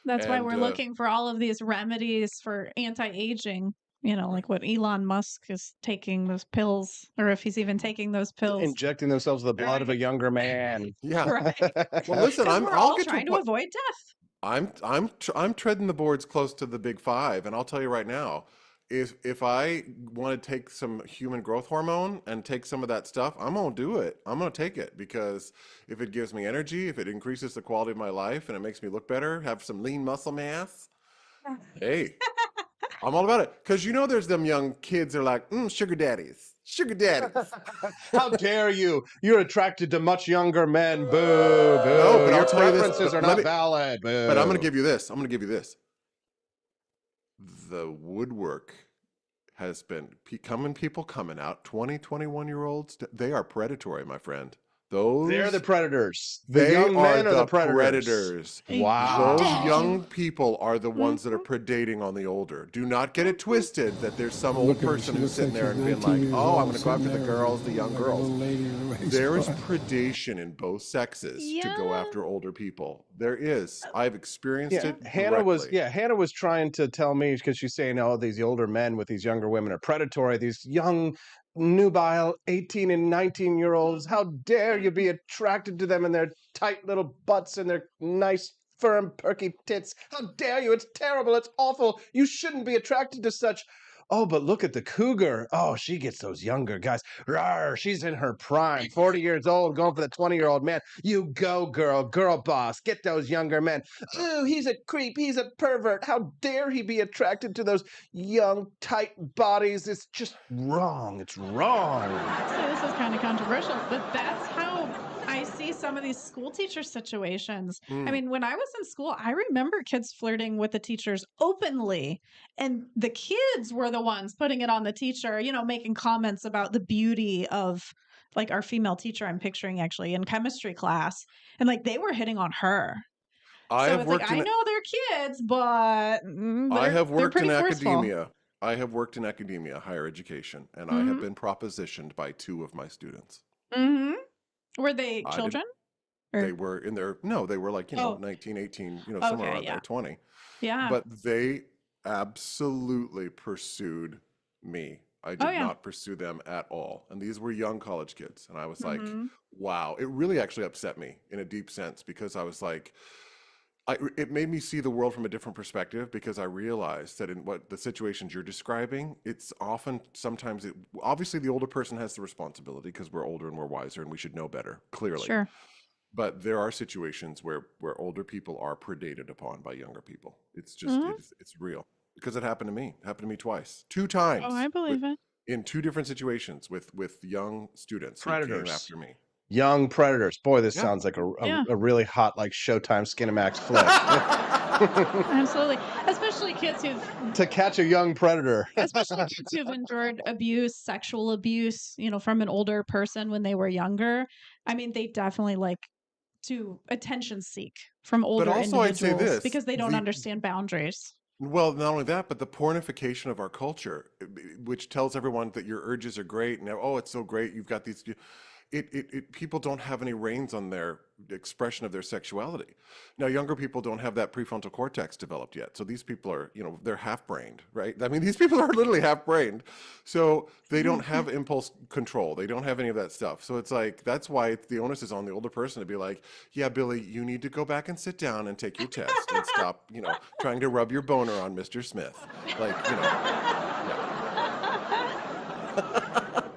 Speaker 2: That's why
Speaker 7: And
Speaker 2: we're looking for all of these remedies for anti-aging. You know, like what Elon Musk is taking those pills, or if he's even taking those pills.
Speaker 1: Injecting themselves with the blood of a younger man.
Speaker 7: yeah.
Speaker 2: Right.
Speaker 7: Well, listen,
Speaker 2: Because we're
Speaker 7: I'll
Speaker 2: all
Speaker 7: get to a
Speaker 2: trying to
Speaker 7: point.
Speaker 2: avoid death.
Speaker 7: I'm treading the boards close to the big five, and I'll tell you right now, if I want to take some human growth hormone and take some of that stuff, I'm gonna do it. I'm gonna take it because if it gives me energy, if it increases the quality of my life, and it makes me look better, have some lean muscle mass, hey, I'm all about it. Because there's them young kids that are like, sugar daddies, sugar daddies.
Speaker 1: How dare you? You're attracted to much younger men. Boo, boo.
Speaker 7: No, but
Speaker 1: Your
Speaker 7: I'll tell you this.
Speaker 1: preferences are not valid. Boo.
Speaker 7: But I'm gonna give you this. The woodwork has been people coming out, 20, 21-year-olds. They are predatory, my friend.
Speaker 1: They're the predators. The
Speaker 7: They
Speaker 1: young men are the
Speaker 7: predators.
Speaker 1: Wow.
Speaker 7: Those young people are the ones that are predating on the older. Do not get it twisted that there's some old person who's sitting there and being like, oh, I'm going to go after the girls, the young girls. There is predation in both sexes to go after older people. There is. I've experienced it.
Speaker 1: Hannah was trying to tell me, because she's saying, oh, these older men with these younger women are predatory. These young, nubile 18 and 19-year-olds, how dare you be attracted to them and their tight little butts and their nice, firm, perky tits. How dare you? It's terrible. It's awful. You shouldn't be attracted to such. Oh, but look at the cougar. Oh, she gets those younger guys. Rawr, she's in her prime, 40 years old, going for the 20-year-old man. You go, girl boss. Get those younger men. Ooh, he's a creep. He's a pervert. How dare he be attracted to those young, tight bodies? It's just wrong. It's wrong.
Speaker 2: So this is kind of controversial, but that's how I see some of these school teacher situations. I mean, when I was in school, I remember kids flirting with the teachers openly, and the kids were the ones putting it on the teacher, making comments about the beauty of like our female teacher I'm picturing actually in chemistry class. And like they were hitting on her.
Speaker 7: I
Speaker 2: know they're kids, but
Speaker 7: I have worked in
Speaker 2: forceful.
Speaker 7: academia. I have worked in academia, higher education, and I have been propositioned by two of my students.
Speaker 2: Mm-hmm. Were they children?
Speaker 7: They were in their, no, they were like, 19, 18, somewhere around there, 20.
Speaker 2: Yeah.
Speaker 7: But they absolutely pursued me. I did not pursue them at all. And these were young college kids. And I was like, wow, it really actually upset me in a deep sense because I was like, it made me see the world from a different perspective because I realized that in what the situations you're describing, it's sometimes obviously the older person has the responsibility because we're older and we're wiser and we should know better, clearly.
Speaker 2: Sure.
Speaker 7: But there are situations where older people are predated upon by younger people. It's just, it's real because it happened to me. It happened to me twice, 2 times.
Speaker 2: Oh, I believe it.
Speaker 7: In 2 different situations with young students who came after me.
Speaker 1: Young predators. Boy, this sounds like a really hot, like Showtime Skinamax flick.
Speaker 2: Absolutely. Especially kids
Speaker 1: to catch a young predator.
Speaker 2: Especially kids who've endured abuse, sexual abuse, from an older person when they were younger. I mean, they definitely like to attention seek from older individuals
Speaker 7: I'd say this,
Speaker 2: because they don't understand boundaries.
Speaker 7: Well, not only that, but the pornification of our culture, which tells everyone that your urges are great and it's so great. You've got these. People don't have any reins on their expression of their sexuality. Now, younger people don't have that prefrontal cortex developed yet. So these people are, they're half-brained, right? I mean, these people are literally half-brained. So they don't have impulse control. They don't have any of that stuff. So it's like, that's why the onus is on the older person to be like, yeah, Billy, you need to go back and sit down and take your test and stop, trying to rub your boner on Mr. Smith. Like,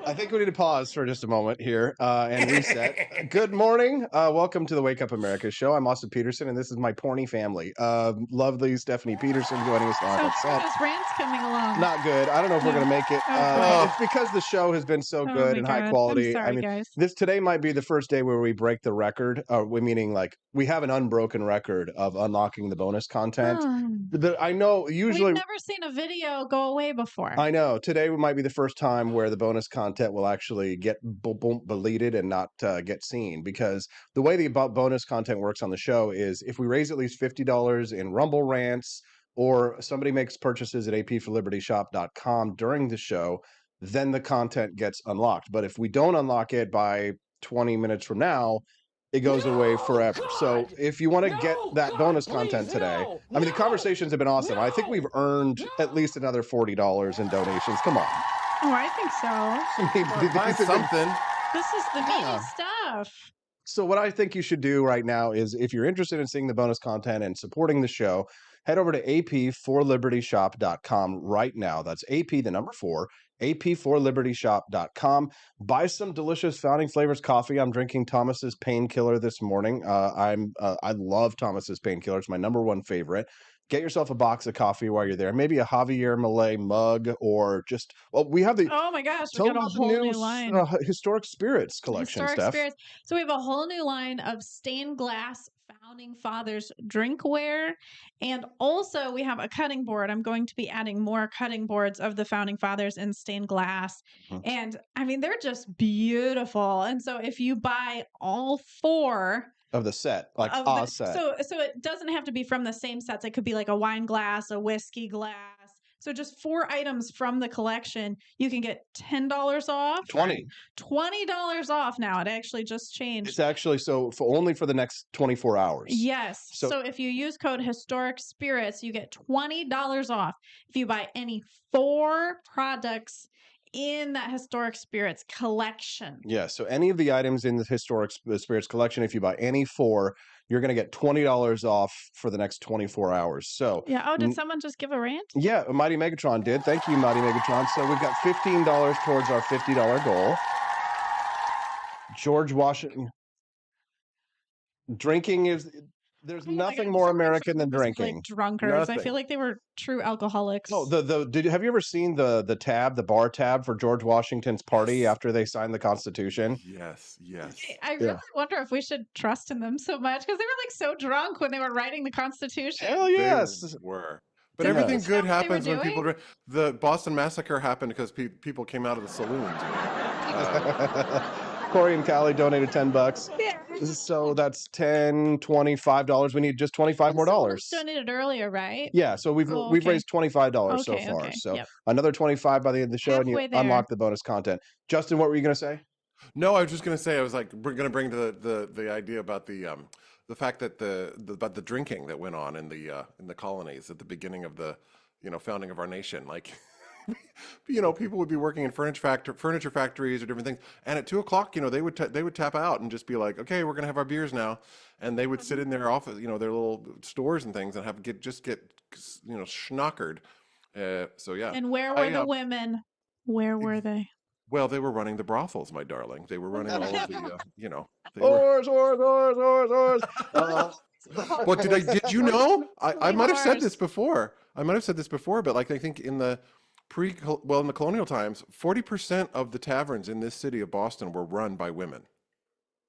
Speaker 1: I think we need to pause for just a moment here and reset. Good morning. Welcome to the Wake Up America show. I'm Austin Peterson, and this is my porny family. Lovely Stephanie Peterson joining us live on set.
Speaker 2: This rant's coming along.
Speaker 1: Not good. I don't know if we're going to make it. It's because the show has been so good and high quality.
Speaker 2: I'm sorry, guys.
Speaker 1: Today might be the first day where we break the record. Meaning like we have an unbroken record of unlocking the bonus content. I know usually
Speaker 2: we've never seen a video go away before.
Speaker 1: I know. Today might be the first time where the bonus content will actually get deleted and not get seen, because the way the bonus content works on the show is if we raise at least $50 in Rumble rants or somebody makes purchases at apforlibertyshop.com during the show, then the content gets unlocked. But if we don't unlock it by 20 minutes from now, it goes away forever. So if you want to get that bonus content today, I mean, the conversations have been awesome. I think we've earned at least another $40 in donations. Come on.
Speaker 2: Oh, I think so.
Speaker 1: I mean,
Speaker 7: Buy something.
Speaker 2: This is the meaty stuff.
Speaker 1: So what I think you should do right now is, if you're interested in seeing the bonus content and supporting the show, head over to ap4libertyshop.com right now. That's AP, the number 4, ap4libertyshop.com. Buy some delicious Founding Flavors coffee. I'm drinking Thomas's Painkiller this morning. I love Thomas's Painkiller. It's my number 1 favorite. Get yourself a box of coffee while you're there. Maybe a Javier Milei mug, or just, well, we have the,
Speaker 2: Oh my gosh, we
Speaker 1: tell
Speaker 2: got a
Speaker 1: about the
Speaker 2: whole
Speaker 1: new
Speaker 2: new line.
Speaker 1: Historic Spirits collection,
Speaker 2: Historic
Speaker 1: Steph.
Speaker 2: Spirits. So we have a whole new line of stained glass Founding Fathers drinkware. And also we have a cutting board. I'm going to be adding more cutting boards of the Founding Fathers in stained glass.
Speaker 1: Mhm.
Speaker 2: And I mean, they're just beautiful. And so if you buy all 4
Speaker 1: of the set, like
Speaker 2: of
Speaker 1: a
Speaker 2: the,
Speaker 1: set.
Speaker 2: so it doesn't have to be from the same sets. It could be like a wine glass, a whiskey glass. So just 4 items from the collection, you can get $10 off.
Speaker 1: $20
Speaker 2: off now. It actually just changed.
Speaker 1: It's actually only for the next 24 hours.
Speaker 2: Yes.
Speaker 1: So-
Speaker 2: So if you use code Historic Spirits, you get $20 off if you buy any 4 products in that Historic Spirits collection.
Speaker 1: Yeah. So any of the items in the Historic Spirits collection, if you buy any 4, you're going to get $20 off for the next 24 hours. So
Speaker 2: Yeah. Oh, did someone just give a rant?
Speaker 1: yeah, Mighty Megatron did. Thank you, Mighty Megatron. So we've got $15 towards our $50 goal. George Washington. Drinking is, there's
Speaker 2: Oh my
Speaker 1: nothing
Speaker 2: God,
Speaker 1: more
Speaker 2: George
Speaker 1: American than
Speaker 2: was
Speaker 1: drinking.
Speaker 2: like drunkards. I
Speaker 1: Nothing.
Speaker 2: feel like they were true alcoholics.
Speaker 1: Oh, have you ever seen the bar tab for George Washington's party after they signed the Constitution?
Speaker 7: Yes.
Speaker 2: I really wonder if we should trust in them so much, because they were like so drunk when they were writing the Constitution.
Speaker 1: Hell yes.
Speaker 7: They were. But
Speaker 2: Did
Speaker 7: everything
Speaker 2: they know
Speaker 7: good
Speaker 2: what they were
Speaker 7: happens when people
Speaker 2: doing?
Speaker 7: drink. The Boston Massacre happened because people came out of the saloons.
Speaker 1: Corey and Callie donated $10.
Speaker 2: Yeah.
Speaker 1: So that's $10, $25. We need just $25 more dollars.
Speaker 2: Donated earlier, right?
Speaker 1: Yeah, so we've
Speaker 2: okay.
Speaker 1: raised $25 so
Speaker 2: Okay,
Speaker 1: far.
Speaker 2: okay,
Speaker 1: So
Speaker 2: yep.
Speaker 1: another 25 by the end of the show, and you
Speaker 2: Halfway there.
Speaker 1: unlock the bonus content. Justin, what were you going to say?
Speaker 7: No, I was just going to say, I was like, we're going to bring the idea about the fact that about the drinking that went on in the colonies at the beginning of the founding of our nation. Like, people would be working in furniture factories or different things, and at 2:00, they would tap out and just be like, okay, we're going to have our beers now, and they would sit in their office, their little stores and things, and get schnockered. So yeah.
Speaker 2: And where were the women? Where were they?
Speaker 7: Well, they were running the brothels, my darling. They were running all of the, they
Speaker 1: Whores.
Speaker 7: What did you know? I might have said this before. But like, I think in the in the colonial times, 40% of the taverns in this city of Boston were run by women.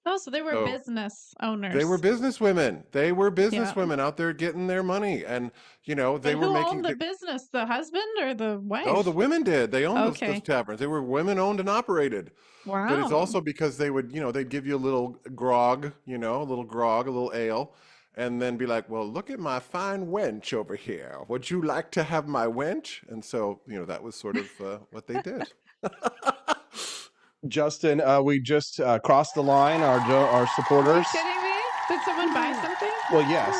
Speaker 2: Oh, so they were business owners.
Speaker 7: They were business women. They were business women out there getting their money, and they
Speaker 2: And
Speaker 7: were
Speaker 2: who
Speaker 7: making
Speaker 2: owned the business? The husband or the wife?
Speaker 7: Oh, the women did. They owned
Speaker 2: Okay.
Speaker 7: those taverns. They were women owned and operated.
Speaker 2: Wow.
Speaker 7: But it's also because they would, they'd give you a little grog, a little ale, and then be like, well, look at my fine wench over here. Would you like to have my wench? And so, that was sort of what they did.
Speaker 1: Justin, we just crossed the line. Our supporters.
Speaker 2: Are you kidding me? Did someone buy something?
Speaker 1: Well, yes.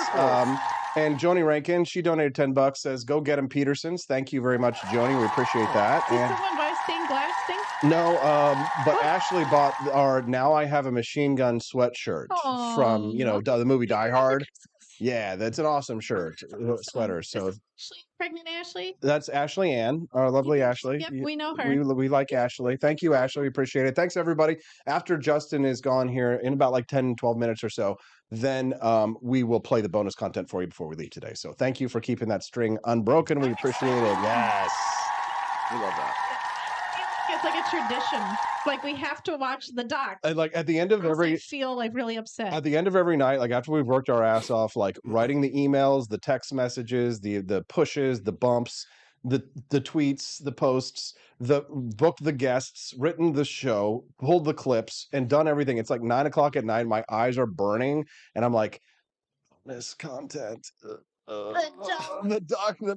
Speaker 1: And Joni Rankin, she donated $10. Says, "Go get him, Petersons." Thank you very much, Joni. We appreciate that.
Speaker 2: Did
Speaker 1: And
Speaker 2: someone buy stained glass things?
Speaker 1: no, but Ashley bought our "Now I Have a Machine Gun" sweatshirt from the movie Die Hard. Yeah, that's an awesome shirt, sweater. So
Speaker 2: Pregnant Ashley?
Speaker 1: that's Ashley Ann, our lovely Ashley.
Speaker 2: Yep, we know her.
Speaker 1: We like Ashley. Thank you, Ashley. We appreciate it. Thanks, everybody. After Justin is gone here in about like 10, 12 minutes or so, then we will play the bonus content for you before we leave today. So thank you for keeping that string unbroken. We appreciate it. Yes.
Speaker 7: We love that.
Speaker 2: It's like a tradition. Like, we have to watch the doc.
Speaker 1: And like at the end of
Speaker 2: I feel like really upset.
Speaker 1: At the end of every night, like after we've worked our ass off, like writing the emails, the text messages, the pushes, the bumps, the tweets, the posts, the booked the guests, written the show, pulled the clips, and done everything. It's like 9:00 at night. My eyes are burning, and I'm like, this content. The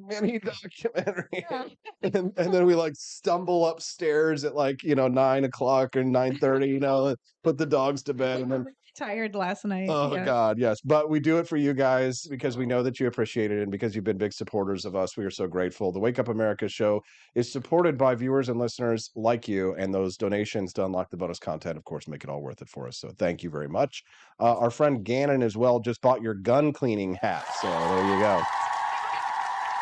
Speaker 1: mini documentary. And then we like stumble upstairs at like 9:00 or 9:30, put the dogs to bed, and then
Speaker 2: tired last night.
Speaker 1: Oh
Speaker 2: Yeah.
Speaker 1: God, yes. But we do it for you guys because we know that you appreciate it and because you've been big supporters of us. We are so grateful. The Wake Up America show is supported by viewers and listeners like you, and those donations to unlock the bonus content, of course, make it all worth it for us. So thank you very much. Our friend Gannon as well just bought your gun cleaning hat. So there you go.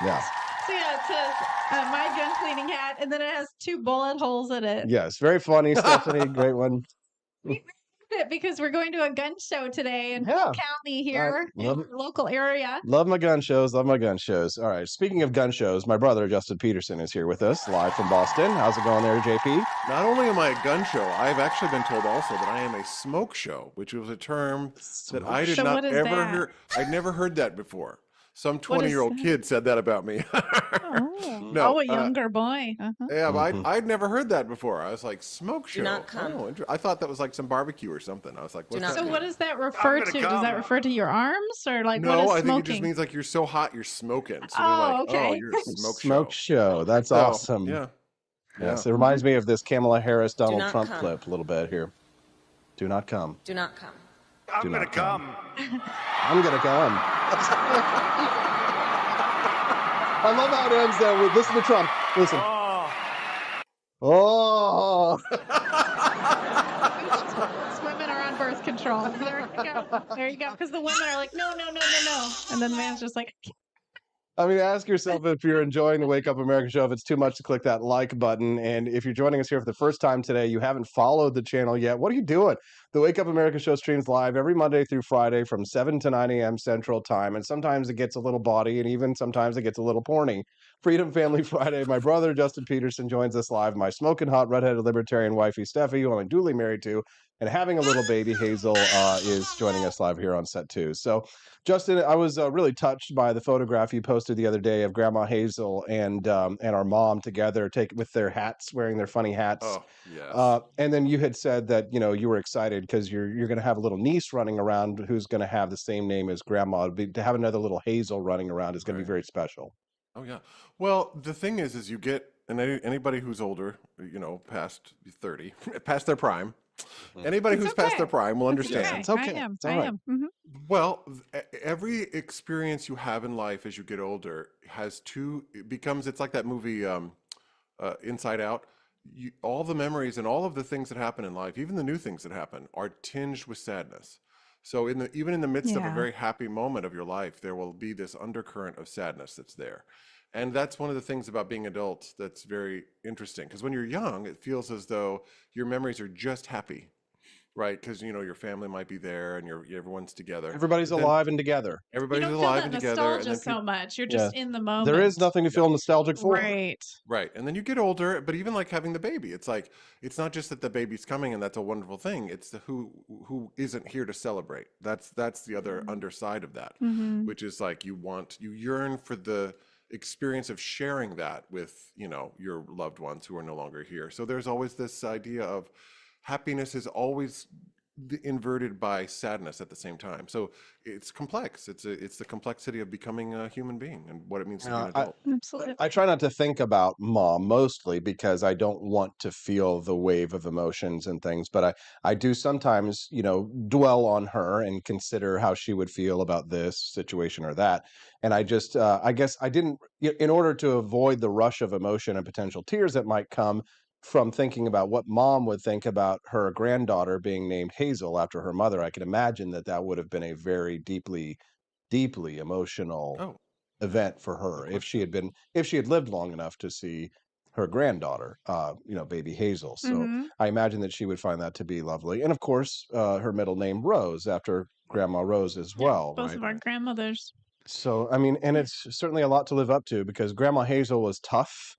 Speaker 1: Yeah.
Speaker 2: So yeah, it says my gun cleaning hat, and then it has 2 bullet holes in it.
Speaker 1: Yes, very funny, Stephanie. Great one.
Speaker 2: We moved it because we're going to a gun show today in
Speaker 1: Yeah.
Speaker 2: Cook County here in
Speaker 1: love
Speaker 2: our local area.
Speaker 1: Love my gun shows. Love my gun shows. All right. Speaking of gun shows, my brother Justin Peterson is here with us live from Boston. How's it going there, JP?
Speaker 7: Not only am I a gun show, I've actually been told also that I am a smoke show, which was a term that I did
Speaker 2: So
Speaker 7: not
Speaker 2: what is
Speaker 7: ever
Speaker 2: that?
Speaker 7: hear. I'd never heard that before. Some
Speaker 2: What is
Speaker 7: 20-year-old
Speaker 2: that?
Speaker 7: kid said that about me.
Speaker 2: Oh,
Speaker 7: No,
Speaker 2: a younger boy. Uh-huh.
Speaker 7: Yeah, but I'd never heard that before. I was like, smoke show.
Speaker 8: Do not come.
Speaker 7: Oh, I thought that was like some barbecue or something. I was like, what's
Speaker 8: not
Speaker 7: that
Speaker 2: So
Speaker 7: mean?
Speaker 2: what does that refer to? Does that refer to your arms or like
Speaker 7: No,
Speaker 2: what is
Speaker 7: I think
Speaker 2: smoking?
Speaker 7: it just means like you're so hot you're smoking. So
Speaker 2: Oh,
Speaker 7: they're like,
Speaker 2: okay.
Speaker 7: oh, you're a smoke show.
Speaker 1: Smoke show. That's
Speaker 7: So,
Speaker 1: awesome.
Speaker 7: Yeah.
Speaker 1: Yes. It reminds me of this Kamala Harris, Donald
Speaker 8: not
Speaker 1: Trump
Speaker 8: come.
Speaker 1: clip a little bit here. Do not come.
Speaker 8: Do not come.
Speaker 1: I'm going to come. I'm going to come. I love how it ends though. Listen to Trump. Listen. Oh.
Speaker 2: Women are on birth control. There you go. There you go. Because the women are like, no, no, no, no, no. And then the man's just like,
Speaker 1: I mean, ask yourself if you're enjoying the Wake Up America show, if it's too much to click that like button. And if you're joining us here for the first time today, you haven't followed the channel yet, what are you doing? The Wake Up America show streams live every Monday through Friday from 7 to 9 a.m. Central Time. And sometimes it gets a little bawdy, and even sometimes it gets a little porny. Freedom Family Friday, my brother Justin Peterson joins us live. My smoking hot redheaded libertarian wifey Steffi, who I'm duly married to, and having a little baby Hazel is joining us live here on set too. So, Justin, I was really touched by the photograph you posted the other day of Grandma Hazel and our mom together, with their hats, wearing their funny hats.
Speaker 7: Oh, yes.
Speaker 1: And then you had said that you were excited because you're going to have a little niece running around who's going to have the same name as Grandma. To have another little Hazel running around is going to be very special.
Speaker 7: Oh, yeah. Well, the thing is you get, and anybody who's older, past 30, past their prime, anybody who's past their prime will understand.
Speaker 1: It's okay.
Speaker 2: I am.
Speaker 1: It's all
Speaker 2: I
Speaker 1: right.
Speaker 2: am. Mhm.
Speaker 7: Well, every experience you have in life as you get older it's like that movie Inside Out. All the memories and all of the things that happen in life, even the new things that happen, are tinged with sadness. So even in the midst of a
Speaker 2: Yeah.
Speaker 7: very happy moment of your life, there will be this undercurrent of sadness that's there. And that's one of the things about being adult that's very interesting. Because when you're young, it feels as though your memories are just happy, right? Because your family might be there and everyone's together.
Speaker 1: Everybody's
Speaker 7: But then
Speaker 1: alive and together.
Speaker 2: You
Speaker 7: Everybody's
Speaker 2: don't feel
Speaker 7: alive
Speaker 2: that
Speaker 7: and together. And
Speaker 2: nostalgia
Speaker 7: then
Speaker 2: so much. You're
Speaker 1: Yeah.
Speaker 2: just in the moment.
Speaker 1: There is nothing to feel nostalgic for.
Speaker 2: Right.
Speaker 7: Right. And then you get older, but even like having the baby, it's like, it's not just that the baby's coming and that's a wonderful thing. It's who isn't here to celebrate. That's the other underside of that,
Speaker 2: Mhm.
Speaker 7: which is like you yearn for the experience of sharing that with, your loved ones who are no longer here. So there's always this idea of happiness is always inverted by sadness at the same time. So it's complex. It's the complexity of becoming a human being and what it means to be an adult.
Speaker 2: Absolutely.
Speaker 1: I try not to think about mom mostly because I don't want to feel the wave of emotions and things, but I do sometimes, dwell on her and consider how she would feel about this situation or that. And I just, I guess I didn't, in order to avoid the rush of emotion and potential tears that might come from thinking about what mom would think about her granddaughter being named Hazel after her mother, I can imagine that would have been a very deeply, deeply emotional
Speaker 7: Oh,
Speaker 1: event for her if she had lived long enough to see her granddaughter, baby Hazel. So
Speaker 2: Mhm.
Speaker 1: I imagine that she would find that to be lovely. And of course, her middle name Rose after Grandma Rose as
Speaker 2: Yeah,
Speaker 1: well,
Speaker 2: both
Speaker 1: right?
Speaker 2: of our grandmothers.
Speaker 1: So I mean, and it's certainly a lot to live up to because Grandma Hazel was tough,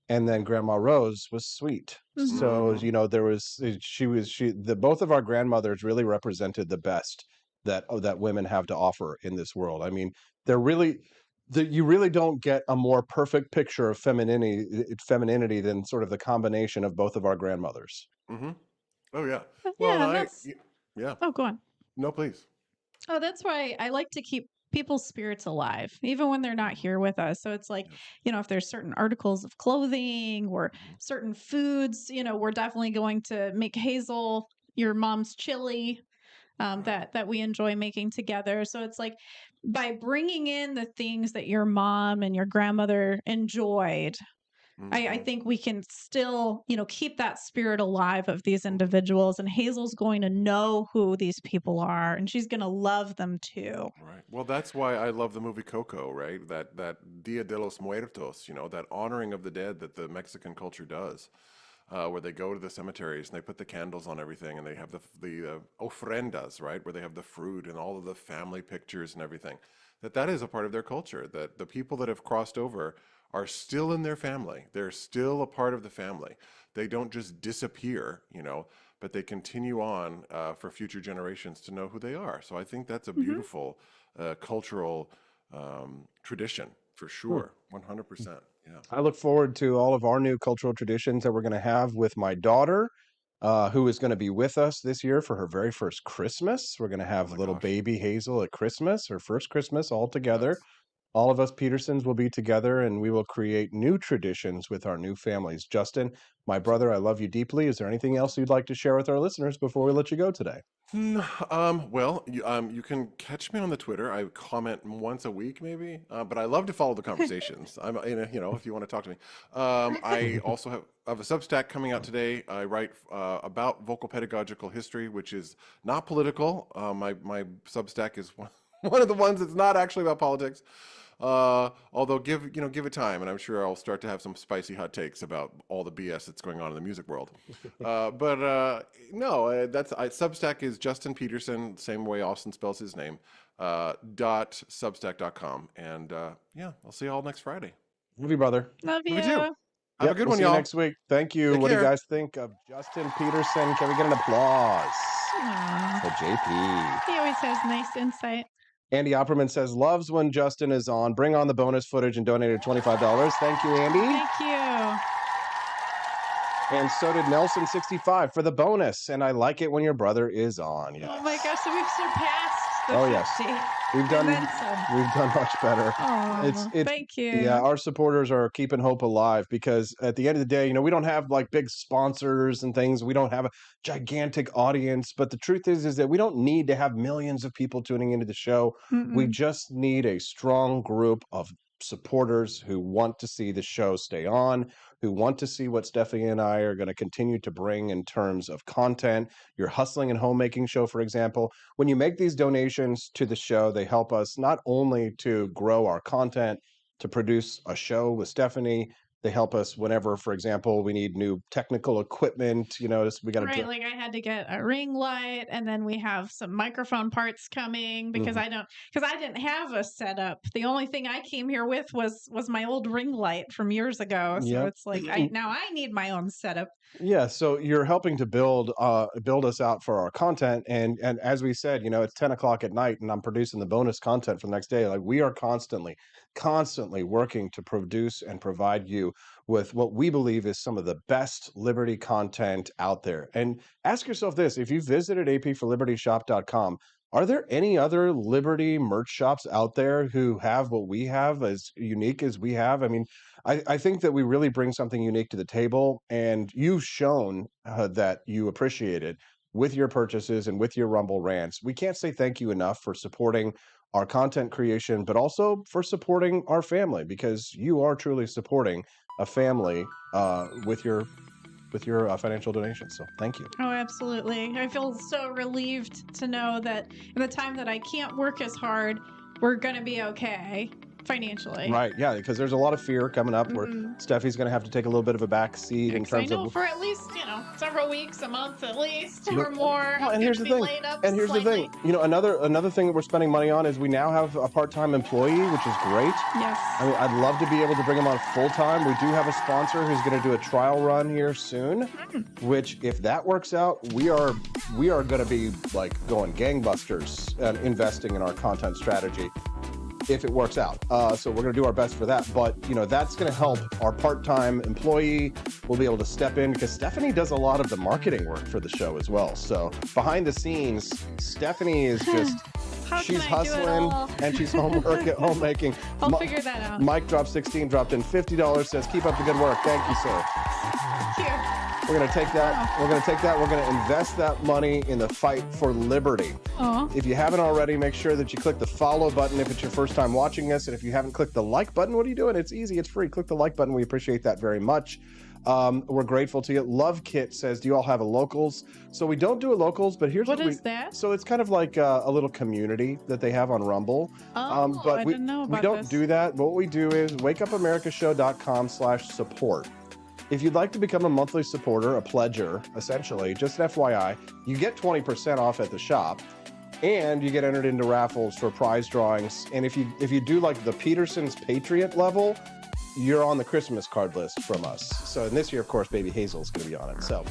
Speaker 1: and then Grandma Rose was sweet.
Speaker 2: Mhm.
Speaker 1: So
Speaker 7: Mhm.
Speaker 1: there was both of our grandmothers really represented the best that women have to offer in this world. I mean, you really don't get a more perfect picture of femininity than sort of the combination of both of our grandmothers.
Speaker 7: Mm-hmm. Oh, yeah.
Speaker 2: But
Speaker 7: Well,
Speaker 2: yeah,
Speaker 7: and
Speaker 2: that's.
Speaker 7: yeah.
Speaker 2: Oh, go on.
Speaker 7: No, please.
Speaker 2: Oh, that's why I like to keep people's spirits alive, even when they're not here with us. So it's like,
Speaker 7: Yes.
Speaker 2: if there's certain articles of clothing or
Speaker 7: Mhm.
Speaker 2: certain foods, we're definitely going to make Hazel your mom's chili. that we enjoy making together. So it's like by bringing in the things that your mom and your grandmother enjoyed, I think we can still, keep that spirit alive of these individuals. And Hazel's going to know who these people are, and she's going to love them too.
Speaker 7: Right. Well, that's why I love the movie Coco, right? That Dia de los Muertos, that honoring of the dead that the Mexican culture does, where they go to the cemeteries and they put the candles on everything, and they have the ofrendas, right, where they have the fruit and all of the family pictures and everything. That is a part of their culture. That the people that have crossed over are still in their family. They're still a part of the family. They don't just disappear, but they continue on for future generations to know who they are. So I think that's a beautiful cultural tradition for sure. 100%. Yeah.
Speaker 1: I look forward to all of our new cultural traditions that we're going to have with my daughter, who is going to be with us this year for her very first Christmas. We're going to have little baby Hazel at Christmas, her first Christmas all together. All of us Petersons will be together, and we will create new traditions with our new families. Justin, my brother, I love you deeply. Is there anything else you'd like to share with our listeners before we let you go today?
Speaker 7: Well, you can catch me on the Twitter. I comment once a week, maybe, but I love to follow the conversations. If you want to talk to me. I also have a Substack coming out today. I write about vocal pedagogical history, which is not political. My Substack is one of the ones that's not actually about politics. Although give it time, and I'm sure I'll start to have some spicy hot takes about all the BS that's going on in the music world. Substack is Justin Peterson, same way Austin spells his name, .substack.com. And I'll see you all next Friday.
Speaker 1: Love you, brother.
Speaker 2: Love you.
Speaker 7: Love you too. Have a good one,
Speaker 1: see
Speaker 7: y'all.
Speaker 1: you next week. Thank you.
Speaker 7: Take
Speaker 1: what do
Speaker 7: care.
Speaker 1: you guys think of Justin Peterson? Can we get an applause for JP?
Speaker 2: He always has nice insight.
Speaker 1: Andy Opperman says, loves when Justin is on. Bring on the bonus footage and donated $25. Thank you, Andy.
Speaker 2: Thank you.
Speaker 1: And so did Nelson65 for the bonus. And I like it when your brother is on. Yes.
Speaker 2: Oh my gosh, so we've surpassed the 50.
Speaker 1: Yes. We've done much better.
Speaker 2: Oh,
Speaker 1: it's
Speaker 2: thank you.
Speaker 1: Yeah, our supporters are keeping hope alive because at the end of the day, we don't have like big sponsors and things. We don't have a gigantic audience, but the truth is that we don't need to have millions of people tuning into the show. We just need a strong group of supporters who want to see the show stay on, who want to see what Steffi and I are going to continue to bring in terms of content. Your hustling and homemaking show, for example, when you make these donations to the show, they help us not only to grow our content, to produce a show with Stephanie. They help us whenever, for example, we need new technical equipment. We got to
Speaker 2: like I had to get a ring light, and then we have some microphone parts coming because I didn't have a setup. The only thing I came here with was my old ring light from years ago. So it's like now I need my own setup.
Speaker 1: Yeah, so you're helping to build us out for our content, and as we said, it's 10 o'clock at night, and I'm producing the bonus content for the next day. Like we are constantly working to produce and provide you with what we believe is some of the best Liberty content out there. And ask yourself this: if you visited apforlibertyshop.com, are there any other Liberty merch shops out there who have what we have, as unique as we have? I mean, I think that we really bring something unique to the table, and you've shown that you appreciate it with your purchases and with your Rumble rants. We can't say thank you enough for supporting our content creation, but also for supporting our family, because you are truly supporting a family with your financial donations. So thank you.
Speaker 2: Oh, absolutely. I feel so relieved to know that in the time that I can't work as hard, we're going to be okay financially.
Speaker 1: Right. Yeah. Because there's a lot of fear coming up where Steffi's going to have to take a little bit of a back seat in terms of
Speaker 2: for at least, several weeks, a month at least, or more.
Speaker 1: Well, and here's the thing. Another thing that we're spending money on is we now have a part-time employee, which is great.
Speaker 2: Yes.
Speaker 1: I mean, I'd love to be able to bring him on full-time. We do have a sponsor who's going to do a trial run here soon, which if that works out, we are going to be like going gangbusters and investing in our content strategy if it works out. So we're going to do our best for that. But, that's going to help our part-time employee. We'll be able to step in because Stephanie does a lot of the marketing work for the show as well. So behind the scenes, Stephanie is just, she's hustling and she's homemaking.
Speaker 2: I'll figure that out.
Speaker 1: Mike dropped 16, dropped in $50, says, keep up the good work. Thank you, sir.
Speaker 2: Thank you.
Speaker 1: We're going to take that. We're going to invest that money in the fight for liberty.
Speaker 2: Aww.
Speaker 1: If you haven't already, make sure that you click the follow button if it's your first time watching us. And if you haven't clicked the like button, what are you doing? It's easy. It's free. Click the like button. We appreciate that very much. We're grateful to you. Love Kit says, do you all have a locals? So we don't do a locals, but here's
Speaker 2: what is that?
Speaker 1: So it's kind of like a little community that they have on Rumble. But
Speaker 2: I didn't know about
Speaker 1: we don't
Speaker 2: this.
Speaker 1: do that. What we do is wakeupamericashow.com/support. If you'd like to become a monthly supporter, a pledger, essentially, just an FYI, you get 20% off at the shop. And you get entered into raffles for prize drawings. And if you do like the Peterson's Patriot level, you're on the Christmas card list from us. So in this year, of course, Baby Hazel's going to be on it. So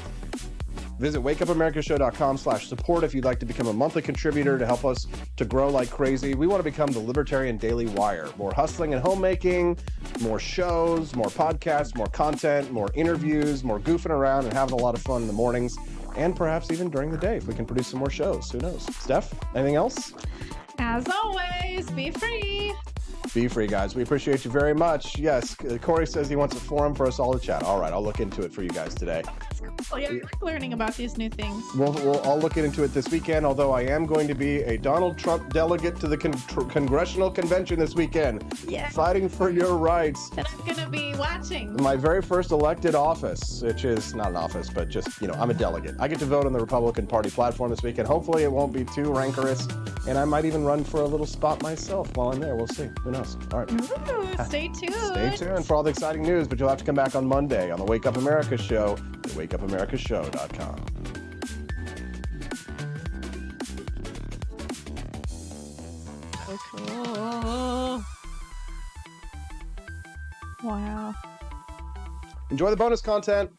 Speaker 1: visit wakeupamericashow.com/support if you'd like to become a monthly contributor to help us to grow like crazy. We want to become the Libertarian Daily Wire. More hustling and homemaking, more shows, more podcasts, more content, more interviews, more goofing around and having a lot of fun in the mornings. And perhaps even during the day if we can produce some more shows. Who knows? Steph, anything else?
Speaker 2: As always, be free.
Speaker 1: Be free, guys. We appreciate you very much. Yes, Corey says he wants a forum for us all to chat. All right, I'll look into it for you guys today.
Speaker 2: Oh, yeah, I like learning about these new things.
Speaker 1: I'll look into it this weekend, although I am going to be a Donald Trump delegate to the Congressional Convention this weekend.
Speaker 2: Yeah.
Speaker 1: Fighting for your rights.
Speaker 2: And I'm going to be watching.
Speaker 1: My very first elected office, which is not an office, but just, I'm a delegate. I get to vote on the Republican Party platform this weekend. Hopefully it won't be too rancorous, and I might even run for a little spot myself while I'm there. We'll see. Who knows? All right.
Speaker 2: Ooh, stay tuned.
Speaker 1: Stay tuned for all the exciting news, but you'll have to come back on Monday on the Wake Up America Show at wakeupamericashow.com.
Speaker 2: So cool. Wow.
Speaker 1: Enjoy the bonus content.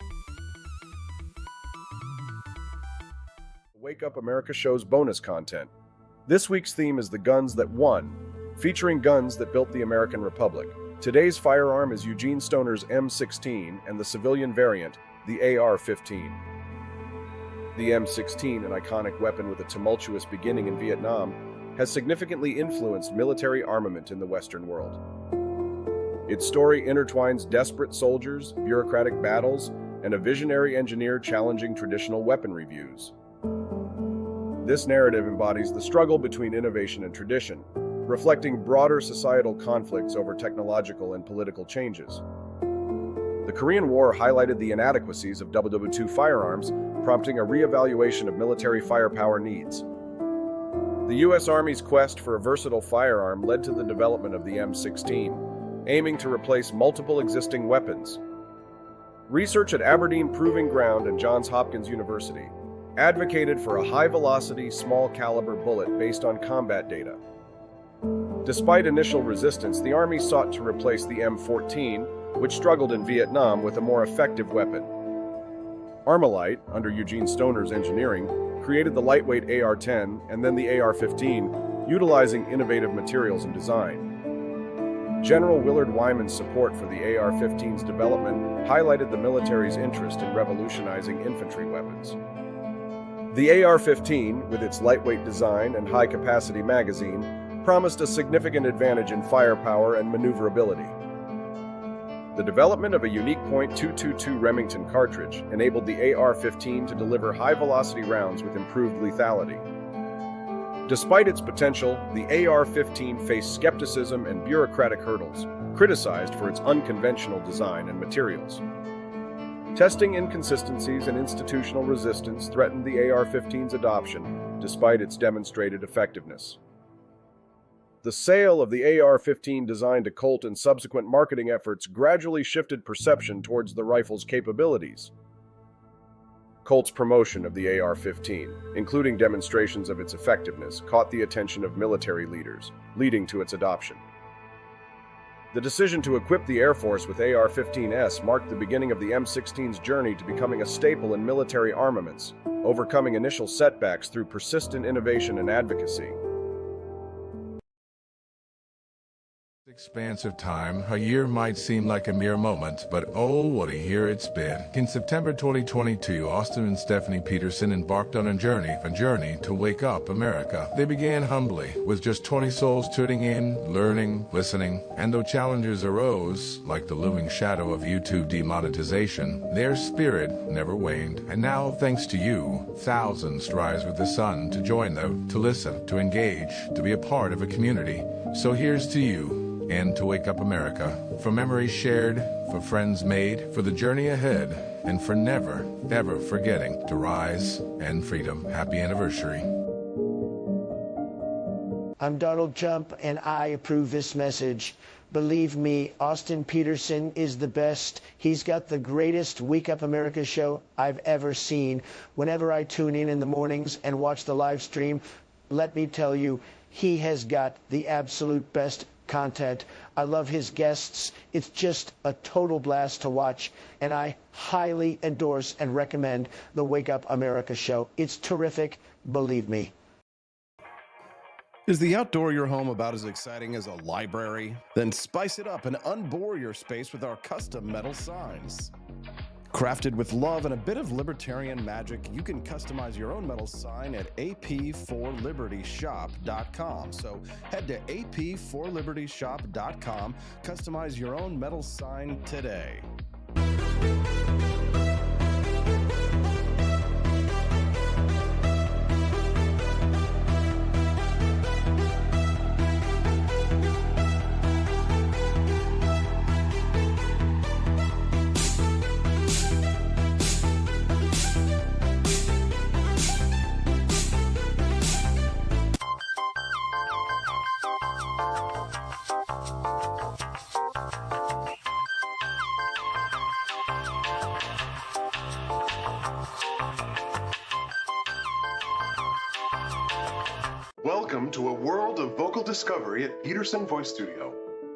Speaker 1: Wake Up America Show's bonus content. This week's theme is the guns that won, featuring guns that built the American Republic. Today's firearm is Eugene Stoner's M16 and the civilian variant, the AR-15. The M16, an iconic weapon with a tumultuous beginning in Vietnam, has significantly influenced military armament in the Western world. Its story intertwines desperate soldiers, bureaucratic battles, and a visionary engineer challenging traditional weaponry views. This narrative embodies the struggle between innovation and tradition, reflecting broader societal conflicts over technological and political changes. The Korean War highlighted the inadequacies of WW2 firearms, prompting a reevaluation of military firepower needs. The U.S. Army's quest for a versatile firearm led to the development of the M16, aiming to replace multiple existing weapons. Research at Aberdeen Proving Ground and Johns Hopkins University advocated for a high-velocity, small-caliber bullet based on combat data. Despite initial resistance, the Army sought to replace the M14, which struggled in Vietnam, with a more effective weapon. Armalite, under Eugene Stoner's engineering, created the lightweight AR-10 and then the AR-15, utilizing innovative materials and design. General Willard Wyman's support for the AR-15's development highlighted the military's interest in revolutionizing infantry weapons. The AR-15, with its lightweight design and high-capacity magazine, promised a significant advantage in firepower and maneuverability. The development of a unique .222 Remington cartridge enabled the AR-15 to deliver high-velocity rounds with improved lethality. Despite its potential, the AR-15 faced skepticism and bureaucratic hurdles, criticized for its unconventional design and materials. Testing inconsistencies and institutional resistance threatened the AR-15's adoption, despite its demonstrated effectiveness. The sale of the AR-15 designed to Colt and subsequent marketing efforts gradually shifted perception towards the rifle's capabilities. Colt's promotion of the AR-15, including demonstrations of its effectiveness, caught the attention of military leaders, leading to its adoption. The decision to equip the Air Force with AR-15s marked the beginning of the M16's journey to becoming a staple in military armaments, overcoming initial setbacks through persistent innovation and advocacy.
Speaker 3: Expanse of time, a year might seem like a mere moment, but oh, what a year it's been. In September 2022, Austin and Stephanie Peterson embarked on a journey to wake up America. They began humbly, with just 20 souls tuning in, learning, listening, and though challenges arose, like the looming shadow of YouTube demonetization, their spirit never waned. And now, thanks to you, thousands rise with the sun to join them, to listen, to engage, to be a part of a community. So here's to you, and to wake up America. For memories shared, for friends made, for the journey ahead, and for never, ever forgetting to rise and freedom. Happy anniversary.
Speaker 4: I'm Donald Trump, and I approve this message. Believe me, Austin Peterson is the best. He's got the greatest Wake Up America show I've ever seen. Whenever I tune in the mornings and watch the live stream, let me tell you, he has got the absolute best content. I love his guests. It's just a total blast to watch, and I highly endorse and recommend the Wake Up America show. It's terrific, believe me.
Speaker 8: Is the outdoor your home about as exciting as a library? Then spice it up and unbore your space with our custom metal signs. Crafted with love and a bit of libertarian magic, you can customize your own metal sign at ap4libertyshop.com. So head to ap4libertyshop.com, customize your own metal sign today.
Speaker 5: Welcome to a world of vocal discovery at Peterson Voice Studio.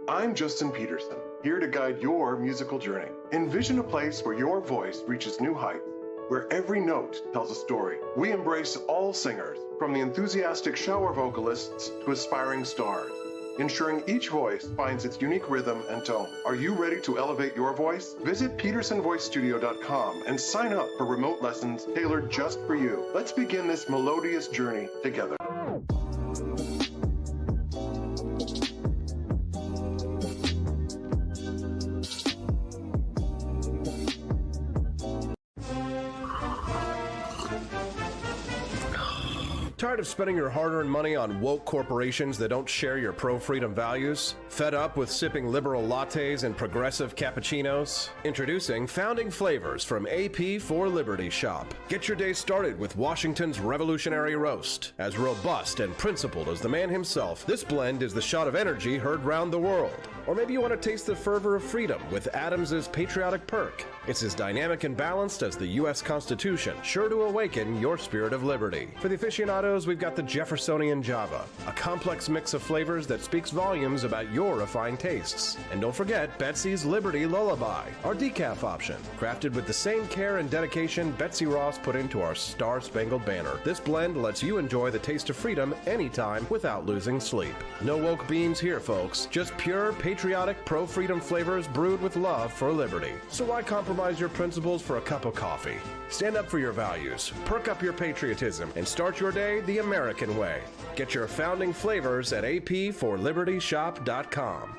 Speaker 5: I'm Justin Peterson, here to guide your musical journey. Envision a place where your voice reaches new heights, where every note tells a story. We embrace all singers, from the enthusiastic shower vocalists to aspiring stars, ensuring each voice finds its unique rhythm and tone. Are you ready to elevate your voice? Visit petersonvoicestudio.com and sign up for remote lessons tailored just for you. Let's begin this melodious journey together.
Speaker 8: Tired of spending your hard-earned money on woke corporations that don't share your pro-freedom values? Fed up with sipping liberal lattes and progressive cappuccinos? Introducing Founding Flavors from AP4Liberty Shop. Get your day started with Washington's Revolutionary Roast. As robust and principled as the man himself, this blend is the shot of energy heard round the world. Or maybe you want to taste the fervor of freedom with Adams's Patriotic Perk. It's as dynamic and balanced as the U.S. Constitution, sure to awaken your spirit of liberty. For the aficionados, we've got the Jeffersonian Java, a complex mix of flavors that speaks volumes about your refined tastes. And don't forget Betsy's Liberty Lullaby, our decaf option, crafted with the same care and dedication Betsy Ross put into our Star-Spangled Banner. This blend lets you enjoy the taste of freedom anytime without losing sleep. No woke beans here, folks. Just pure, patriotic, pro-freedom flavors brewed with love for liberty. So why compromise your principles for a cup of coffee? Stand up for your values, perk up your patriotism, and start your day the American way. Get your founding flavors at ap4libertyshop.com.